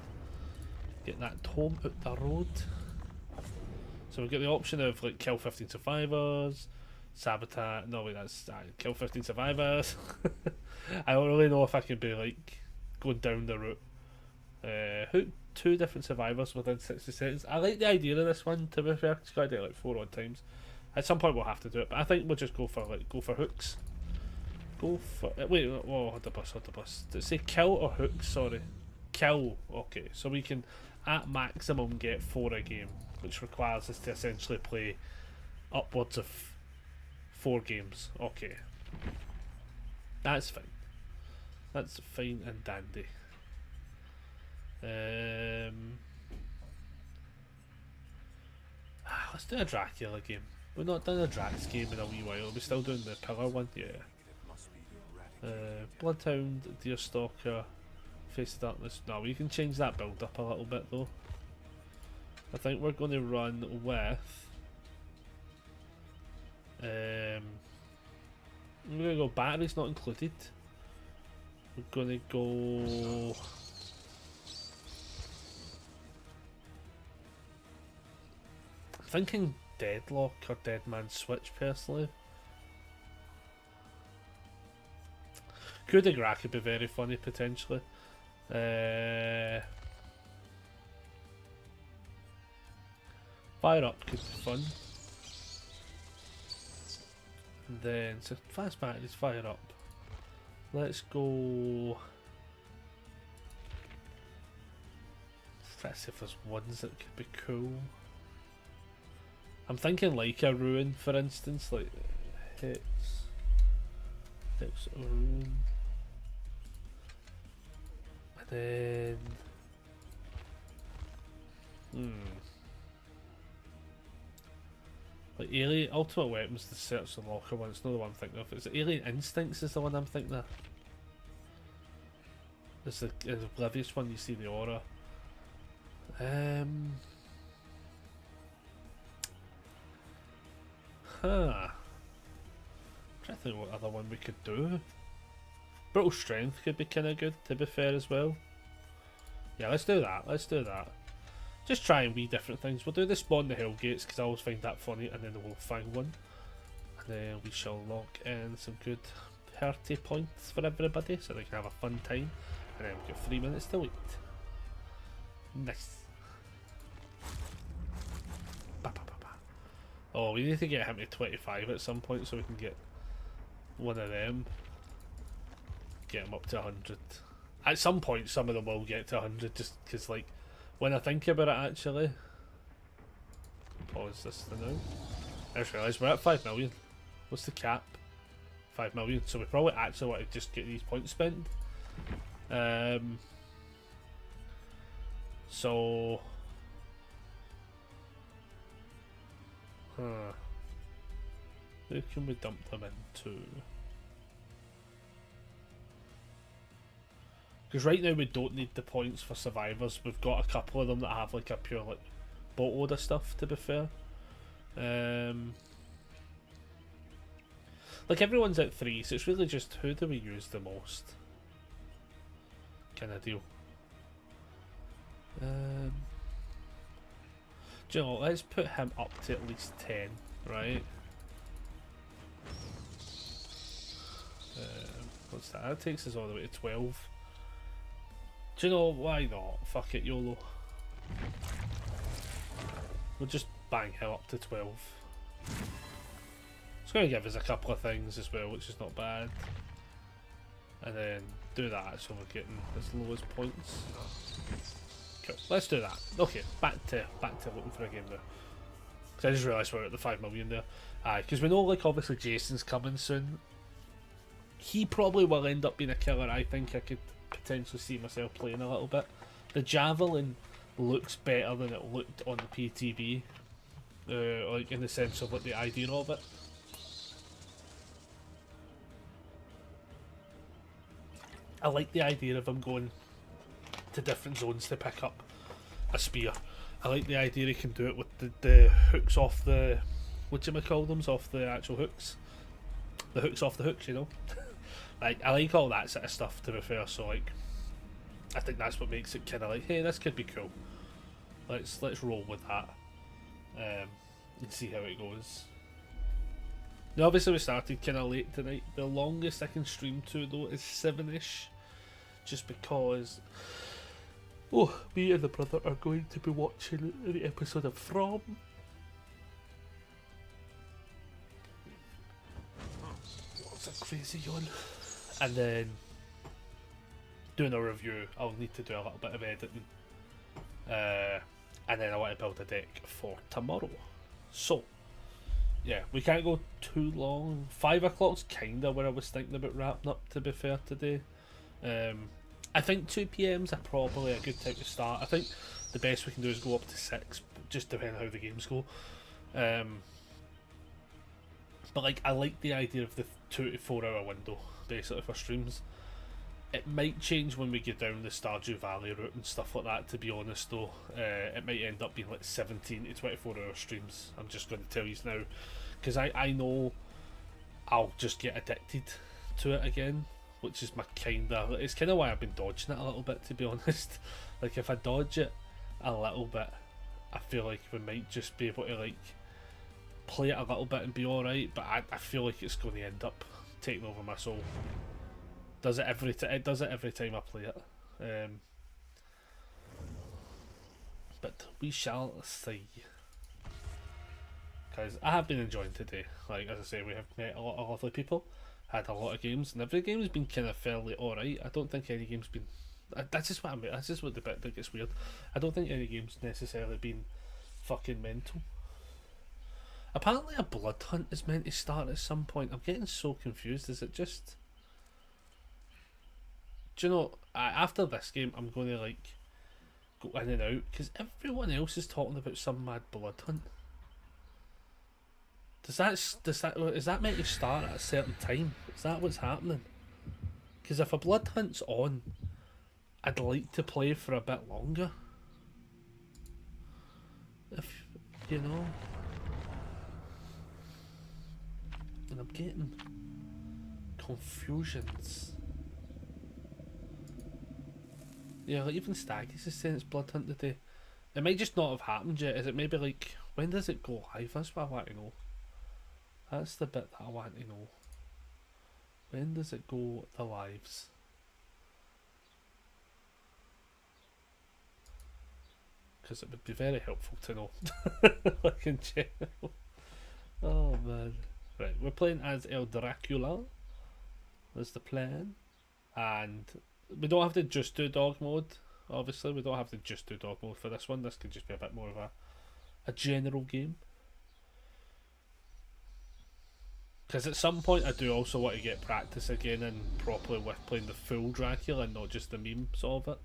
Get that tome out the road. So we've got the option of like kill 15 survivors, sabotage. No wait, that's kill 15 survivors. I don't really know if I could be like going down the route. Hook 2 different survivors within 60 seconds. I like the idea of this one, to be fair. It's got to do it like 4 odd times. At some point we'll have to do it, but I think we'll just go for hooks. Go for wait. Oh, hold the bus. Did it say kill or hooks? Sorry, kill. Okay, so we can at maximum get 4 a game, which requires us to essentially play upwards of 4 games. Okay, that's fine. That's fine and dandy. Let's do a Dracula game. We've not done a Drax game in a wee while. Are we still doing the pillar one? Yeah. Bloodhound, Deerstalker, Face of Darkness. No, we can change that build up a little bit though. I think we're going to run with... we're going to go batteries not included. We're going to go... I'm thinking Deadlock or Dead Man Switch personally. Coup de Grace could be very funny potentially. Fire Up could be fun. And then, so fast batteries, Fire Up. Let's go. Let's see if there's ones that could be cool. I'm thinking like a Ruin, for instance, like Hex Ruin. And then like Alien Ultimate Weapons, the Search and Locker one. It's not the one I'm thinking of. It's Alien Instincts is the one I'm thinking of. It's the Oblivious one. You see the aura. I'm trying to think what other one we could do. Brutal Strength could be kind of good, to be fair, as well. Yeah, let's do that. Let's do that. Just try and be different things. We'll do the Spawn the Hellgates because I always find that funny, and then we'll find one. And then we shall lock in some good party points for everybody so they can have a fun time. And then we've got 3 minutes to wait. Nice. Oh, we need to get him to 25 at some point so we can get one of them. Get him up to 100. At some point, some of them will get to 100 just because, like, when I think about it, actually. Pause this for now. I just realised we're at 5 million. What's the cap? 5 million. So we probably actually want to just get these points spent. So. Who can we dump them into? Because right now we don't need the points for survivors. We've got a couple of them that have like a pure like boatload of stuff, to be fair. Like everyone's at 3, so it's really just who do we use the most kind of deal. Do you know, let's put him up to at least 10, right? What's that? That takes us all the way to 12. Do you know, why not? Fuck it, YOLO. We'll just bang him up to 12. It's going to give us a couple of things as well, which is not bad. And then do that so we're getting as low as points. Cool, let's do that. Okay, back to looking for a game now. Because I just realised we're at the 5 million there. Because we know, like, obviously Jason's coming soon. He probably will end up being a killer. I think I could potentially see myself playing a little bit. The Javelin looks better than it looked on the PTB. Like, in the sense of, like, the idea of it. I like the idea of him going to different zones to pick up a spear. I like the idea he can do it with the hooks off the... whatchamacallthems, off the actual hooks. The hooks off the hooks, you know? Like, I like all that sort of stuff, to be fair, so, like, I think that's what makes it kind of like, hey, this could be cool. Let's roll with that. And see how it goes. Now, obviously we started kind of late tonight. The longest I can stream to, though, is 7ish. Just because... oh, me and the brother are going to be watching the episode of From. What's a crazy yawn? And then doing a review. I'll need to do a little bit of editing. And then I want to build a deck for tomorrow. So, yeah, we can't go too long. 5 o'clock's kinda where I was thinking about wrapping up, to be fair, today. I think 2 PM's are probably a good time to start. I think the best we can do is go up to 6, just depending on how the games go. But like, I like the idea of the 2 to 4 hour window, basically, for streams. It might change when we get down the Stardew Valley route and stuff like that, to be honest though. It might end up being like 17 to 24 hour streams. I'm just going to tell you now. Because I know I'll just get addicted to it again. Which is my kinda... it's kinda why I've been dodging it a little bit, to be honest. Like, if I dodge it a little bit, I feel like we might just be able to, like, play it a little bit and be alright. But I feel like it's going to end up taking over my soul. It does it every time I play it. But we shall see. Because I have been enjoying today. Like, as I say, we have met a lot of lovely people, had a lot of games, and every game has been kind of fairly alright. I don't think any game's been... that's just what I mean. That's just what the bit that gets weird. I don't think any game's necessarily been fucking mental. Apparently a blood hunt is meant to start at some point. I'm getting so confused. Is it just... do you know, after this game, I'm going to, like, go in and out, because everyone else is talking about some mad blood hunt. Is that meant to start at a certain time? Is that what's happening? Because if a blood hunt's on, I'd like to play for a bit longer. If, you know. And I'm getting confusions. Yeah, like even Staggy's is saying it's blood hunt today. It might just not have happened yet. Is it maybe like, when does it go live? That's what I want to know. That's the bit that I want to know. When does it go the lives? Because it would be very helpful to know. Like in general. Oh man. Right, we're playing as El Dracula. That's the plan. And we don't have to just do dog mode. Obviously, we don't have to just do dog mode for this one. This could just be a bit more of a general game. Because at some point I do also want to get practice again and properly with playing the full Dracula and not just the memes of it.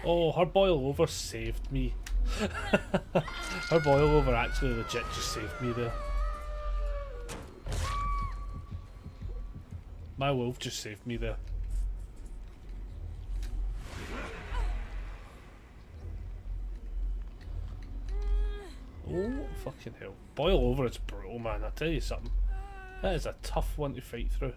Oh, her boil over saved me. Her boil over actually legit just saved me there. My wolf just saved me there. Oh, fucking hell. Boil over is brutal, man. I tell you something. That is a tough one to fight through.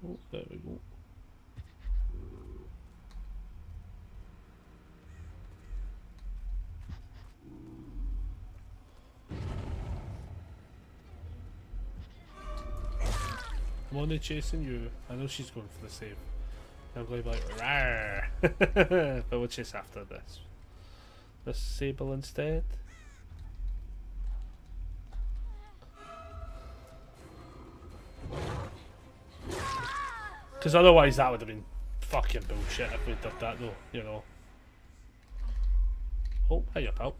Oh, there we go. I'm only chasing you. I know she's going for the save. I'm going to be like, rawr. But we'll chase after this. This sable instead. Because otherwise that would have been fucking bullshit if we did that though, you know. Oh, hiya pal.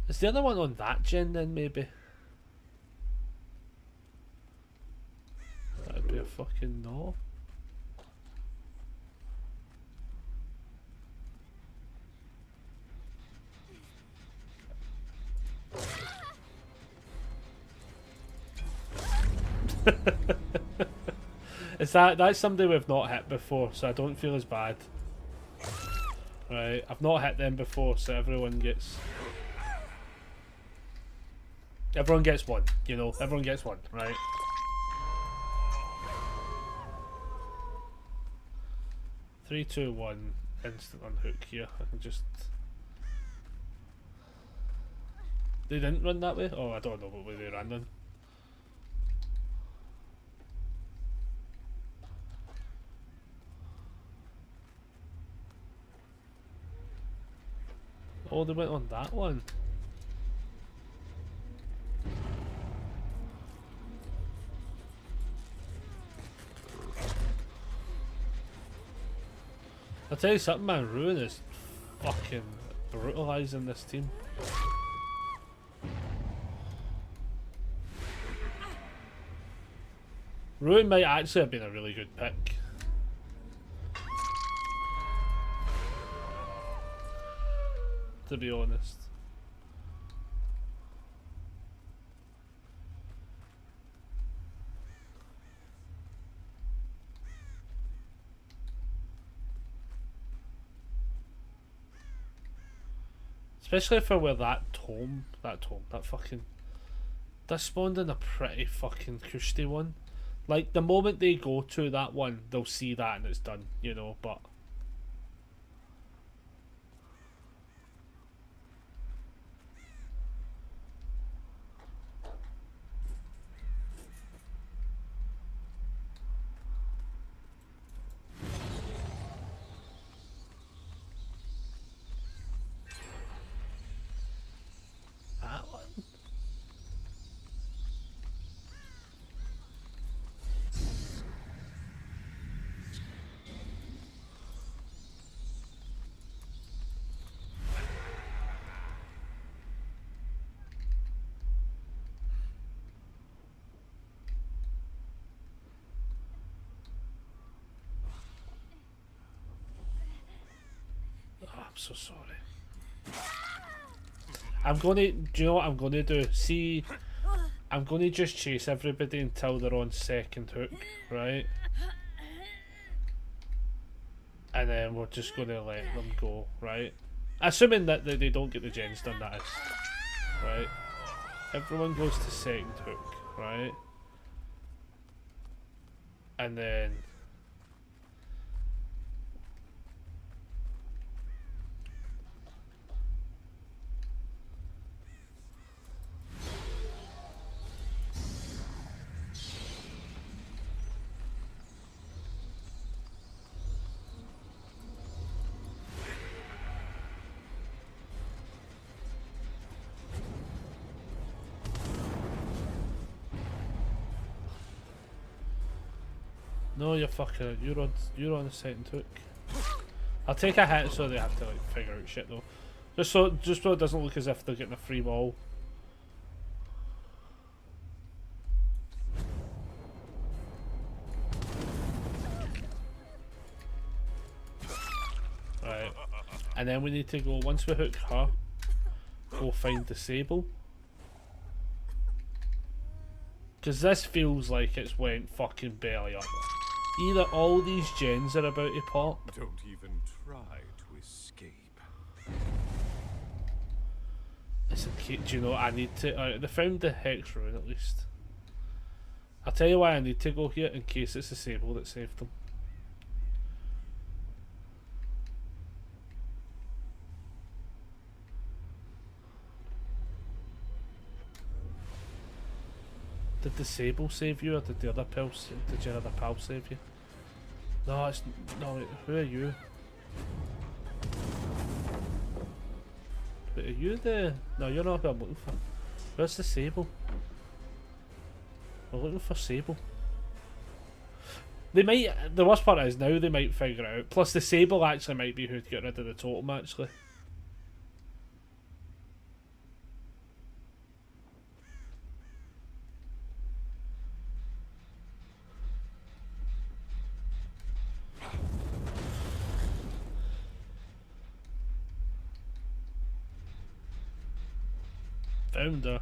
Is the other one on that gen then maybe? That'd be a fucking no. Is that's somebody we've not hit before, so I don't feel as bad. Right, I've not hit them before, so everyone gets one, you know, everyone gets one, right? Three, two, one, instant unhook here. I can just. They didn't run that way? Oh, I don't know what way they ran then. Oh, they went on that one. I'll tell you something, man, Ruin is fucking brutalising this team. Ruin might actually have been a really good pick. To be honest. Especially if I wear that tome, that fucking... That spawned in a pretty fucking cushy one. Like, the moment they go to that one, they'll see that and it's done, you know, but... That one? Oh, I'm so sorry. I'm gonna, do you know what I'm gonna do? See, I'm gonna just chase everybody until they're on second hook, right? And then we're just gonna let them go, right? Assuming that they don't get the gens done, that is. Right? Everyone goes to second hook, right? And then... No, you're fucking. You're on the second hook. I'll take a hit so they have to like figure out shit though. Just so it doesn't look as if they're getting a free ball. Right. And then we need to go, once we hook her, go find Disable. Because this feels like it's went fucking belly up. Either all these gens are about to pop. Don't even try to escape. It's okay, do you know, I need to, they found the Hex Rune at least. I'll tell you why I need to go here, in case it's Disable that saved them. Did Disable save you, or did the other pals? Did your other pal save you? No, it's no. Wait, who are you? Wait, are you the? No, you're not who I'm looking for. Where's the Sable? I'm looking for Sable. They might. The worst part is now they might figure it out. Plus, the Sable actually might be who'd get rid of the totem actually. Found her.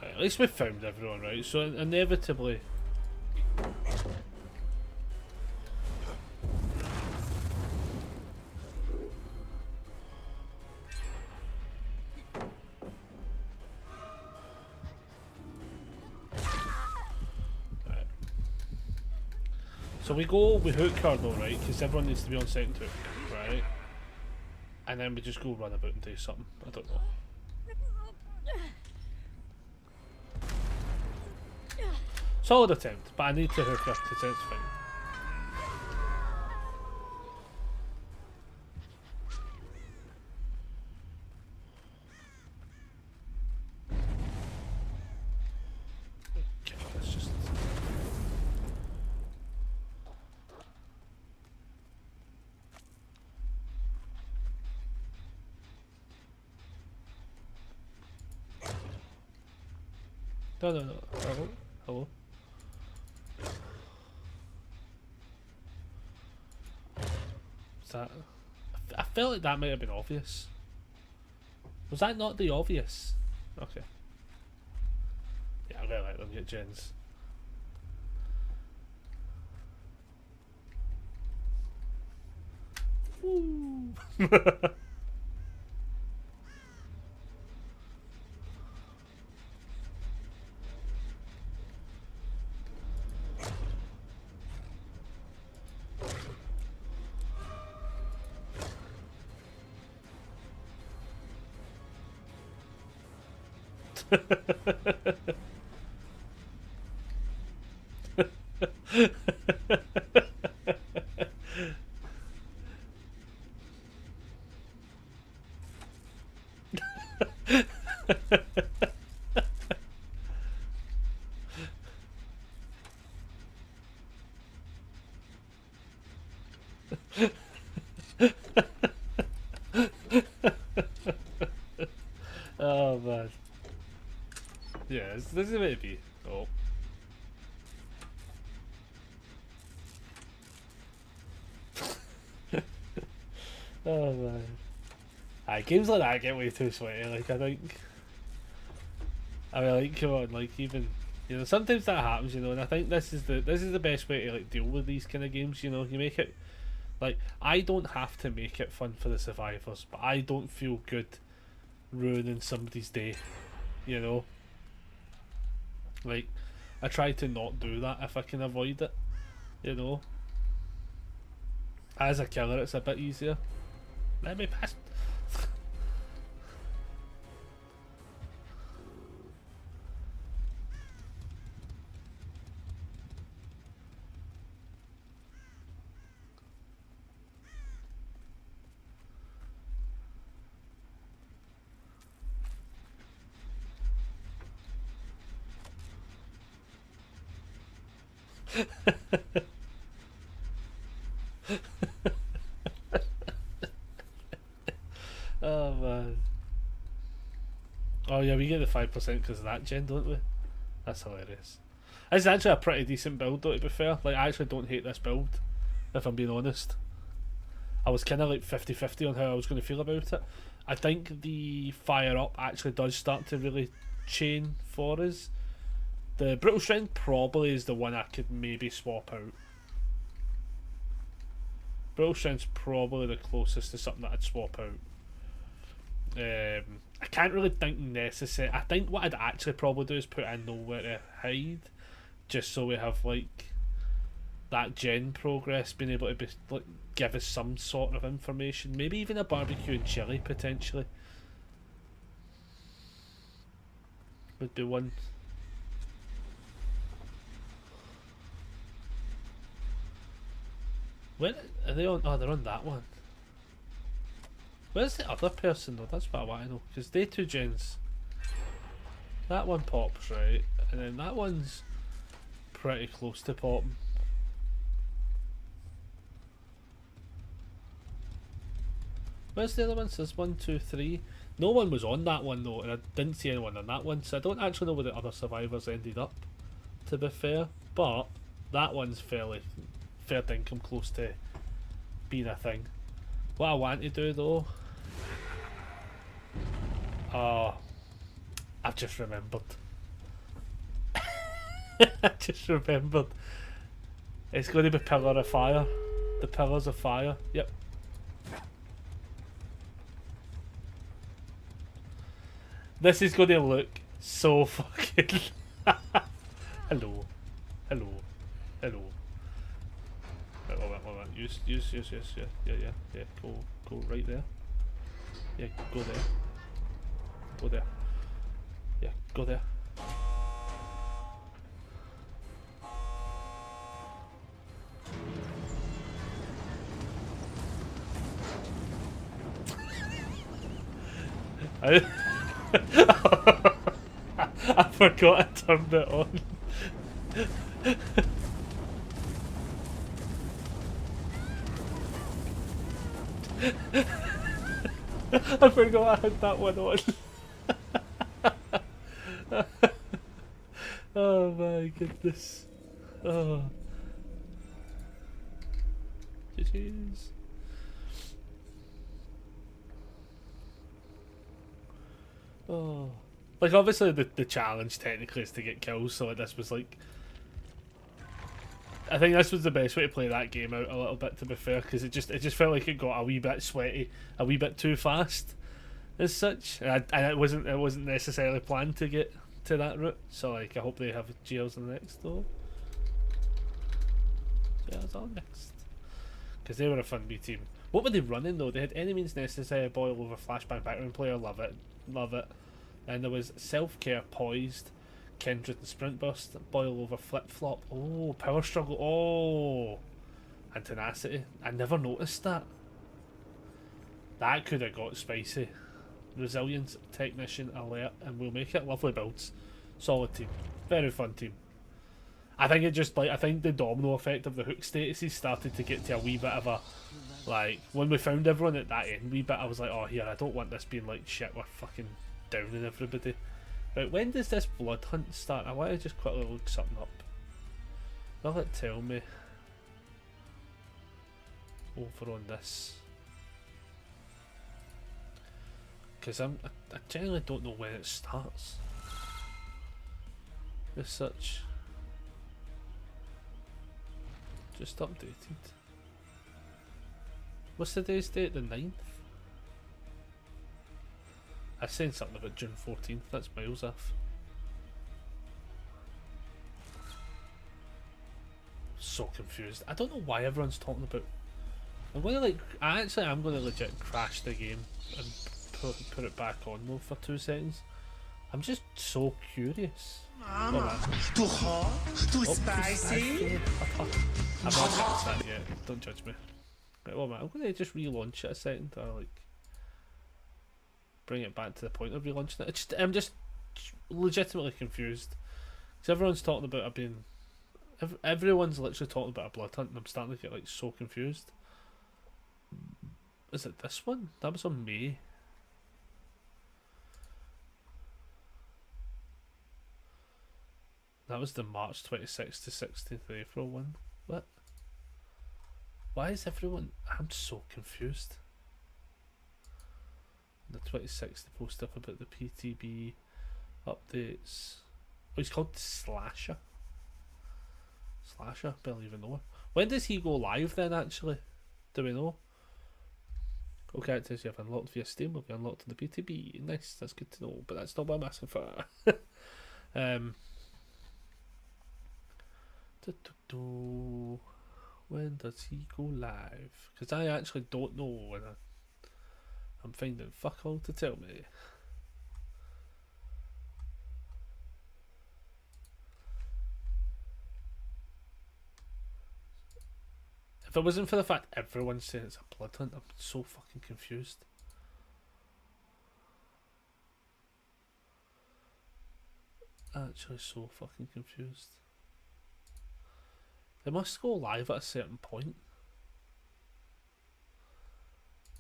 Right, at least we found everyone, right? So inevitably. So we hook her though, right? Because everyone needs to be on second hook, right? And then we just go run about and do something. I don't know. Solid attempt, but I need to hook her to sense fine. Okay, let's just. No. Hello? Hello? What's that? I felt like that might have been obvious. Was that not the obvious? Okay. Yeah, I'm gonna let them get gens. Woo! Oh man. Yeah, this is a bit be. Oh. Oh man. Games like that get way too sweaty, like I think. I mean, like, come on, like even, you know, sometimes that happens, you know, and I think this is the best way to like deal with these kind of games, you know. You make it, like, I don't have to make it fun for the survivors, but I don't feel good ruining somebody's day, you know. Like, I try to not do that if I can avoid it, you know. As a killer, it's a bit easier. Let me pass. Oh man. Oh yeah, we get the 5% because of that gen, don't we? That's hilarious. It's actually a pretty decent build though, to be fair. Like, I actually don't hate this build, if I'm being honest. I was kind of like 50-50 on how I was going to feel about it. I think the fire up actually does start to really chain for us. The Brittle Strength probably is the one I could maybe swap out. Brittle Strength's probably the closest to something that I'd swap out. I can't really think necessary. I think what I'd actually probably do is put in Nowhere to Hide, just so we have like that gen progress being able to be like give us some sort of information. Maybe even a barbecue and chili potentially would be one. Where are they on? Oh, they're on that one. Where's the other person though? That's what I want to know. Because they two gens. That one pops right, and then that one's pretty close to popping. Where's the other one? So there's 1, 2, 3. No one was on that one though, and I didn't see anyone on that one, so I don't actually know where the other survivors ended up, to be fair. But that one's fair dinkum close to being a thing. What I want to do though, I've just remembered. I just remembered. It's going to be Pillar of Fire. The Pillars of Fire. Yep. This is going to look so fucking... Hello. Hello. Hello. Wait. Use, yeah. Go right there. Yeah, go there. Go there. Yeah, go there. I forgot I turned it on. I forgot I had that one on. Oh my goodness. Oh. Jeez. Oh. Like, obviously the challenge technically is to get kills, so this was like... I think this was the best way to play that game out a little bit, to be fair, because it just felt like it got a wee bit sweaty, a wee bit too fast, as such, and it wasn't necessarily planned to get to that route. So like, I hope they have jails on the next though. Jails on next, because they were a fun B team. What were they running though? They had Any Means Necessary, Boil Over, Flashbang, Background Player, love it. And there was Self Care, Poised, Kindred and Sprint Burst, Boil Over, Flip Flop, oh, Power Struggle, oh, and Tenacity. I never noticed that. That could have got spicy. Resilience, Technician, Alert, and We'll Make It. Lovely builds. Solid team. Very fun team. I think it just, like, I think the domino effect of the hook statuses started to get to a wee bit of a, like, when we found everyone at that end wee bit, I was like, oh, here, I don't want this being like, shit, we're fucking downing everybody. Right, when does this blood hunt start? I want to just quickly look something up. Will it tell me over on this? Because I generally don't know when it starts. As such. Just updated. What's today's date? The 9th? I said something about June 14th, that's miles off. So confused. I don't know why everyone's talking about... I'm gonna like... I'm gonna legit crash the game and put it back on though for 2 seconds. I'm just so curious. Too hot? Too spicy? I'm not fixed that yet, don't judge me. Right, well, man, I'm gonna just relaunch it a second, or like... bring it back to the point of relaunching it. I'm just legitimately confused because everyone's talking about it being Everyone's literally talking about a blood hunt, and I'm starting to get like so confused. Is it this one? That was on May. That was the March 26th to 16th of April one. What? Why is everyone... I'm so confused. The 26th they post up about the PTB updates. Oh, he's called Slasher. Slasher? Barely even know. When does he go live then actually? Do we know? All characters you have unlocked via Steam will be unlocked on the PTB. Nice, that's good to know, but that's not what I'm asking for. When does he go live? Because I actually don't know, and I'm finding fuck all to tell me. If it wasn't for the fact everyone's saying it's a blood hunt, I'm so fucking confused. Actually so fucking confused. They must go live at a certain point.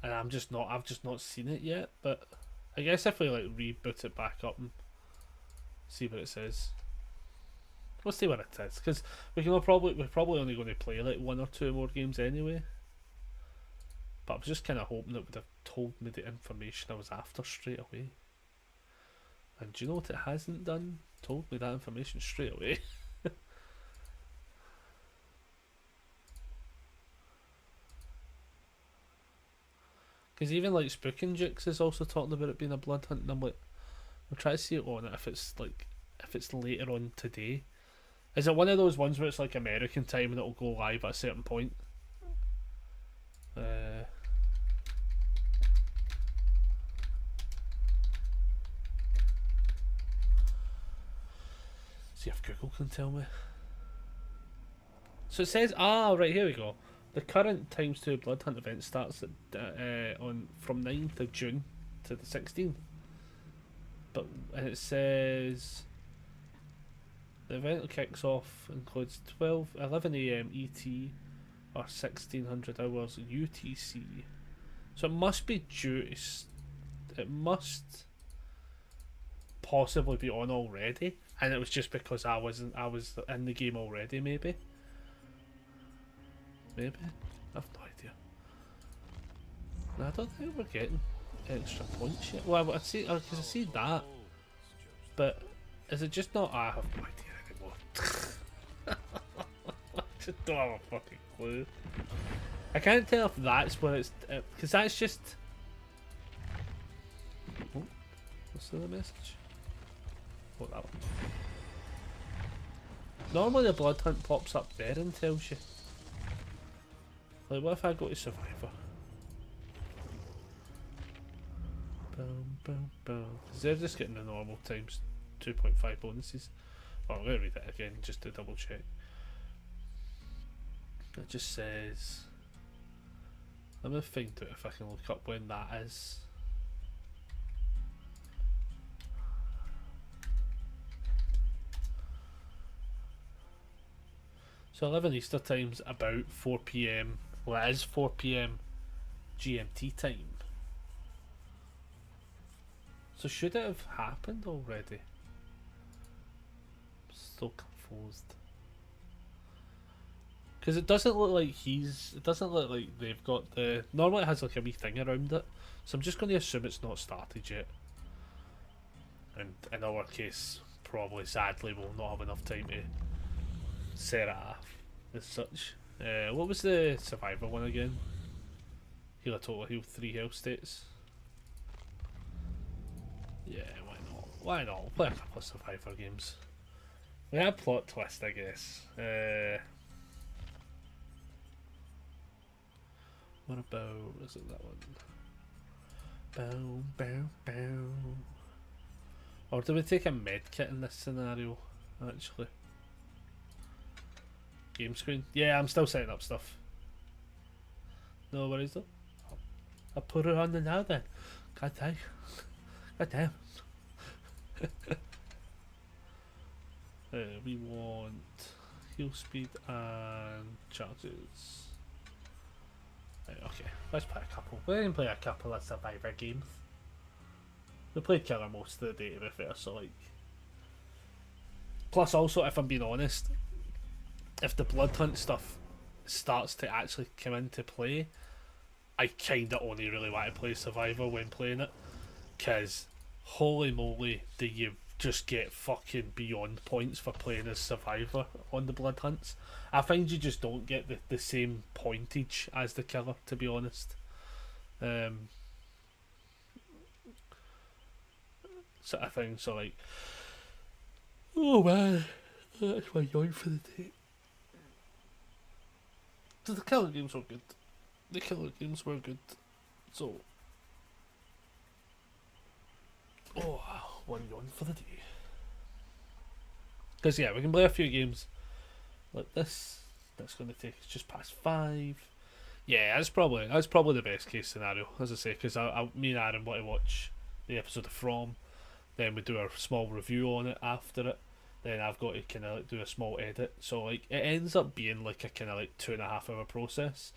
And I've just not seen it yet, but I guess if we like reboot it back up and see what it says. We'll see what it is, because we're probably only going to play like 1 or 2 more games anyway. But I was just kind of hoping it would have told me the information I was after straight away. And do you know what it hasn't done? Told me that information straight away. Because even like Spookinjix is also talking about it being a blood hunt, and I'm like, I'll try to see it on it if it's later on today. Is it one of those ones where it's like American time and it'll go live at a certain point? See if Google can tell me. So it says, right, here we go. The current ×2 Blood Hunt event starts at, from 9th of June to the 16th. And it says the event kicks off, includes 11 AM ET or 1600 hours UTC. So it must be it must possibly be on already, and it was just because I was in the game already, maybe. I have no idea. No, I don't think we're getting extra points yet. Well, I see, because I see that, but is it just not? I have no idea anymore. I just don't have a fucking clue. I can't tell if that's what it's, because that's just. Oh, what's the other message? Oh, that one. Normally the blood hunt pops up there and tells you. Like, what if I go to Survivor? Boom, boom, boom. Because they're just getting the normal times 2.5 bonuses. Well, I'm going to read it again just to double check. It just says... I'm going to find out if I can look up when that is. So 11 Easter time's about 4 PM. Well, it is 4 PM GMT time. So should it have happened already? I'm so confused. Because it doesn't look like it doesn't look like they've got the... Normally it has like a wee thing around it. So I'm just going to assume it's not started yet. And in our case, probably sadly we'll not have enough time to set it off as such. What was the Survivor one again? Heal a total, heal 3 health states. Yeah, why not? Why not? We'll play a couple of Survivor games. We had Plot Twist, I guess. What about... is it that one? Bow, bow, bow. Or do we take a med kit in this scenario, actually? Game screen? Yeah, I'm still setting up stuff. No worries though. I'll put it on the now then. God damn. God damn. We want heal speed and charges. Right, okay, let's play a couple. We can play a couple of Survivor games. We played Killer most of the day to be fair, so like. Plus, also, if I'm being honest, if the Blood Hunt stuff starts to actually come into play, I kinda only really want to play Survivor when playing it, because holy moly, do you just get fucking beyond points for playing as Survivor on the Blood Hunts. I find you just don't get the same pointage as the Killer, to be honest. Sort of thing, so like, oh man, that's my yawn for the day. So the Killer games were good. The Killer games were good. So, oh, one yawn for the day. Because yeah, we can play a few games like this. That's going to take us just past 5. Yeah, that's probably the best case scenario, as I say, because me and Aaron want to watch the episode of From, then we do a small review on it after it. Then I've got to kind of like do a small edit, so like it ends up being like a kind of like 2.5 hour process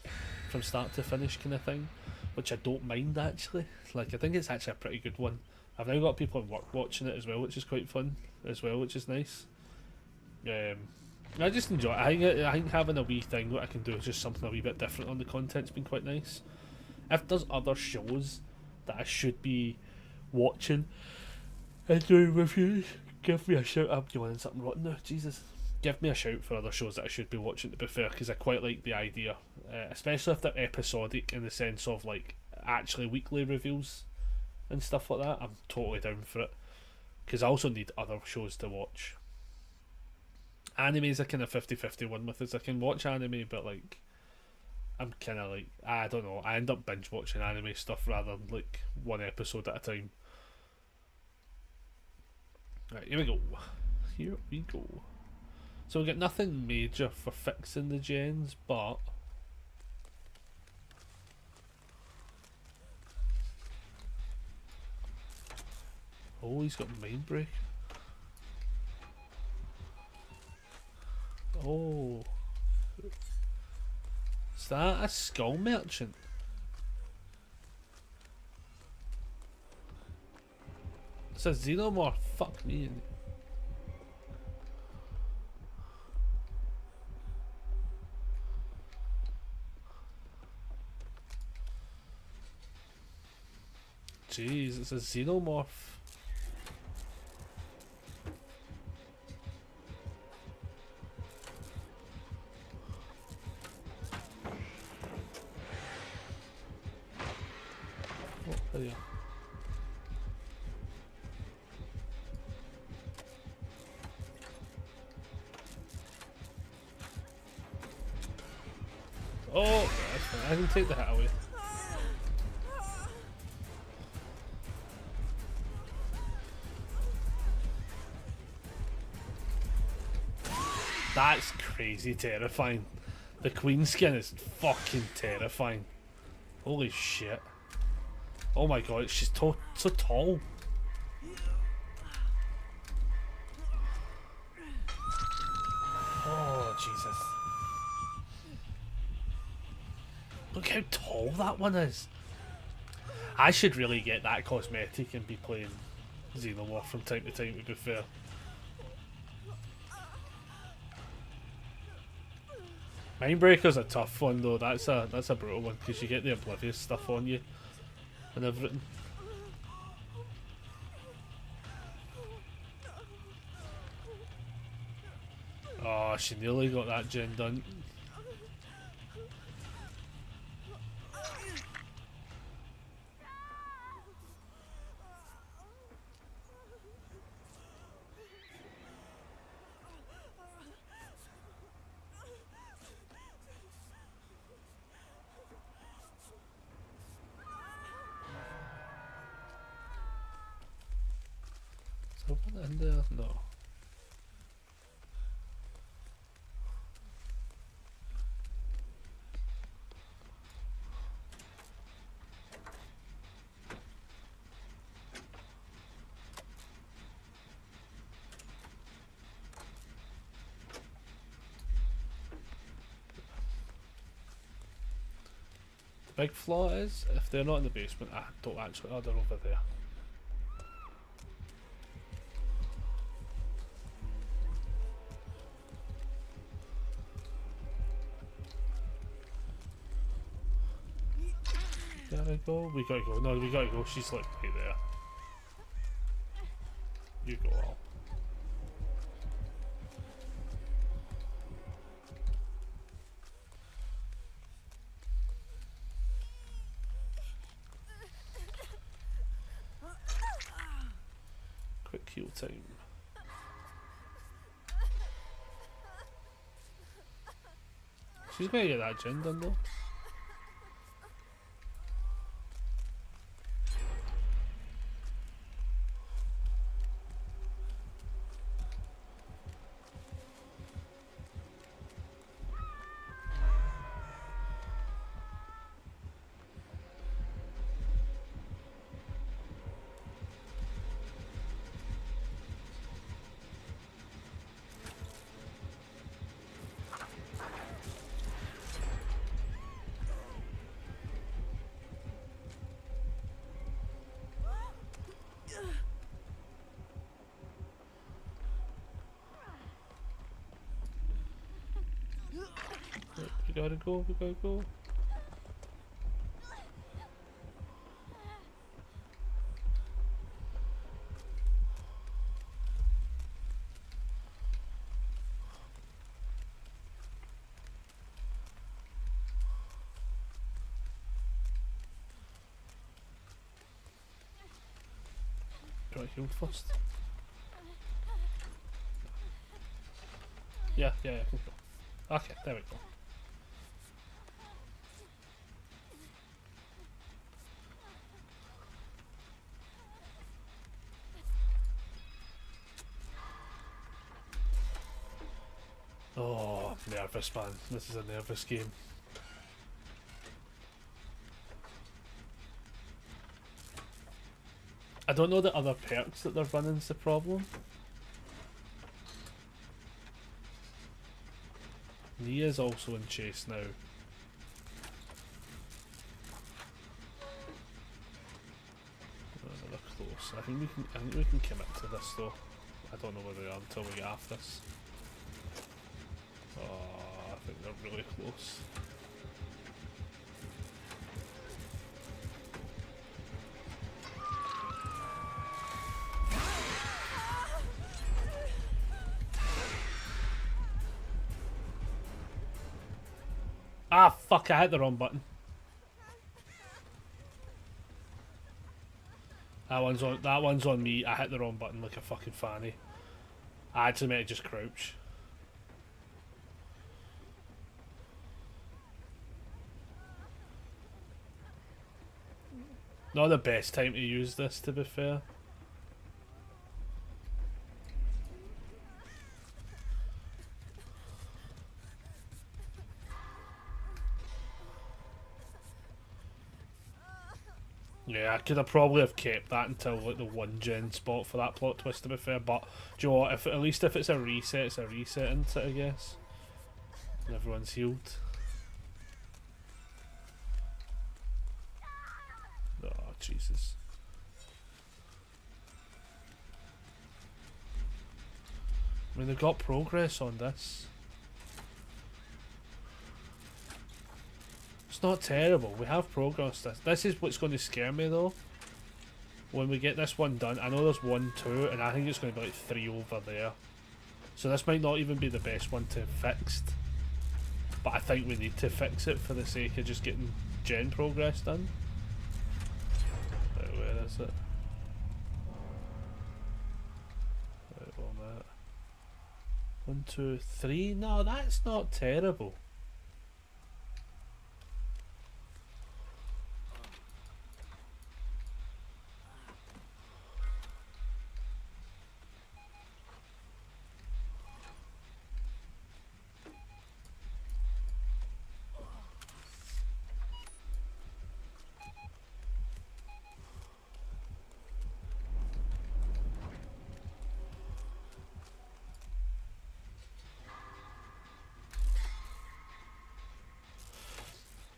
from start to finish kind of thing, which I don't mind actually. Like I think it's actually a pretty good one. I've now got people at work watching it as well, which is quite fun as well, which is nice. I just enjoy it. I think having a wee thing that I can do is just something a wee bit different on the content's been quite nice. If there's other shows that I should be watching and doing reviews, give me a shout. I'm doing something rotten now, Jesus. Give me a shout for other shows that I should be watching, to be fair, because I quite like the idea, especially if they're episodic in the sense of like actually weekly reviews and stuff like that. I'm totally down for it, because I also need other shows to watch. Anime is a kind of 50-50 one with us. I can watch anime, but like I'm kind of like, I don't know, I end up binge watching anime stuff rather than like one episode at a time. Right, here we go. Here we go. So we get nothing major for fixing the gens, but oh, he's got mind break. Oh, is that a skull merchant? It's a xenomorph. Fuck me. Jeez, it's a xenomorph. Oh, there you are. Oh, that's fine. I can take the hat away. That's crazy terrifying. The queen skin is fucking terrifying. Holy shit. Oh my god, she's so tall. Oh, Jesus. Look how tall that one is. I should really get that cosmetic and be playing Xenomorph from time to time, to be fair. Mindbreaker's a tough one though. That's a brutal one because you get the oblivious stuff on you and everything. Oh, she nearly got that gen done. Someone in there? No. big flaw is, if they're not in the basement, I don't actually... Oh, they're over there. Gotta go. We gotta go. No, we gotta go. She's like right there. You go, Al. Quick heal time. She's gonna get that gin done though. We gotta go, we gotta go. Do I heal first? Yeah, I can go. Okay, there we go. Oh, nervous, man. This is a nervous game. I don't know the other perks that they're running's the problem. Nia's also in chase now. Oh, they're close. I think we can commit to this though. I don't know where they are until we get after this. Oh, I think they're really close. Ah, fuck, I hit the wrong button. That one's on me. I hit the wrong button like a fucking fanny. I actually meant to just crouch. Not the best time to use this, to be fair. Yeah, I could have probably have kept that until like the 1 gen spot for that plot twist, to be fair, but do you know what, at least if it's a reset, it's a reset, isn't it, I guess? And everyone's healed. Oh, Jesus. I mean, they've got progress on this. It's not terrible. We have progress. This is what's going to scare me though. When we get this one done, I know there's 1, 2, and I think it's going to be like 3 over there. So this might not even be the best one to fix. But I think we need to fix it for the sake of just getting gen progress done. Right, where is it? Right, on that. 1, 2, 3. No, that's not terrible.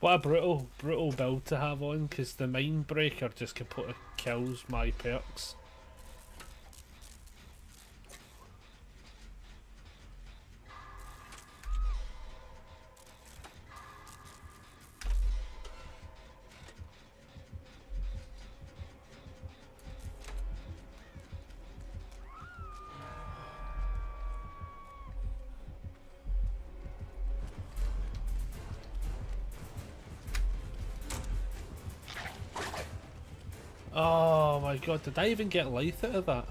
What a brutal build to have on, because the Mind Breaker just completely kills my perks. Oh my god, did I even get life out of that?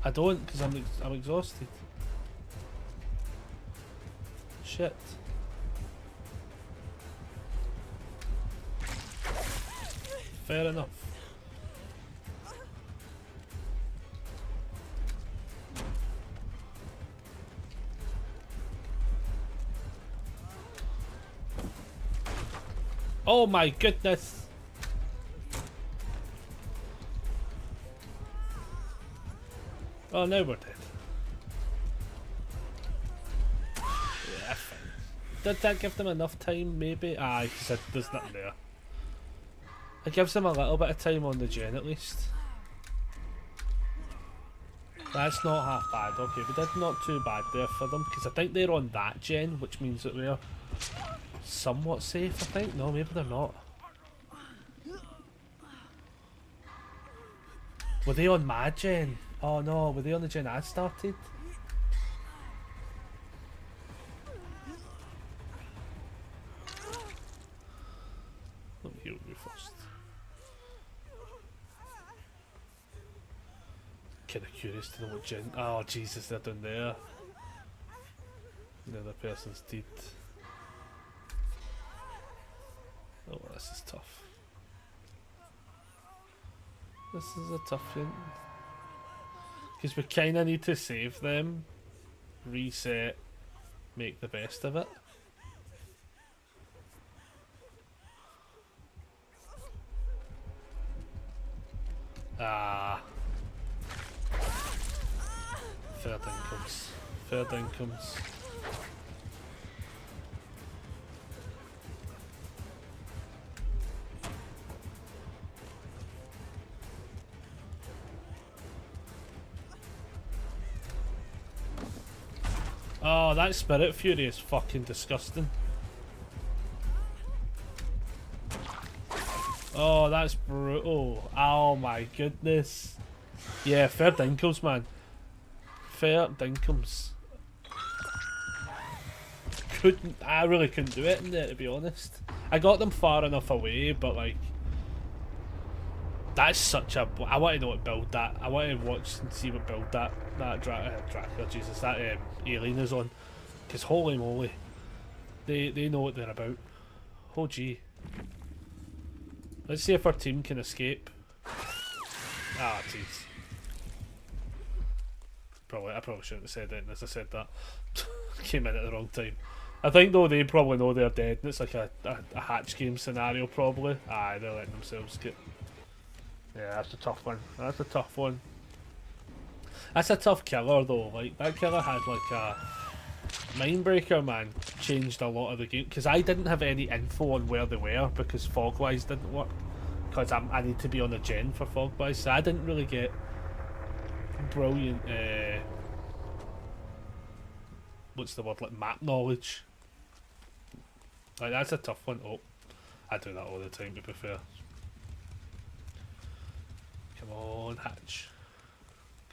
I don't, because I'm exhausted. Shit. Fair enough. Oh my goodness. Oh, now we're dead. Yeah, fine. Did that give them enough time, maybe? Aye, because there's nothing there. It gives them a little bit of time on the gen, at least. That's not half bad. Okay, we did not too bad there for them, because I think they're on that gen, which means that we're somewhat safe, I think. No, maybe they're not. Were they on my gen? Oh no, were they on the gen I started? Let me heal you first. Kinda curious to know what gen. Oh Jesus, they're down there. The other person's dead. Oh, this is tough. This is a tough one. Because we kind of need to save them, reset, make the best of it. Ah. Third incomes. Third incomes. Oh, that Spirit Fury is fucking disgusting. Oh, that's brutal. Oh my goodness. Yeah, fair dinkles, man. Fair dinkles. I really couldn't do it in there, to be honest. I got them far enough away, but like, that's such a. I want to know what build that. I want to watch and see what build that Dracula, Jesus, that alien is on. Because holy moly, they know what they're about. Oh gee. Let's see if our team can escape. Ah, jeez. I probably shouldn't have said anything as I said that. Came in at the wrong time. I think though they probably know they're dead and it's like a hatch game scenario probably. Aye, they're letting themselves get. Yeah, that's a tough one. That's a tough one. That's a tough killer though. Like that killer had like a Mindbreaker, man. Changed a lot of the game because I didn't have any info on where they were because Fogwise didn't work. Because I need to be on a gen for Fogwise, so I didn't really get brilliant. What's the word? Like map knowledge. Like that's a tough one. Oh, I do that all the time. To be fair. Come on, Hatch.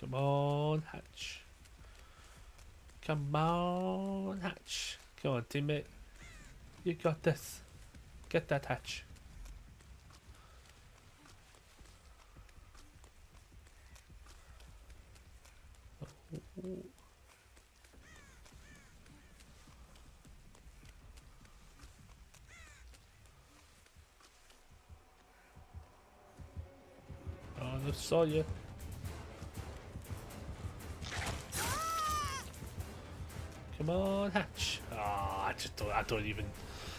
Come on, Hatch. Come on, Hatch. Come on, teammate. You got this. Get that Hatch. Oh. I saw you. Come on, Hatch. Ah, I don't even.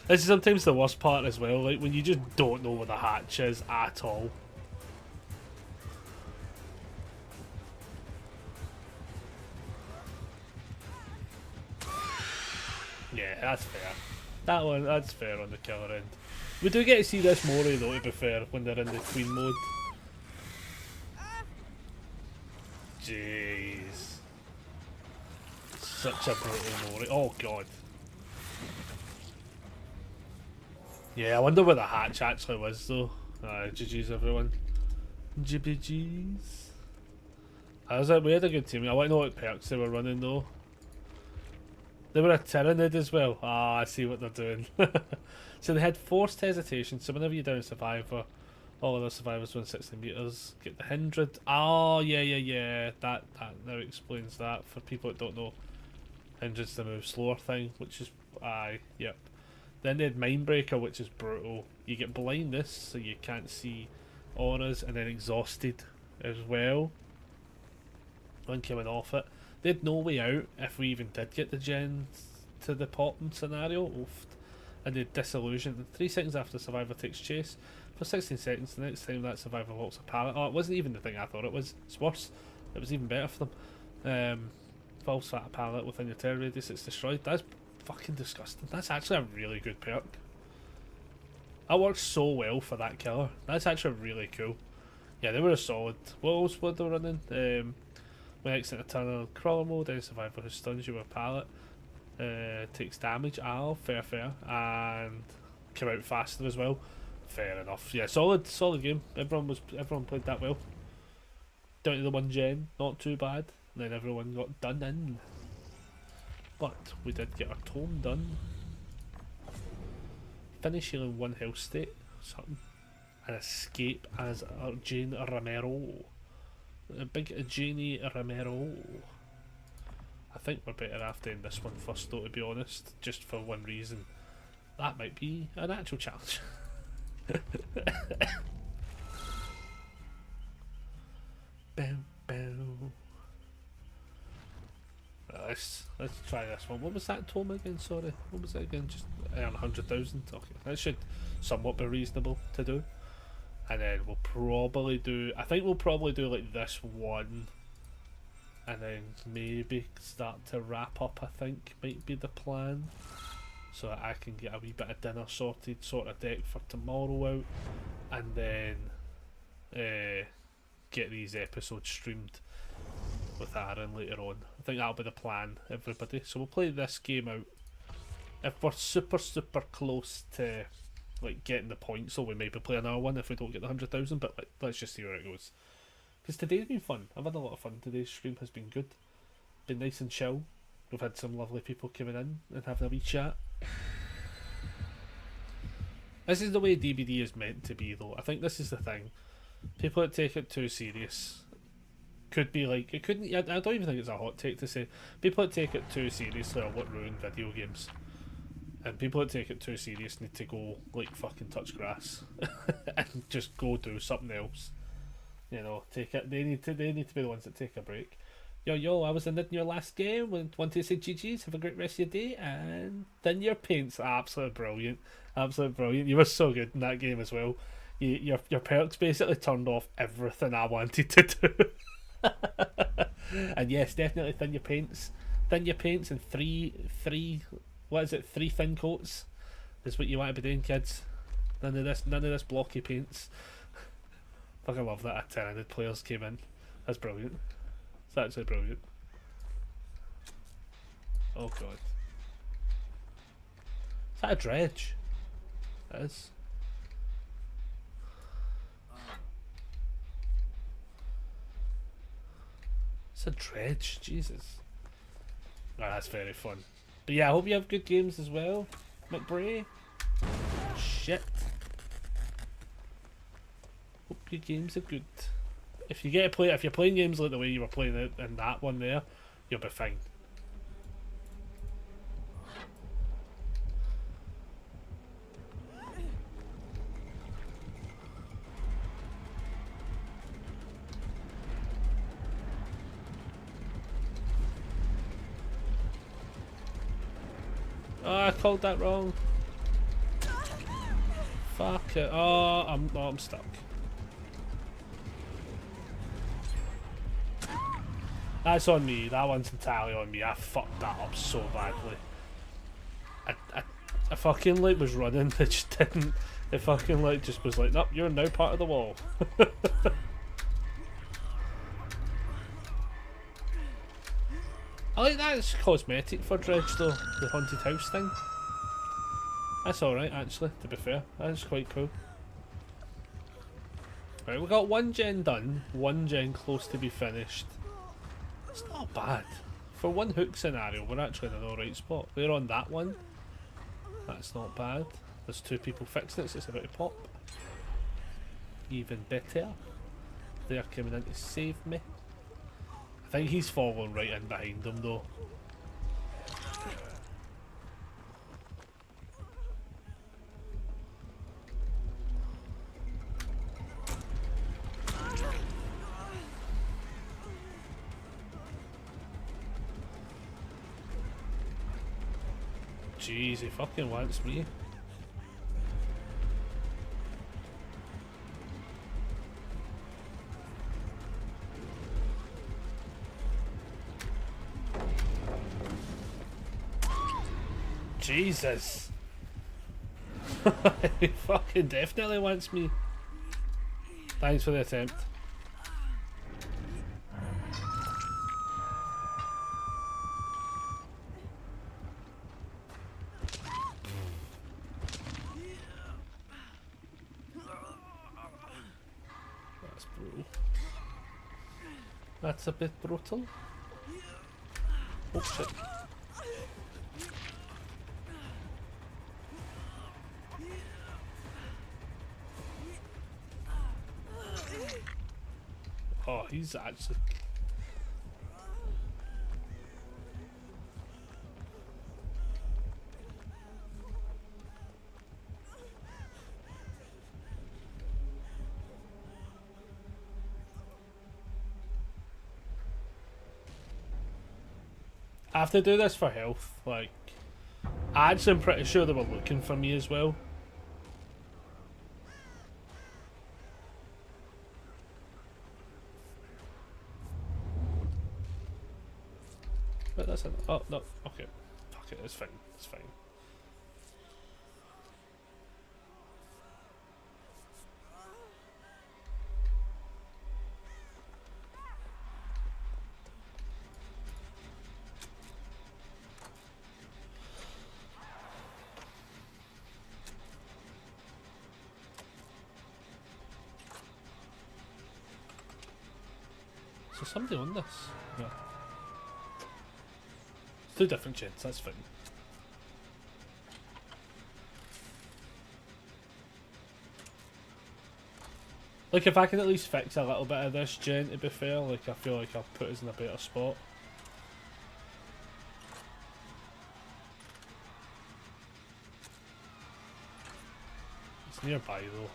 This is sometimes the worst part as well. Like when you just don't know where the hatch is at all. Yeah, that's fair. That one, that's fair on the killer end. We do get to see this more though, to be fair, when they're in the queen mode. Jeez. Such a brutal Mori. Oh god. Yeah, I wonder where the hatch actually was though. GG's everyone. GBG's. We had a good team. I want to know what perks they were running though. They were a Tyrannid as well. Ah, I see what they're doing. So they had forced hesitation, so whenever you down a survivor, all other survivors win 60 meters. Get the 100. Oh, yeah. That now explains that for people that don't know. 100's the move slower thing, which is yep. Then they had Mindbreaker, which is brutal. You get blindness, so you can't see auras, and then exhausted as well. When coming off it, they had no way out if we even did get the gen to the popping scenario. Oof. And they had disillusion. 3 seconds after survivor takes chase. For 16 seconds, the next time that survivor walks a pallet. Oh, it wasn't even the thing I thought it was. It's worse. It was even better for them. Falls at a pallet within your terror radius, it's destroyed. That's fucking disgusting. That's actually a really good perk. That works so well for that killer. That's actually really cool. Yeah, they were a solid. What else were they running? When exit a turn on crawler mode, any survivor who stuns you with a pallet takes damage. Fair. And come out faster as well. Fair enough. Yeah, solid game. Everyone played that well. Down to the 1 gen, not too bad. And then everyone got done in. But we did get our tome done. Finish healing 1 health state. Something. And escape as Jane Romero. A big Janie Romero. I think we're better after in this one first though, to be honest. Just for one reason. That might be an actual challenge. Bow, bow. Let's try this one. What was that tome again? Sorry, what was it again? Just earn 100,000. Okay, that should somewhat be reasonable to do. And then we'll probably do. I think we'll probably do like this one, and then maybe start to wrap up. I think might be the plan, so that I can get a wee bit of dinner sorted, sort of deck for tomorrow out, and then get these episodes streamed with Aaron later on. I think that'll be the plan, everybody. So we'll play this game out. If we're super close to like getting the points, so we maybe play another one if we don't get the 100,000. But like, let's just see where it goes. Because today's been fun. I've had a lot of fun. Today's stream has been good. Been nice and chill. We've had some lovely people coming in and having a wee chat. This is the way DBD is meant to be, though. I think this is the thing. People that take it too serious could be like, it couldn't. I don't even think it's a hot take to say people that take it too seriously are what ruin video games. And people that take it too serious need to go like fucking touch grass and just go do something else. You know, take it. They need to be the ones that take a break. Yo, I was in your last game. Want to say GG's, have a great rest of your day, and then your paints. Absolutely brilliant. You were so good in that game as well. Your perks basically turned off everything I wanted to do. And yes, definitely thin your paints and three what is it, 3 thin coats is what you want to be doing, kids. None of this blocky paints. Fucking love that a Tyrannid players came in. That's brilliant. It's actually brilliant. Oh god. Is that a dredge? It is. It's a dredge, Jesus. Oh, that's very fun. But yeah, I hope you have good games as well, McBray. Shit. Hope your games are good. If you get to play, if you're playing games like the way you were playing it in that one there, you'll be fine. Oh, I called that wrong. Fuck it. Oh, I'm stuck. That's on me. That one's entirely on me. I fucked that up so badly. I I fucking like was running, it just didn't. It fucking like just was like, nope, you're now part of the wall. I like that it's cosmetic for Dredge though, the haunted house thing. That's alright actually, to be fair. That's quite cool. Right, we got one gen done, one gen close to be finished. It's not bad. For one hook scenario, we're actually in an alright spot. We're on that one. That's not bad. There's two people fixing it, so it's about to pop. Even better. They're coming in to save me. I think he's following right in behind them though. Jeez, he fucking wants me. Jesus. He fucking definitely wants me. Thanks for the attempt. That's brutal. That's a bit brutal. Oh shit. Oh, he's actually... I have to do this for health, like... Actually, I'm pretty sure they were looking for me as well. But that's it. Oh, no. Okay. Fuck it. It's fine. It's fine. So somebody on this? No. Two different gens, that's fine. Like, if I can at least fix a little bit of this gen, to be fair, like, I feel like I'll put us in a better spot. It's nearby, though.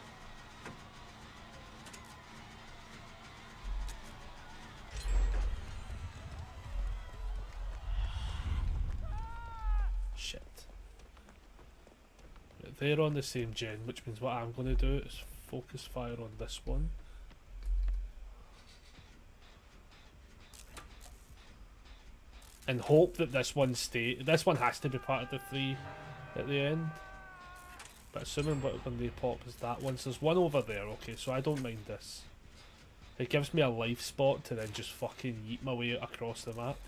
They're on the same gen, which means what I'm going to do is focus fire on this one. And hope that this one this one has to be part of the 3 at the end. But assuming when they pop is that one. So there's one over there, okay, so I don't mind this. It gives me a life spot to then just fucking yeet my way across the map.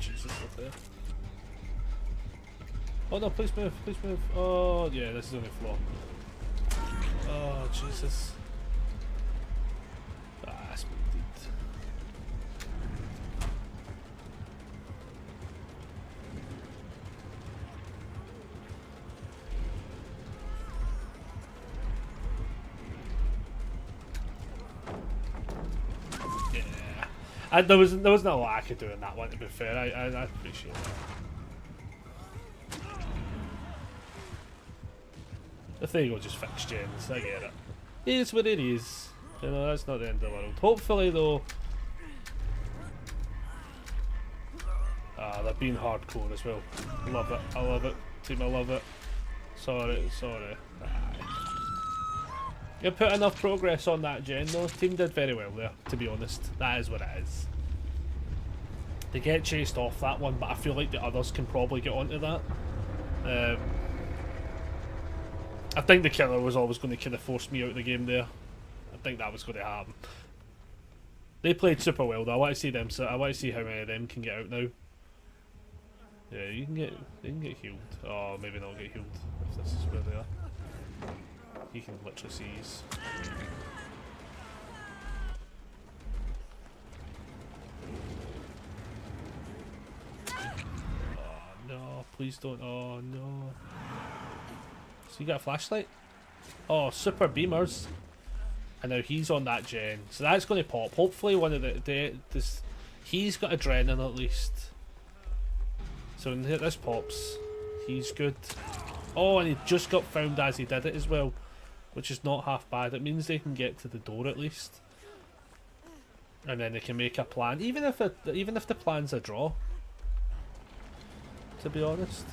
Jesus, up there. Oh no, please move, please move. Oh yeah, this is only floor. Oh Jesus. Ah, that's what we did. Yeah. And there was not a lot I could do in that one, to be fair. I appreciate that. The thing will just fix gens, I get it. It is what it is. You know, that's not the end of the world. Hopefully though... Ah, they're being hardcore as well. Love it, I love it. Team, I love it. Sorry, sorry. You put enough progress on that gen though. Team did very well there, to be honest. That is what it is. They get chased off that one, but I feel like the others can probably get onto that. I think the killer was always going to kind of force me out of the game there. I think that was going to happen. They played super well though. I want to see them. So I want to see how many of them can get out now. Yeah, you can get healed. Oh, maybe not get healed if this is where they are. You can literally seize. Oh no! Please don't. Oh no! So you got a flashlight? Oh, super beamers. And now he's on that gen, so that's going to pop. Hopefully, one of this he's got adrenaline at least. So when this pops, he's good. Oh, and he just got found as he did it as well, which is not half bad. It means they can get to the door at least, and then they can make a plan. Even if the plan's a draw, to be honest.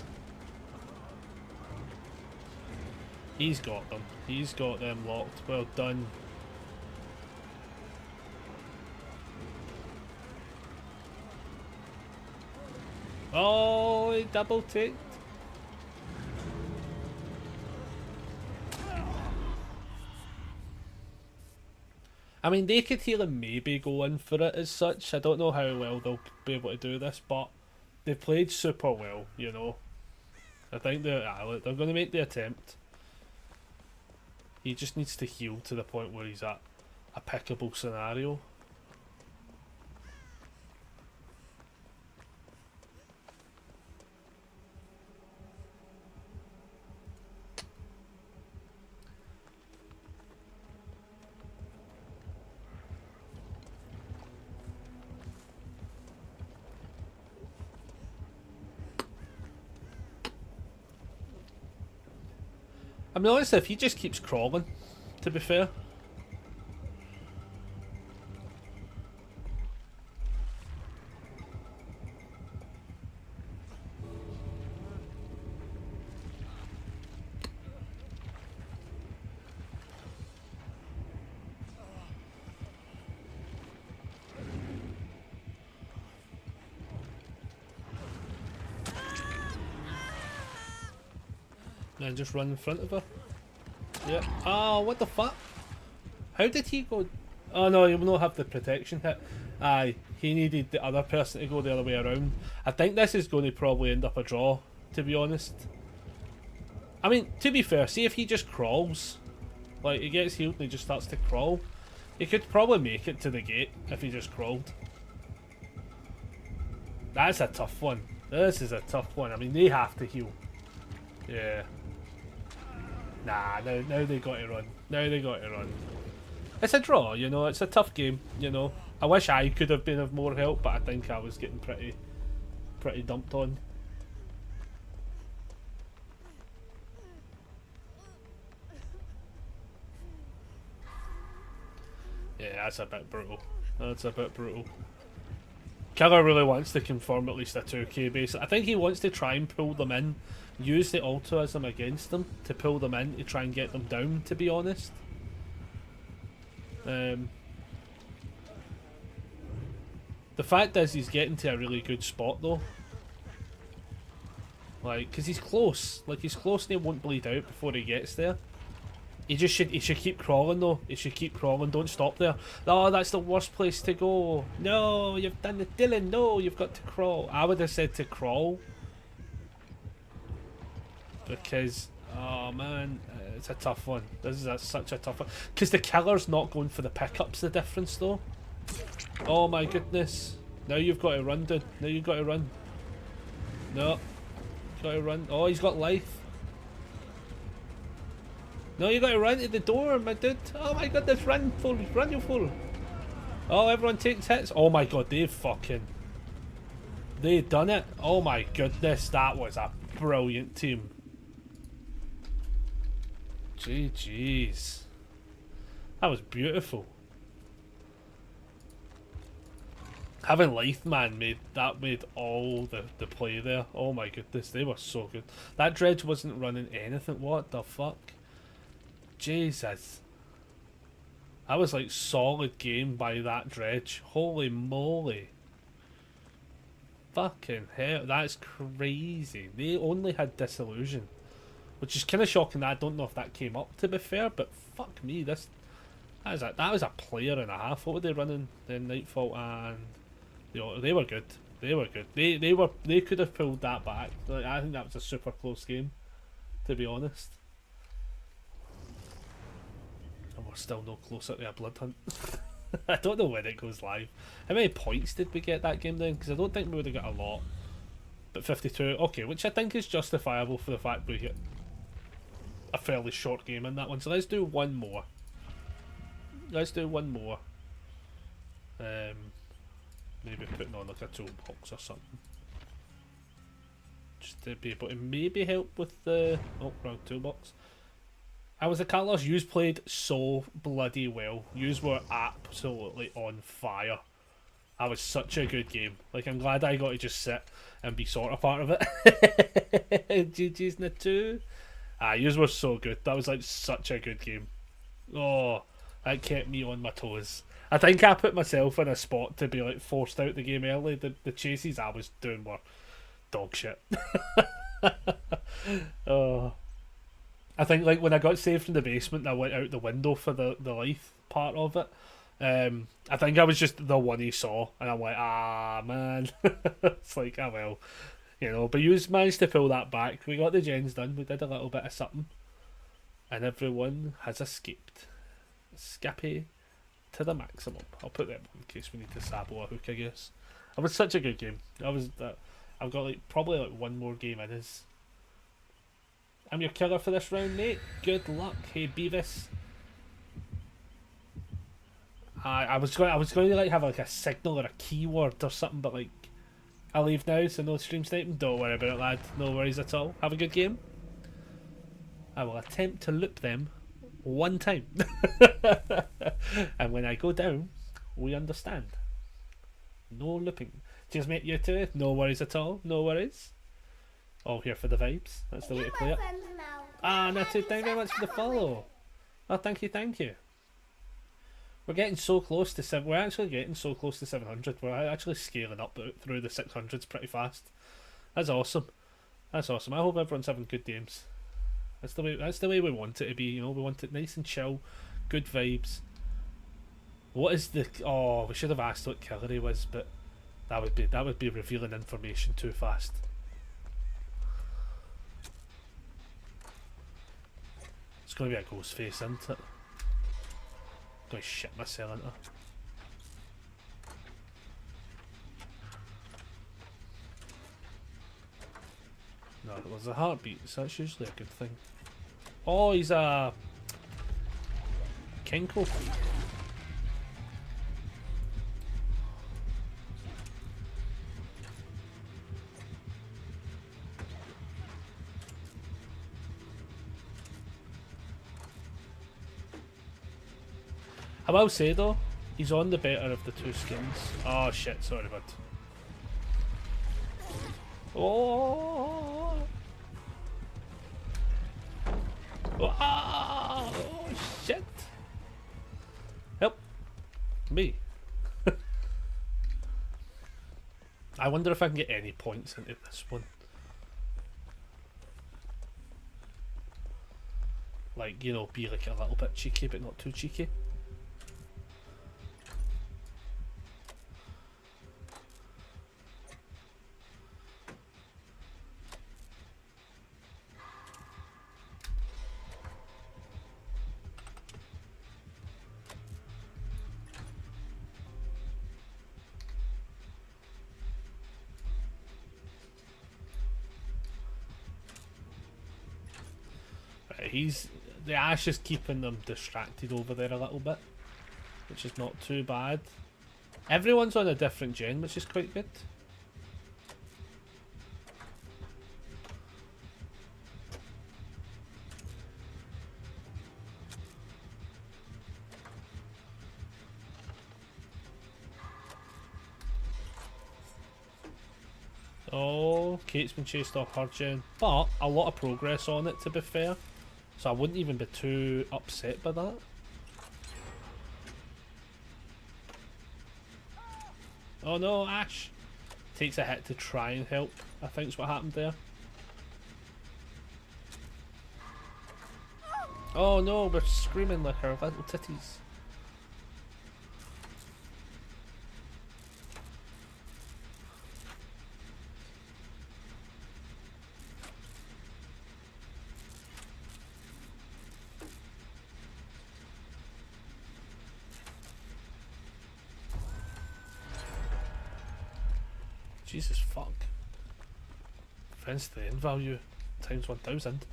He's got them. He's got them locked. Well done. Oh, he double ticked. I mean, they could heal and maybe go in for it as such. I don't know how well they'll be able to do this, but they've played super well, you know. I think they're going to make the attempt. He just needs to heal to the point where he's at a pickable scenario. I mean, honestly, if he just keeps crawling, to be fair. And just run in front of her. Yep. Oh, what the fuck? How did he go? Oh no, he will not have the protection hit. Aye, he needed the other person to go the other way around. I think this is going to probably end up a draw, to be honest. I mean, to be fair, see if he just crawls. Like, he gets healed and he just starts to crawl. He could probably make it to the gate if he just crawled. That's a tough one. This is a tough one. I mean, they have to heal. Yeah. Nah, now they got to run. Now they got to run. It's a draw, you know. It's a tough game, you know. I wish I could have been of more help, but I think I was getting pretty dumped on. Yeah, that's a bit brutal. That's a bit brutal. Killer really wants to confirm at least a 2k base. I think he wants to try and pull them in. Use the altruism against them to pull them in to try and get them down, to be honest. The fact is he's getting to a really good spot though. Like, because he's close. Like, he's close and he won't bleed out before he gets there. He should keep crawling though. He should keep crawling, don't stop there. Oh, that's the worst place to go. No, you've done it, Dylan. No, you've got to crawl. I would have said to crawl. Because, oh man, it's a tough one. This is such a tough one. Because the killer's not going for the pickup's the difference though. Oh my goodness. Now you've got to run, dude. Now you've got to run. No. Got to run. Oh, he's got life. No, you got to run to the door, my dude. Oh my goodness, run, fool. Run, you fool. Oh, everyone takes hits. Oh my god, they done it. Oh my goodness, that was a brilliant team. GG's. That was beautiful. Having life, man, made all the play there. Oh my goodness, they were so good. That dredge wasn't running anything. What the fuck? Jesus. That was like solid game by that dredge. Holy moly. Fucking hell, that's crazy. They only had Disillusion. Which is kind of shocking that I don't know if that came up, to be fair, but fuck me, that was a player and a half. What were they running? Then Nightfall and they were good. They were good. They could have pulled that back. Like, I think that was a super close game, to be honest. And we're still no closer to a blood hunt. I don't know when it goes live. How many points did we get that game then? Because I don't think we would have got a lot. But 52, okay, which I think is justifiable for the fact we get a fairly short game in that one. So let's do one more. Let's do one more. Maybe putting on like a toolbox or something. Just to be able to maybe help with the... Oh, wrong toolbox. I was a Carlos, yous played so bloody well. Yous were absolutely on fire. That was such a good game. Like, I'm glad I got to just sit and be sort of part of it. GG's in the 2. Yous were so good. That was like such a good game. Oh, that kept me on my toes. I think I put myself in a spot to be like forced out the game early. The chases I was doing were dog shit. Oh. I think like when I got saved from the basement and I went out the window for the life part of it, I think I was just the one he saw and I'm like, ah man. It's like, ah well, you know, but you managed to pull that back. We got the gens done, we did a little bit of something, and everyone has escaped. Escape to the maximum. I'll put that in case we need to sabo a hook, I guess. It was such a good game. I've got like probably like one more game in us. I'm your killer for this round, Nate. Good luck. Hey, Beavis. I was going to like have like a signal or a keyword or something, but like I'll leave now, so no stream sniping. Don't worry about it, lad. No worries at all. Have a good game. I will attempt to loop them one time, and when I go down, we understand. No looping. Cheers, mate. You too. No worries at all. No worries. All here for the vibes. That's the way to play it. Natty, thank you very much for the follow. Oh, thank you, thank you. We're getting so close to 7. We're actually getting so close to 700. We're actually scaling up through the 600s pretty fast. That's awesome. That's awesome. I hope everyone's having good games. That's the way we want it to be. You know, we want it nice and chill, good vibes. What is the? Oh, we should have asked what killer he was, but that would be revealing information too fast. It's going to be a ghost face, isn't it? I'm going to shit myself into it. No, there's a heartbeat, so that's usually a good thing. Oh, he's a Kinko. I will say though, he's on the better of the two skins. Oh shit, sorry bud. Oh, oh shit. Help me. I wonder if I can get any points into this one. Like, you know, be like a little bit cheeky but not too cheeky. The ash is keeping them distracted over there a little bit, which is not too bad. Everyone's on a different gen, which is quite good. Oh, Kate's been chased off her gen, but a lot of progress on it, to be fair. So I wouldn't even be too upset by that. Oh no, Ash! Takes a hit to try and help, I think's what happened there. Oh no, we're screaming like our little titties. Jesus fuck. Defense to the end value times 1000.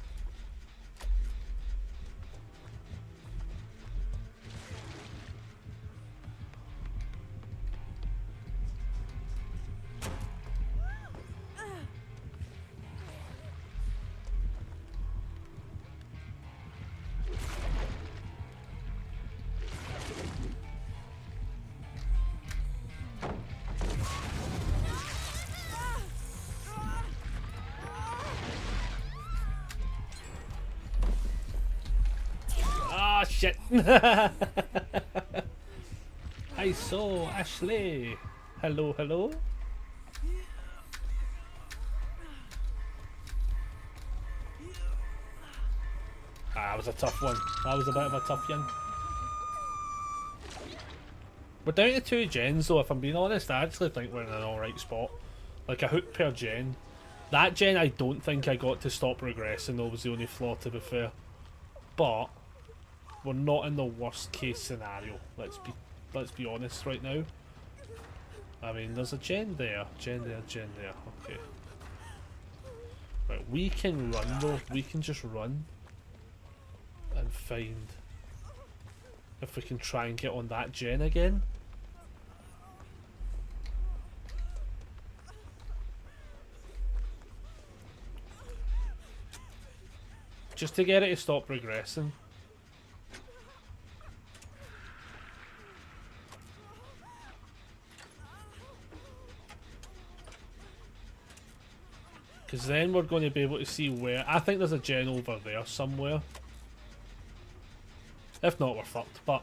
Ah shit! I saw Ashley. Hello, hello. That was a tough one. That was a bit of a tough one. We're down to 2 gens though, if I'm being honest. I actually think we're in an alright spot. Like a hook per gen. That gen I don't think I got to stop regressing though, was the only flaw, to be fair. But we're not in the worst case scenario. Let's be honest right now. I mean, there's a gen there, gen there, gen there. Okay. Right, we can run though. We can just run and find if we can try and get on that gen again. Just to get it to stop regressing. Because then we're going to be able to see where... I think there's a gen over there somewhere. If not, we're fucked, but...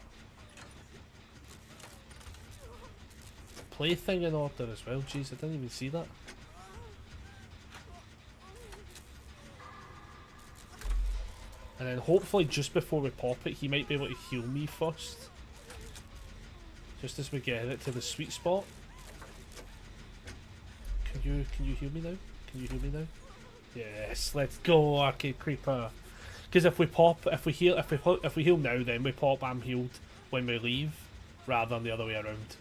Plaything in order as well. Jeez, I didn't even see that. And then hopefully just before we pop it, he might be able to heal me first. Just as we get it to the sweet spot. Can you heal me now? Can you heal me now? Yes, let's go, Arcade Creeper. Because if we heal now, then we pop I'm healed when we leave, rather than the other way around.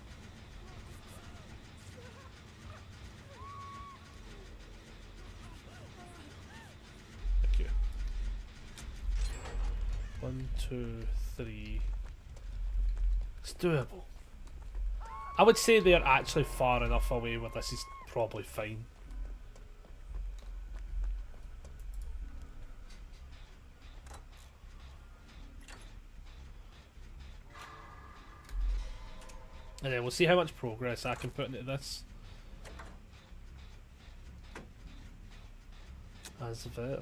Thank you. 1, 2, 3. It's doable. I would say they're actually far enough away where this is probably fine. And then we'll see how much progress I can put into this. As well.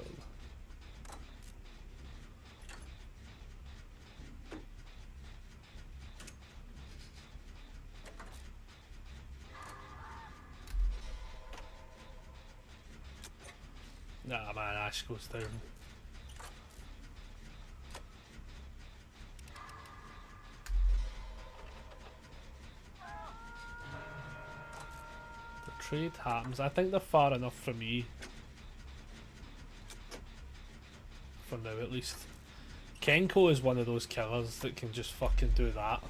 Nah man, Ash goes down. Trade happens. I think they're far enough for me. For now, at least. Kenko is one of those killers that can just fucking do that.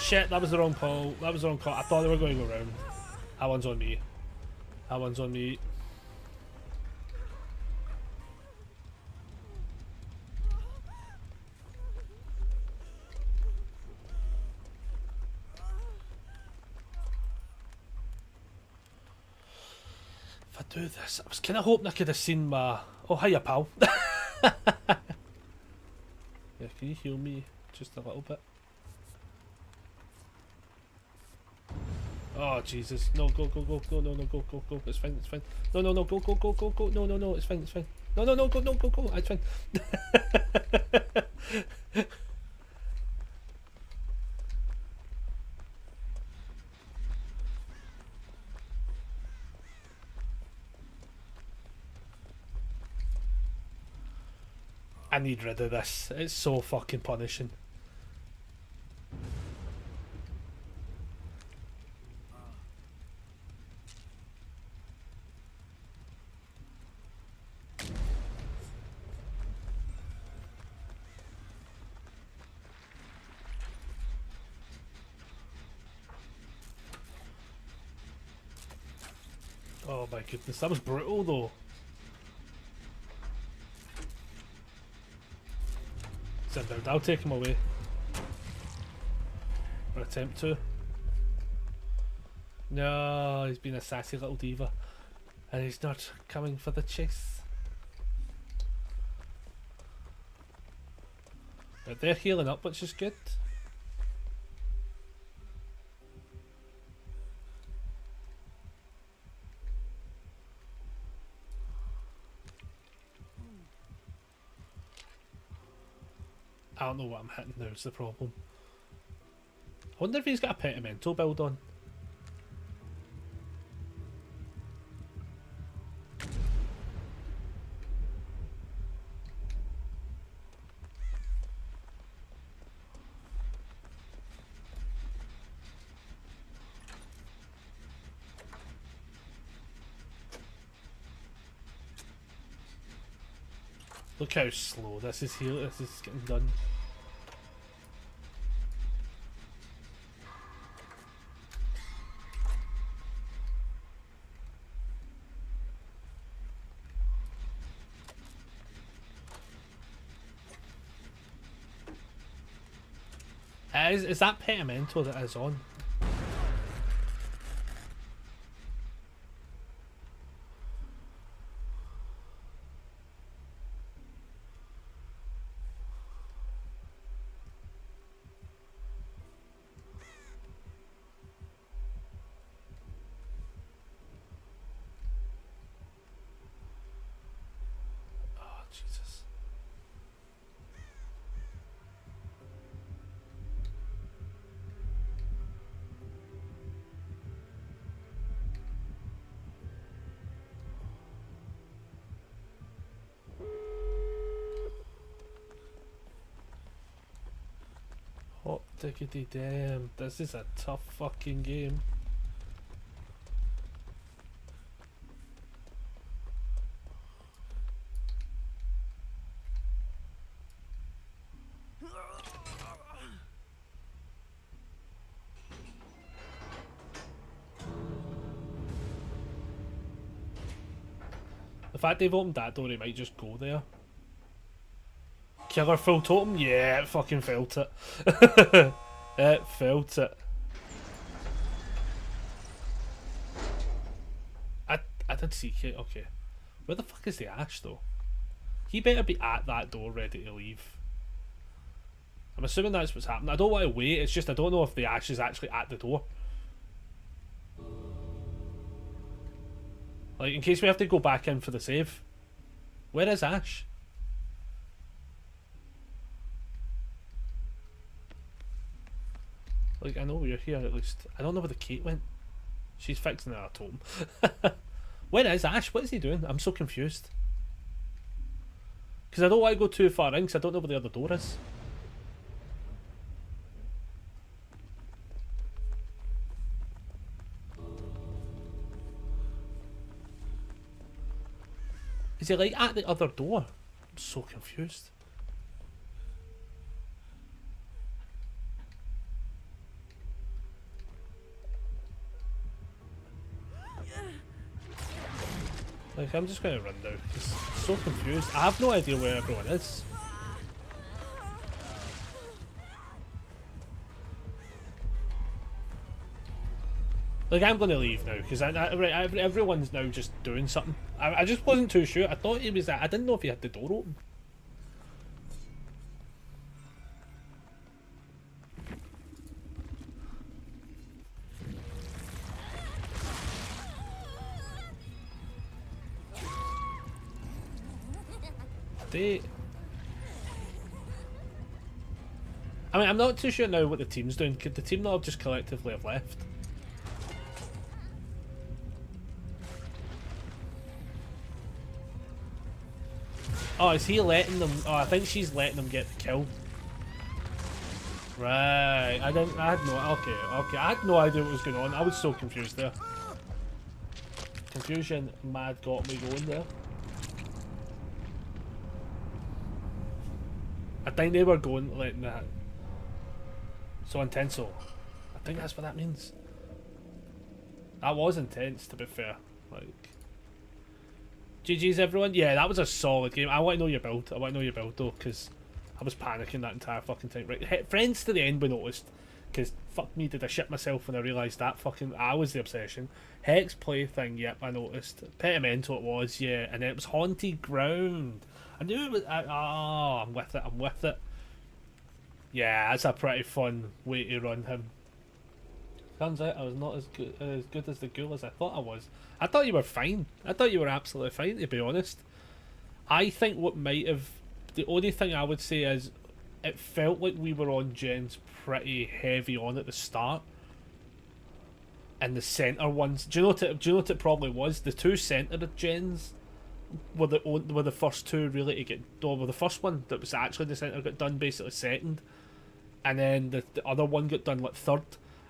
Shit, that was the wrong call. That was the wrong call. I thought they were going around. That one's on me. That one's on me. If I do this, I was kind of hoping I could have seen my... Oh, hiya, pal. Yeah, can you heal me just a little bit? Oh Jesus! No, go, go, go, go, no, no, go, go, go. It's fine, it's fine. No, no, no, go, go, go, go, go. No, no, no, it's fine, it's fine. No, no, no, go, no, go, go. It's fine. I need rid of this. It's so fucking punishing. Oh my goodness, that was brutal though. Send down, I'll take him away. Or attempt to. No, he's been a sassy little diva. And he's not coming for the chase. But they're healing up, which is good. I don't know what I'm hitting now, is the problem. I wonder if he's got a pentimental build on. Look how slow this is here. This is getting done. Is that pentimental that is on? Oh, Jesus. Hot diggity damn, this is a tough fucking game. The fact they've opened that door, he might just go there. Killer full totem? Yeah, it fucking felt it. It felt it. I did see it. Okay. Where the fuck is the Ash though? He better be at that door ready to leave. I'm assuming that's what's happening. I don't want to wait, it's just I don't know if the Ash is actually at the door. Like, in case we have to go back in for the save. Where is Ash? Like, I know we're here at least. I don't know where the Kate went. She's fixing that totem. Where is Ash? What is he doing? I'm so confused. Because I don't want to go too far in because I don't know where the other door is. Is he like at the other door? I'm so confused. Like, I'm just going to run now because I'm so confused. I have no idea where everyone is. Like, I'm going to leave now because everyone's now just doing something. I just wasn't too sure. I thought he was I didn't know if he had the door open. update. I mean, I'm not too sure now what the team's doing. Could the team not have just collectively have left? Oh, is he letting them? Oh, I think she's letting them get the kill. Right, I had no, okay, I had no idea what was going on. I was so confused there. Confusion mad got me going there. I think they were going, letting that. So intenso. I think that's what that means. That was intense, to be fair. Like, GG's everyone. Yeah, that was a solid game. I want to know your build. I want to know your build though, because I was panicking that entire fucking time. Right, friends to the end we noticed, because fuck me, did I shit myself when I realised that fucking I was the obsession. Hex plaything, yep, I noticed. Pedimento it was, yeah, and then it was Haunted Ground. I knew it was. I'm with it. I'm with it. Yeah, that's a pretty fun way to run him. Turns out I was not as good as the ghoul as I thought I was. I thought you were fine. I thought you were absolutely fine, to be honest. I think what might have... The only thing I would say is it felt like we were on gens pretty heavy on at the start. And the centre ones... Do you know what it probably was? The two centre gens were the first two really to get... Well, the first one that was actually the centre got done basically second. And then the other one got done like third.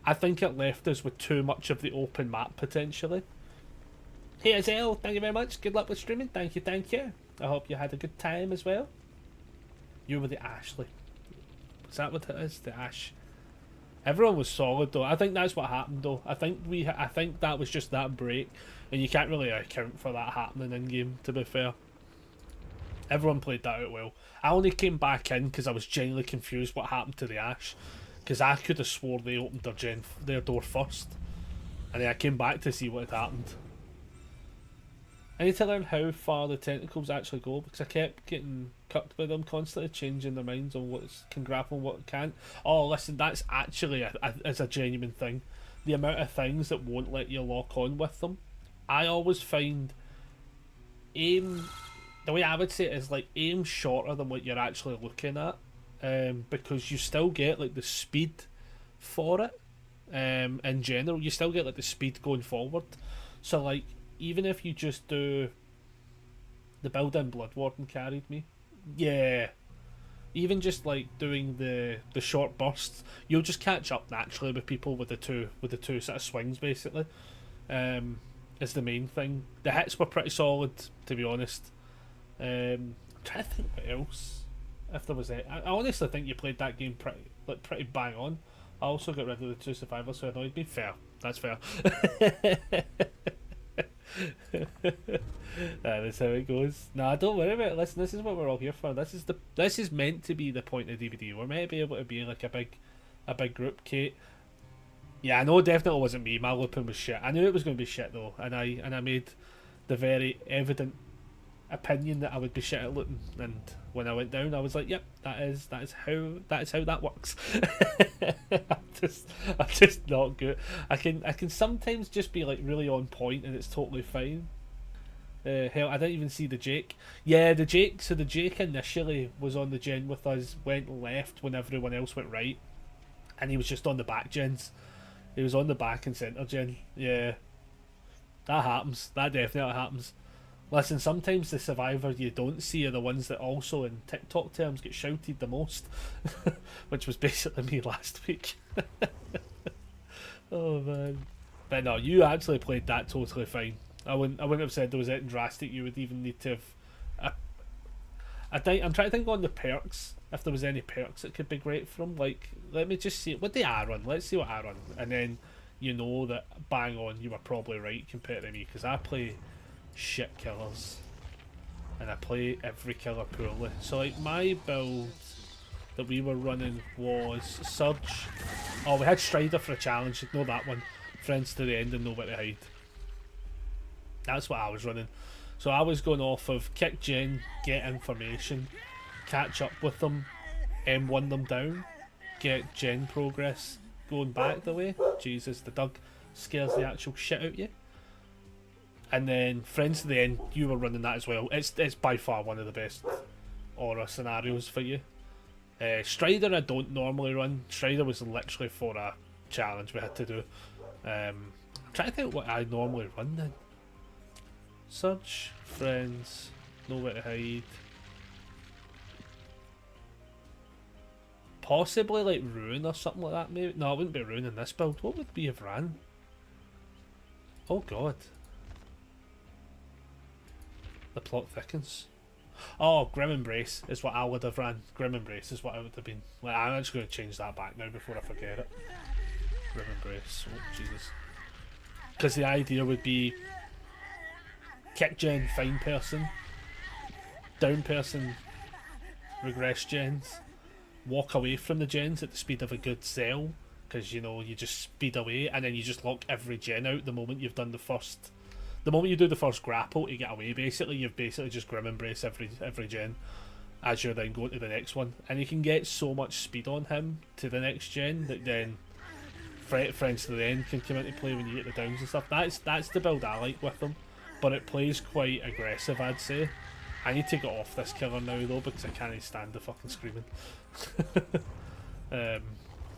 I think it left us with too much of the open map potentially. Hey Azelle, thank you very much. Good luck with streaming. Thank you, thank you. I hope you had a good time as well. You were the Ashley. Is that what it is? The Ash. Everyone was solid though. I think that's what happened though. I think that was just that break, and you can't really account for that happening in game. To be fair, everyone played that out well. I only came back in because I was genuinely confused what happened to the Ash, because I could have swore they opened their door first, and then I came back to see what had happened. I need to learn how far the tentacles actually go, because I kept getting cucked by them constantly, changing their minds on what can grapple and what can't. Oh, listen, that's actually is a genuine thing. The amount of things that won't let you lock on with them. I always find aim, the way I would say it is like aim shorter than what you're actually looking at, because you still get like the speed for it. In general, you still get like the speed going forward. So like, even if you just do the build-in Bloodwarden carried me, yeah, even just like doing the short bursts, you'll just catch up naturally with people with the two sort of swings basically. Is the main thing. The hits were pretty solid, to be honest. I'm trying to think what else, if there was it. I honestly think you played that game pretty bang on. I also got rid of the two survivors who annoyed me. Fair, that's fair. That's how it goes. Nah, don't worry about it. Listen, this is what we're all here for. This is meant to be the point of DVD. We're meant to be able to be like a big group. Kate, yeah, I know it definitely wasn't me. My looping was shit. I knew it was going to be shit though, and I made the very evident opinion that I would be shit at looting. And when I went down, I was like, "Yep, that is how that works." I'm just not good. I can sometimes just be like really on point, and it's totally fine. Hell, I didn't even see the Jake. Yeah, the Jake. So the Jake initially was on the gen with us, went left when everyone else went right, and he was just on the back gens. He was on the back and centre gen. Yeah, that happens. That definitely happens. Listen, sometimes the survivors you don't see are the ones that also in TikTok terms get shouted the most, which was basically me last week. Oh man. But no, you actually played that totally fine. I wouldn't have said there was anything drastic you would even need to have. I'm trying to think on the perks, if there was any perks that could be great from. Like, let me just see what did I run. Let's see what I run, and then you know that bang on, you were probably right compared to me, because I play shit killers and I play every killer poorly. So like my build that we were running was Surge. Oh, we had Strider for a challenge. Ignore that one. Friends to the end and nowhere to hide. That's what I was running. So I was going off of kick gen, get information, catch up with them, M1 them down, get gen progress going back the way. Jesus, the Doug scares the actual shit out of you. And then Friends to the End, you were running that as well. It's by far one of the best aura scenarios for you. Strider I don't normally run. Strider was literally for a challenge we had to do. I'm trying to think what I normally run then. Search, friends, nowhere to hide. Possibly like Ruin or something like that maybe. No, it wouldn't be Ruin in this build. What would we have ran? Oh god. The plot thickens. Oh, Grim Embrace is what I would have ran. Grim Embrace is what I would have been. Like, I'm just going to change that back now before I forget it. Grim Embrace. Oh, Jesus. Because the idea would be kick gen, fine person, down person, regress gens, walk away from the gens at the speed of a good cell, because you know you just speed away and then you just lock every gen out the moment you've done the first. The moment you do the first grapple to get away, basically you've basically just Grim Embrace every gen as you're then going to the next one, and you can get so much speed on him to the next gen that then Friends to the End can come into play when you get the downs and stuff. That's the build I like with him, but it plays quite aggressive, I'd say. I need to get off this killer now though because I can't stand the fucking screaming.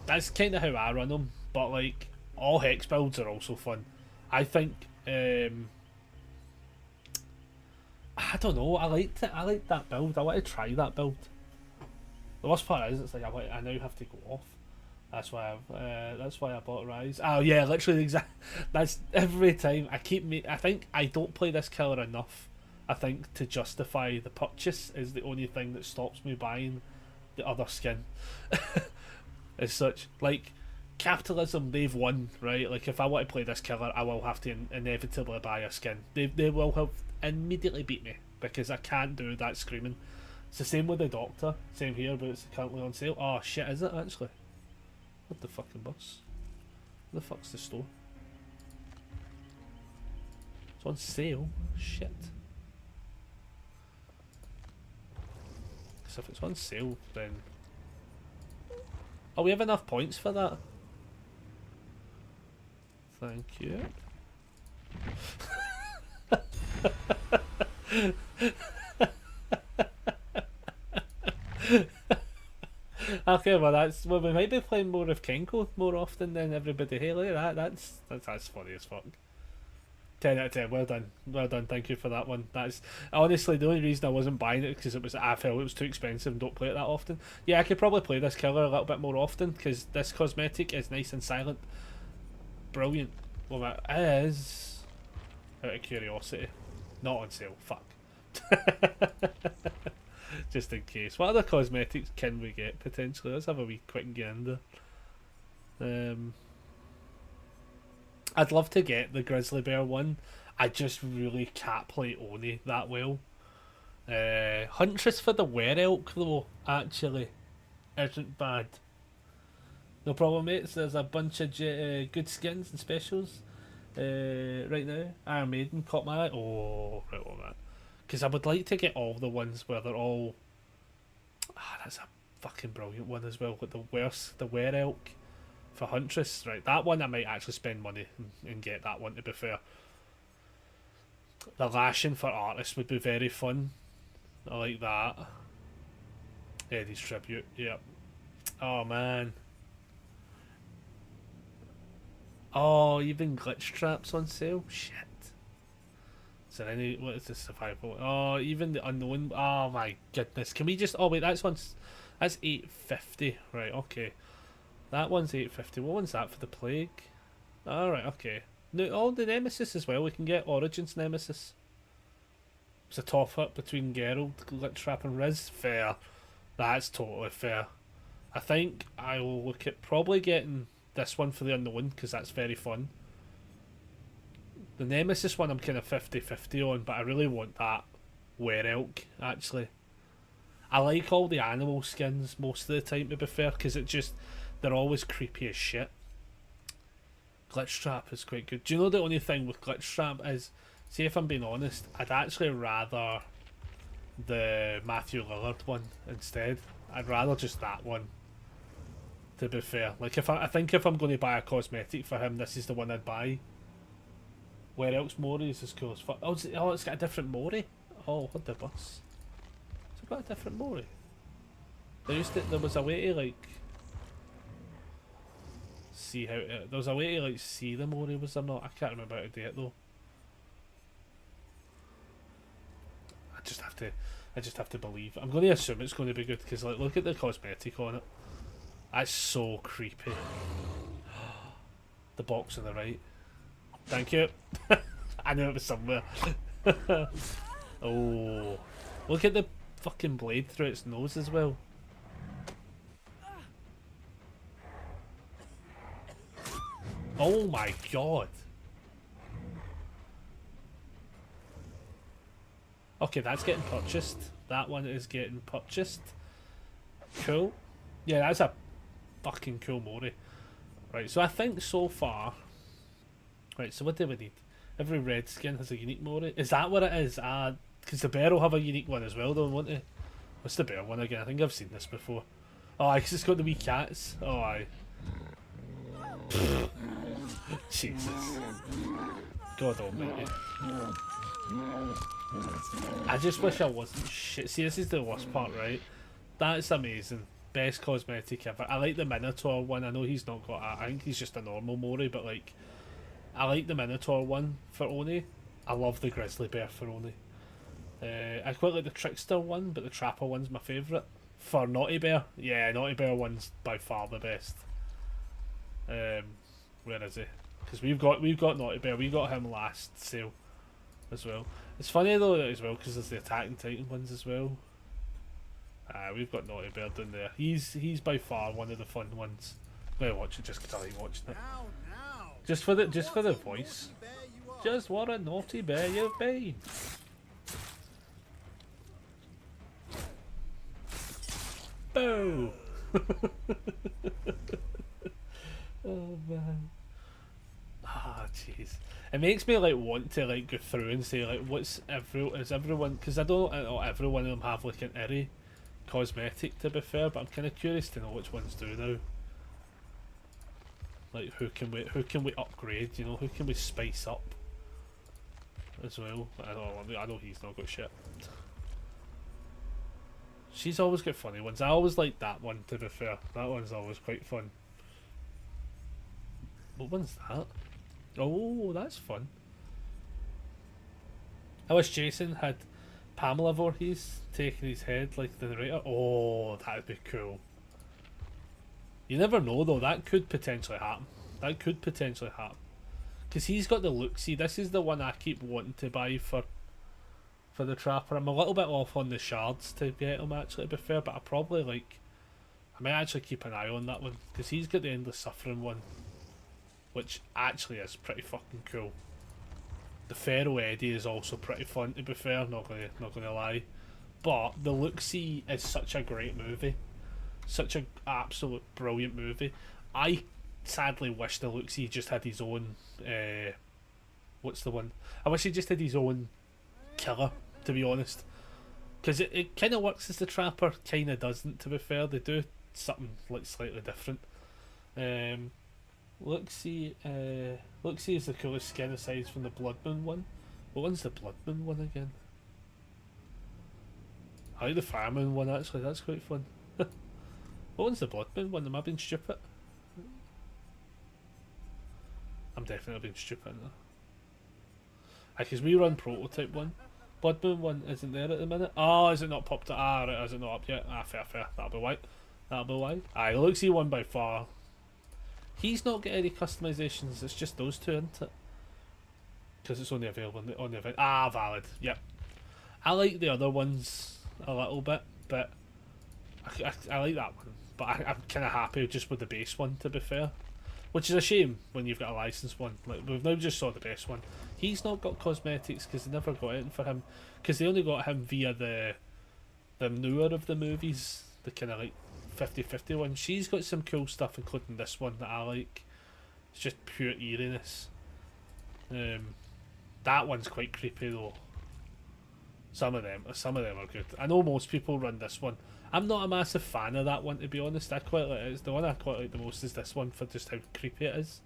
That's kind of how I run them, but like all hex builds are also fun. I think. I don't know. I liked it. I liked that build. I want to try that build. The worst part is, it's like I now have to go off. That's why I bought Rise. Oh yeah, literally the exact. That's every time I keep me. I think I don't play this killer enough. I think to justify the purchase is the only thing that stops me buying the other skin. As such, like capitalism, they've won, right? Like if I want to play this killer, I will have to inevitably buy a skin. They will have immediately beat me because I can't do that screaming. It's the same with the Doctor. Same here, but it's currently on sale. Oh shit, is it actually? What the fucking bus? Where the fuck's the store? It's on sale. Shit. Because if it's on sale, then. Oh, we have enough points for that. Thank you. Okay, well we might be playing more of Kenko more often than everybody. Hey, look at that. That's funny as fuck. 10 out of 10. Well done. Thank you for that one. That's honestly the only reason I wasn't buying it because I felt it was too expensive and don't play it that often. Yeah, I could probably play this killer a little bit more often because this cosmetic is nice and silent. Brilliant. Well, that is out of curiosity. Not on sale. Fuck. Just in case. What other cosmetics can we get potentially? Let's have a wee quick gander. I'd love to get the grizzly bear one. I just really can't play Oni that well. Huntress for the were elk though actually isn't bad. No problem, mates. There's a bunch of good skins and specials right now. Iron Maiden caught my eye. Oh, right on that. Because I would like to get all the ones where they're all. Ah, that's a fucking brilliant one as well. Like the were elk for Huntress. Right, that one I might actually spend money and get that one. To be fair, the lashing for artists would be very fun. I like that. Eddie's tribute. Yep. Oh man. Oh, even glitch traps on sale? Shit. Is there any... What is this survival? Oh, even the unknown... Oh my goodness. Can we just... Oh wait, that's $8.50. Right, okay. That one's $8.50. What one's that for the plague? Alright, okay. No, all the Nemesis as well. We can get Origins Nemesis. It's a top-up between Geralt, Glitch Trap and Riz. Fair. That's totally fair. I think I will look at probably getting... this one for the unknown because that's very fun. The Nemesis one I'm kind of 50-50 on, but I really want that were elk actually. I like all the animal skins most of the time to be fair because they're always creepy as shit. Glitch Trap is quite good. Do you know the only thing with Glitch Trap is, see if I'm being honest, I'd actually rather the Matthew Lillard one instead. I'd rather just that one. To be fair, like I think if I'm going to buy a cosmetic for him, this is the one I'd buy. Where else Mori is as cool as fuck. Oh, it's got a different Mori. Oh, what the bus? we got a different Mori? There was a way to like see how there was a way to like see the Mori, was there not? I can't remember how to do it though. I just have to believe. I'm going to assume it's going to be good because like look at the cosmetic on it. That's so creepy. The box on the right. Thank you. I knew it was somewhere. Oh, look at the fucking blade through its nose as well. Oh my god. Okay, that's getting purchased. That one is getting purchased. Cool. Yeah, that's a fucking cool Mori. Right, so I think so far... Right, so what do we need? Every red skin has a unique Mori. Is that what it is? Because the bear will have a unique one as well though, won't it? What's the bear one again? I think I've seen this before. Oh, because it's got the wee cats. Oh, aye. Jesus. God almighty. I just wish I wasn't shit. See, this is the worst part, right? That's amazing. Best cosmetic ever. I like the Minotaur one. I know he's not got a... I think he's just a normal Mori, but like... I like the Minotaur one for Oni. I love the Grizzly Bear for Oni. I quite like the Trickster one, but the Trapper one's my favourite. For Naughty Bear, yeah, Naughty Bear one's by far the best. Where is he? Because we've got Naughty Bear. We got him last sale as well. It's funny though as well because there's the Attacking Titan ones as well. We've got Naughty Bear down there. He's by far one of the fun ones. I'm gonna watch it just because I like watching it. Just for the voice. Just what a naughty bear you've been. Boo! Oh man. Ah, jeez. It makes me like want to like go through and say like, is everyone? Because I don't know every one of them have like an eerie cosmetic to be fair, but I'm kind of curious to know which ones do now. Like who can we upgrade? You know, who can we spice up as well? I know he's not got shit. She's always got funny ones. I always like that one, to be fair. That one's always quite fun. What one's that? Oh, that's fun. I wish Jason had Pamela Voorhees taking his head like the narrator. Oh, that'd be cool. You never know though, that could potentially happen. That could potentially happen. Because he's got the look. See, this is the one I keep wanting to buy for the Trapper. I'm a little bit off on the shards to get him actually, to be fair, but I might actually keep an eye on that one. Because he's got the Endless Suffering one, which actually is pretty fucking cool. The Pharaoh Eddie is also pretty fun, to be fair, not gonna lie. But the Look-See is such a great movie. Such an absolute brilliant movie. I sadly wish the Look-See just had his own what's the one? I wish he just had his own killer, to be honest. Because it kind of works as the Trapper, kind of doesn't, to be fair. They do something like slightly different. Look-See is the coolest skin aside from the Blood Moon one. What one's the Blood Moon one again? I like the Fire Moon one actually, that's quite fun. What one's the Blood Moon one? Am I being stupid? I'm definitely being stupid now. Because we run Prototype one. Blood Moon one isn't there at the minute. Oh, is it not popped up? Ah, right, is it not up yet? Ah, fair. That'll be why. Aye, Look-See one by far. He's not got any customizations, it's just those two, isn't it? Because it's only available on the event. Ah, valid. Yep. I like the other ones a little bit, but I like that one. But I'm kind of happy just with the base one, to be fair. Which is a shame when you've got a licensed one. Like, we've now just saw the best one. He's not got cosmetics because they never got it for him. Because they only got him via the newer of the movies. The kind of like 50-50 one. She's got some cool stuff, including this one that I like. It's just pure eeriness. That one's quite creepy though. Some of them are good. I know most people run this one. I'm not a massive fan of that one, to be honest. I quite like it. It's the one I quite like the most is this one for just how creepy it is.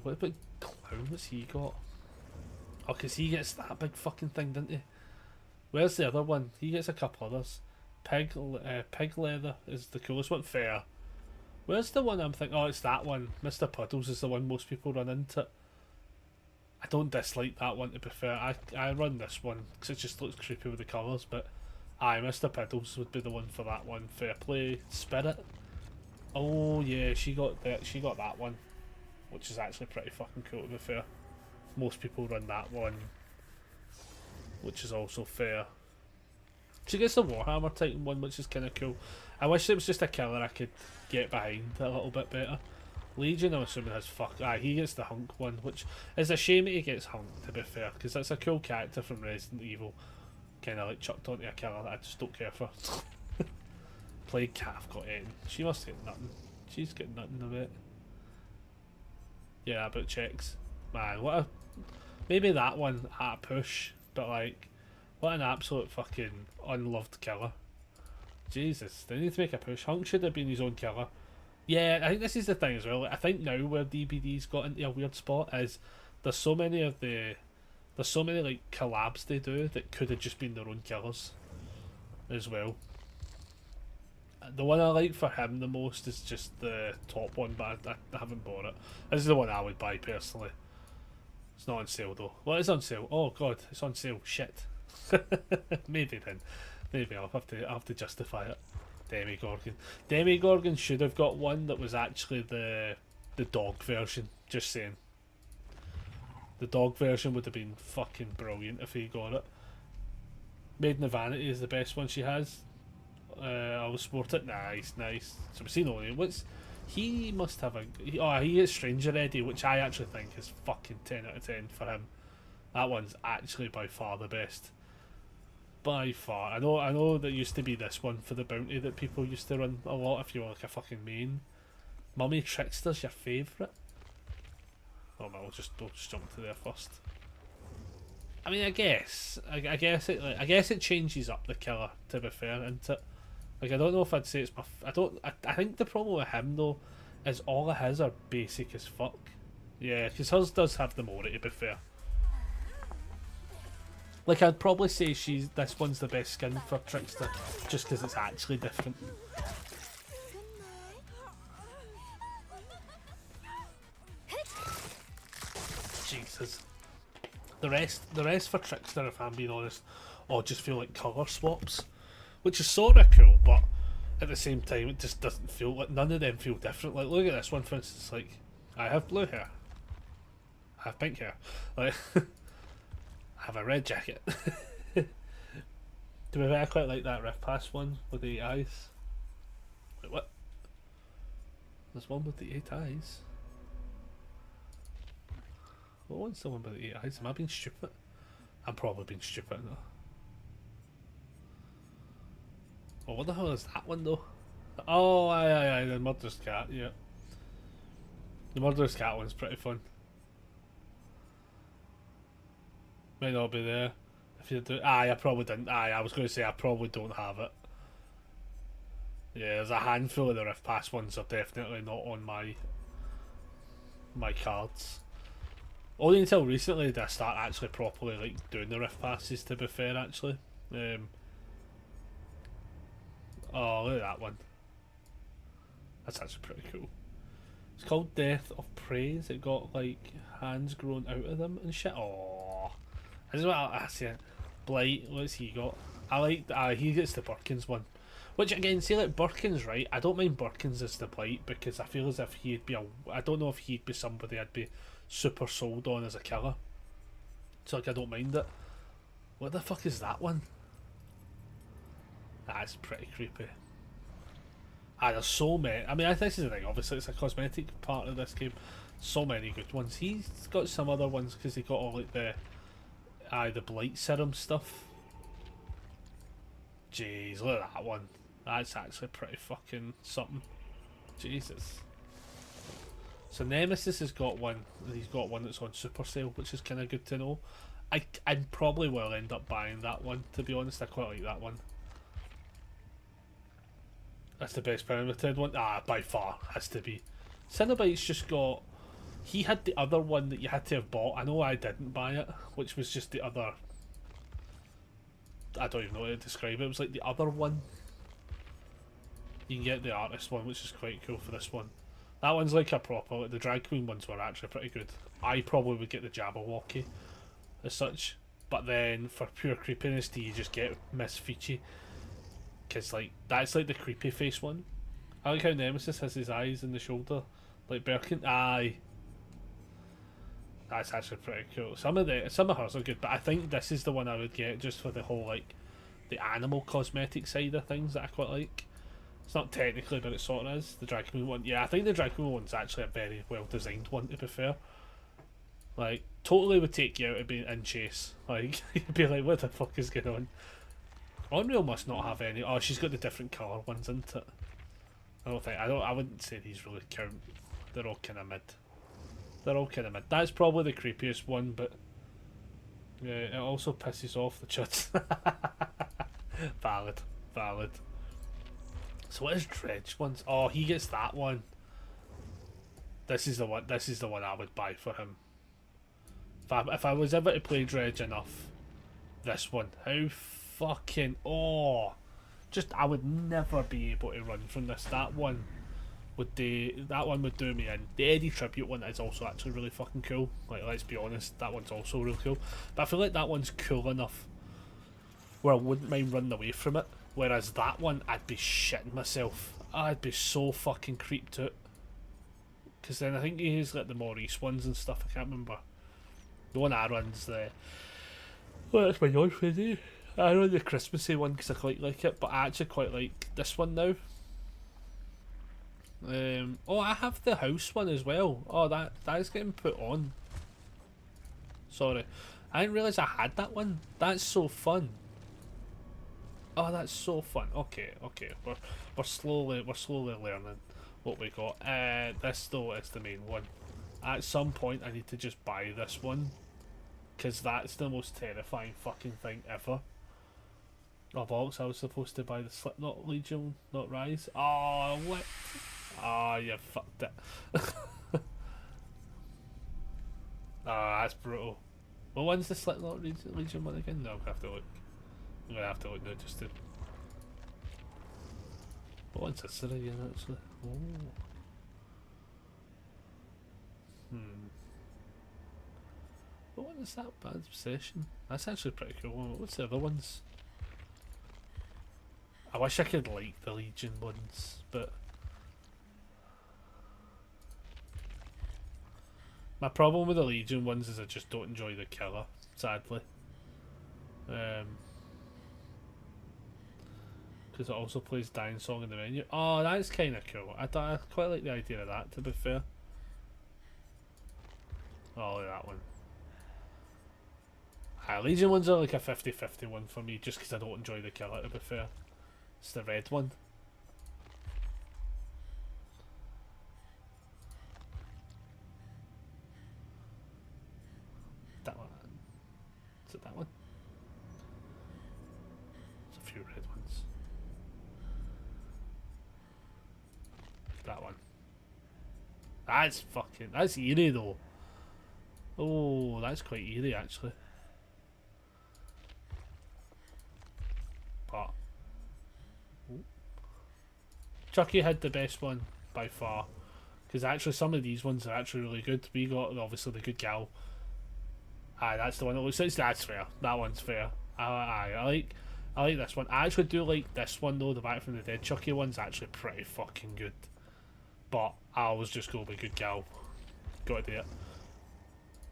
What about Clown? What's he got? Oh, because he gets that big fucking thing, didn't he? Where's the other one? He gets a couple others. Pig leather is the coolest one. Fair. Where's the one I'm thinking? Oh, it's that one. Mr. Puddles is the one most people run into. I don't dislike that one, to be fair. I run this one because it just looks creepy with the colours, but aye, Mr. Puddles would be the one for that one. Fair play. Spirit. Oh yeah, she got that one, which is actually pretty fucking cool, to be fair. Most people run that one, which is also fair. She gets the Warhammer Titan one, which is kind of cool. I wish it was just a killer I could get behind a little bit better. Legion, I'm assuming, has fuck. Aye, he gets the hunk one, which is a shame that he gets hunk, to be fair, because that's a cool character from Resident Evil, kind of like chucked onto a killer that I just don't care for. Plague Calf got in. She must get nothing. She's getting nothing of it. Yeah, about checks. Man, what a... Maybe that one at a push, but like, what an absolute fucking unloved killer. Jesus, they need to make a push. Hunk should have been his own killer. Yeah, I think this is the thing as well. I think now where DBD's got into a weird spot is there's so many like collabs they do that could have just been their own killers as well. The one I like for him the most is just the top one, but I haven't bought it. This is the one I would buy personally. It's not on sale though. Well, it's on sale. Oh god, it's on sale. Shit. Maybe then. Maybe I'll have to justify it. Demigorgon. Demigorgon should have got one that was actually the dog version. Just saying. The dog version would have been fucking brilliant if he got it. Maiden of Vanity is the best one she has. I'll sport it. Nice, nice. So we've seen only what's he must have he gets Stranger Ready, which I actually think is fucking 10 out of 10 for him. That one's actually by far the best. By far. I know there used to be this one for the bounty that people used to run a lot if you were like a fucking main. Mummy Trickster's your favourite? Oh no, we'll just jump to there first. I mean, I guess it changes up the killer, to be fair, isn't it? Like, I don't know if I'd say it's my... I think the problem with him, though, is all of his are basic as fuck. Yeah, because hers does have the Mori, to be fair. Like, I'd probably say this one's the best skin for Trickster, just because it's actually different. Jesus. The rest for Trickster, if I'm being honest, all just feel like colour swaps, which is sort of cool, but at the same time, it just doesn't feel like none of them feel different. Like, look at this one, for instance. Like, I have blue hair, I have pink hair, like, I have a red jacket. To be fair, I quite like that Rift Pass one with the 8 eyes. Wait, what? There's one with the 8 eyes. What one's the one with the 8 eyes? Am I being stupid? I'm probably being stupid now. Oh, what the hell is that one though? Oh, aye, the Murderous Cat, yeah. The Murderous Cat one's pretty fun. Might not be there. If you do, aye, I probably didn't. Aye, I was going to say I probably don't have it. Yeah, there's a handful of the Rift Pass ones are definitely not on my cards. Only until recently did I start actually properly like doing the Rift Passes, to be fair, actually. Oh, look at that one. That's actually pretty cool. It's called Death of Praise. It got like hands grown out of them and shit. Oh, this is what I see. Blight, what's he got? I like he gets the Birkins one. Which again, see, like Birkins, right? I don't mind Birkins as the Blight because I feel as if he'd be I don't know if he'd be somebody I'd be super sold on as a killer. So like I don't mind it. What the fuck is that one? That's pretty creepy. There's so many. I mean, I think this is the thing. Obviously, it's a cosmetic part of this game. So many good ones. He's got some other ones because he got all like the Blight Serum stuff. Jeez, look at that one. That's actually pretty fucking something. Jesus. So Nemesis has got one. He's got one that's on super sale, which is kind of good to know. I probably will end up buying that one, to be honest. I quite like that one. That's the best Pyramid one. By far has to be. Cinnabite's just got. He had the other one that you had to have bought. I know I didn't buy it, which was just the other I don't even know how to describe it. It was like the other one. You can get the artist one, which is quite cool for this one. That one's like a proper. The drag queen ones were actually pretty good. I probably would get the Jabberwocky as such, but then for pure creepiness, do you just get Miss Fichi? Because like that's like the creepy face one. I like how Nemesis has his eyes in the shoulder, like Birkin. Aye, that's actually pretty cool. Some of hers are good, but I think this is the one I would get just for the whole like the animal cosmetic side of things that I quite like. It's not technically, but it sort of is. The drag queen one, yeah, I think the drag queen one's actually a very well designed one. To be fair, like totally would take you out of being in chase. Like you'd be like, what the fuck is going on? Unreal must not have any. Oh, she's got the different colour ones, isn't it? I wouldn't say these really count. They're all kind of mid. They're all kind of mid. That's probably the creepiest one, but yeah, it also pisses off the chuds. Valid, valid. So what is Dredge ones? Oh, he gets that one. This is the one. This is the one I would buy for him. If I was ever to play Dredge enough, this one. How fucking just I would never be able to run from this. That one would do me in. The Eddie tribute one is also actually really fucking cool. Like let's be honest, that one's also real cool. But I feel like that one's cool enough where I wouldn't mind running away from it. Whereas that one, I'd be shitting myself. I'd be so fucking creeped out. Because then I think he has like the Maurice ones and stuff. I can't remember. The one I run's the. Well, that's my yours, Freddy. I run the Christmassy one because I quite like it, but I actually quite like this one now. Oh, I have the house one as well. Oh, that is getting put on. Sorry, I didn't realise I had that one. That's so fun. Oh, that's so fun. Okay, we're slowly learning what we got. This though is the main one. At some point, I need to just buy this one because that's the most terrifying fucking thing ever. Oh, bollocks! I was supposed to buy the Slipknot Legion, not Rise. Oh, what? Oh, you fucked it. Oh, that's brutal. Well, when's the Slipknot Legion one again? No, I'm gonna have to look. I'm gonna have to look now just to. What one's this again, actually? Oh. What one is that? Bad Obsession? That's actually pretty cool. What's the other ones? I wish I could like the Legion ones, but my problem with the Legion ones is I just don't enjoy the killer, sadly. Because it also plays Dying Song in the menu. Oh, that's kind of cool. I quite like the idea of that, to be fair. Oh, look at that one. Legion ones are like a 50-50 one for me, just because I don't enjoy the killer, to be fair. It's the red one. That one. Is it that one? There's a few red ones. That one. That's eerie though. Oh, that's quite eerie actually. But Chucky had the best one by far, because actually some of these ones are actually really good. We got obviously the good gal. That's the one that looks like that's fair. That one's fair. I like this one. I actually do like this one though. The Back from the Dead Chucky one's actually pretty fucking good. But I always just go with good gal. Gotta do it.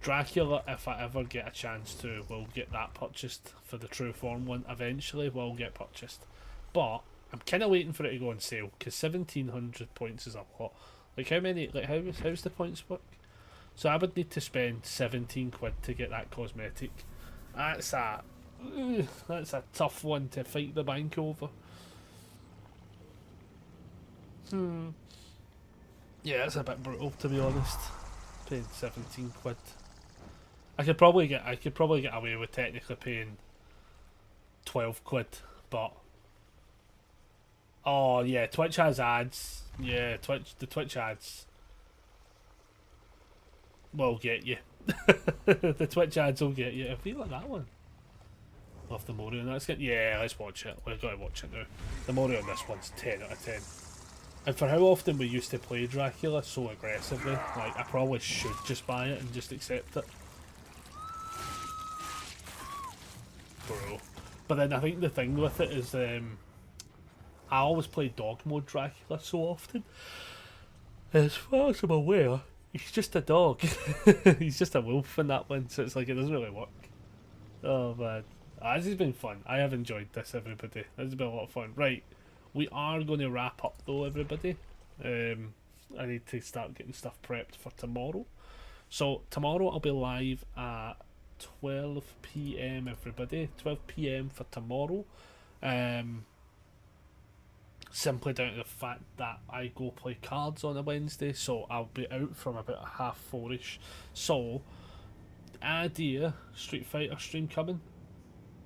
Dracula, if I ever get a chance to, will get that purchased for the True Form one. Eventually, will get purchased. But I'm kind of waiting for it to go on sale because 1,700 points is a lot. Like how many? Like how's the points work? So I would need to spend 17 quid to get that cosmetic. That's a tough one to fight the bank over. Yeah, it's a bit brutal to be honest. Paying 17 quid. I could probably get away with technically paying 12 quid, but oh yeah, Twitch has ads. Yeah, the Twitch ads will get you. The Twitch ads will get you. I feel like that one. Love the Mori on that skin. Yeah, let's watch it. We've got to watch it now. The Mori on this one's 10 out of 10. And for how often we used to play Dracula so aggressively, like, I probably should just buy it and just accept it. Bro. But then I think the thing with it is, I always play dog mode Dracula so often. As far as I'm aware, he's just a dog. He's just a wolf in that one, so it's like, it doesn't really work. Oh man. This has been fun. I have enjoyed this, everybody. This has been a lot of fun. Right, we are going to wrap up though, everybody. I need to start getting stuff prepped for tomorrow. So tomorrow I'll be live at 12 PM, everybody. 12 PM for tomorrow. Simply down to the fact that I go play cards on a Wednesday, so I'll be out from about 4:30ish. So, idea Street Fighter stream coming.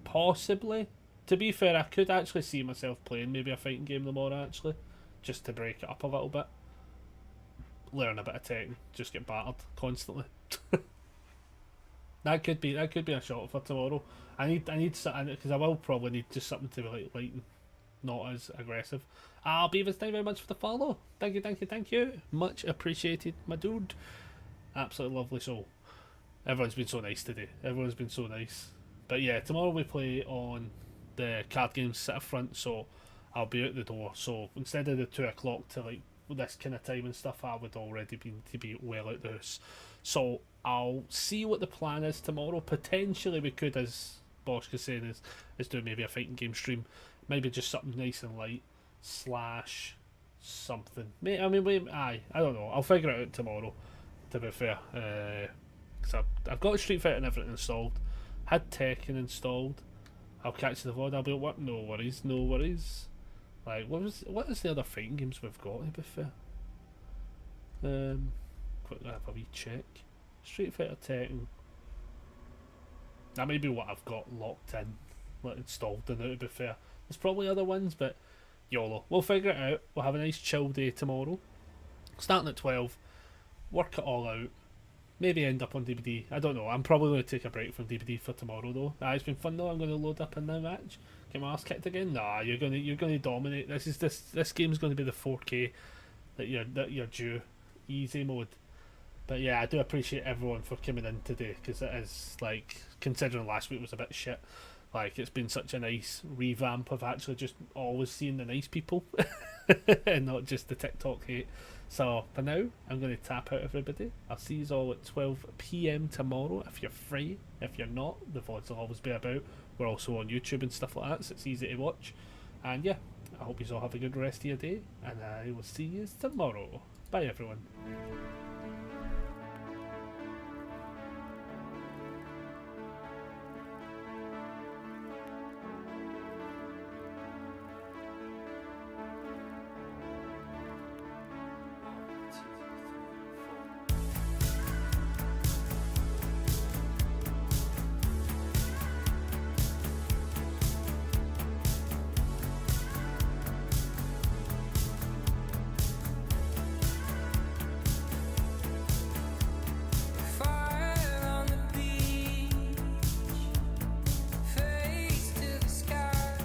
Possibly. To be fair, I could actually see myself playing maybe a fighting game tomorrow, actually, just to break it up a little bit. Learn a bit of Tekken, just get battered constantly. That could be a shot for tomorrow. I need something, because I will probably need just something to be like light and not as aggressive. Beavers, thank you very much for the follow. Thank you. Much appreciated, my dude. Absolutely lovely soul. Everyone's been so nice today. Everyone's been so nice. But yeah, tomorrow we play on the card games sit up front, so I'll be out the door. So instead of the 2 o'clock to like this kind of time and stuff, I would already be well out the house. So I'll see what the plan is tomorrow. Potentially we could, as Bosch was saying, is do maybe a fighting game stream. Maybe just something nice and light / something. I don't know. I'll figure it out tomorrow, to be fair. Because I've got Street Fighter and everything installed. Had Tekken installed. I'll catch the VOD. I'll be at work. No worries. Like, what is the other fighting games we've got, to be fair? Quickly have a wee check. Street Fighter, Tekken. That may be what I've got locked in, like installed in there, to be fair. There's probably other ones, but YOLO. We'll figure it out. We'll have a nice chill day tomorrow. Starting at 12. Work it all out. Maybe end up on DVD. I don't know. I'm probably going to take a break from DVD for tomorrow though. It's been fun though. I'm going to load up in the match. Get my ass kicked again. Nah, you're going to dominate. This game's going to be the 4K that you're due. Easy mode. But yeah, I do appreciate everyone for coming in today, because it is, like, considering last week was a bit shit. Like, it's been such a nice revamp of actually just always seeing the nice people and not just the TikTok hate. So for now, I'm going to tap out, everybody. I'll see you all at 12 PM tomorrow if you're free. If you're not, the VODs will always be about. We're also on YouTube and stuff like that, so it's easy to watch. And yeah, I hope you all have a good rest of your day, and I will see you tomorrow. Bye, everyone.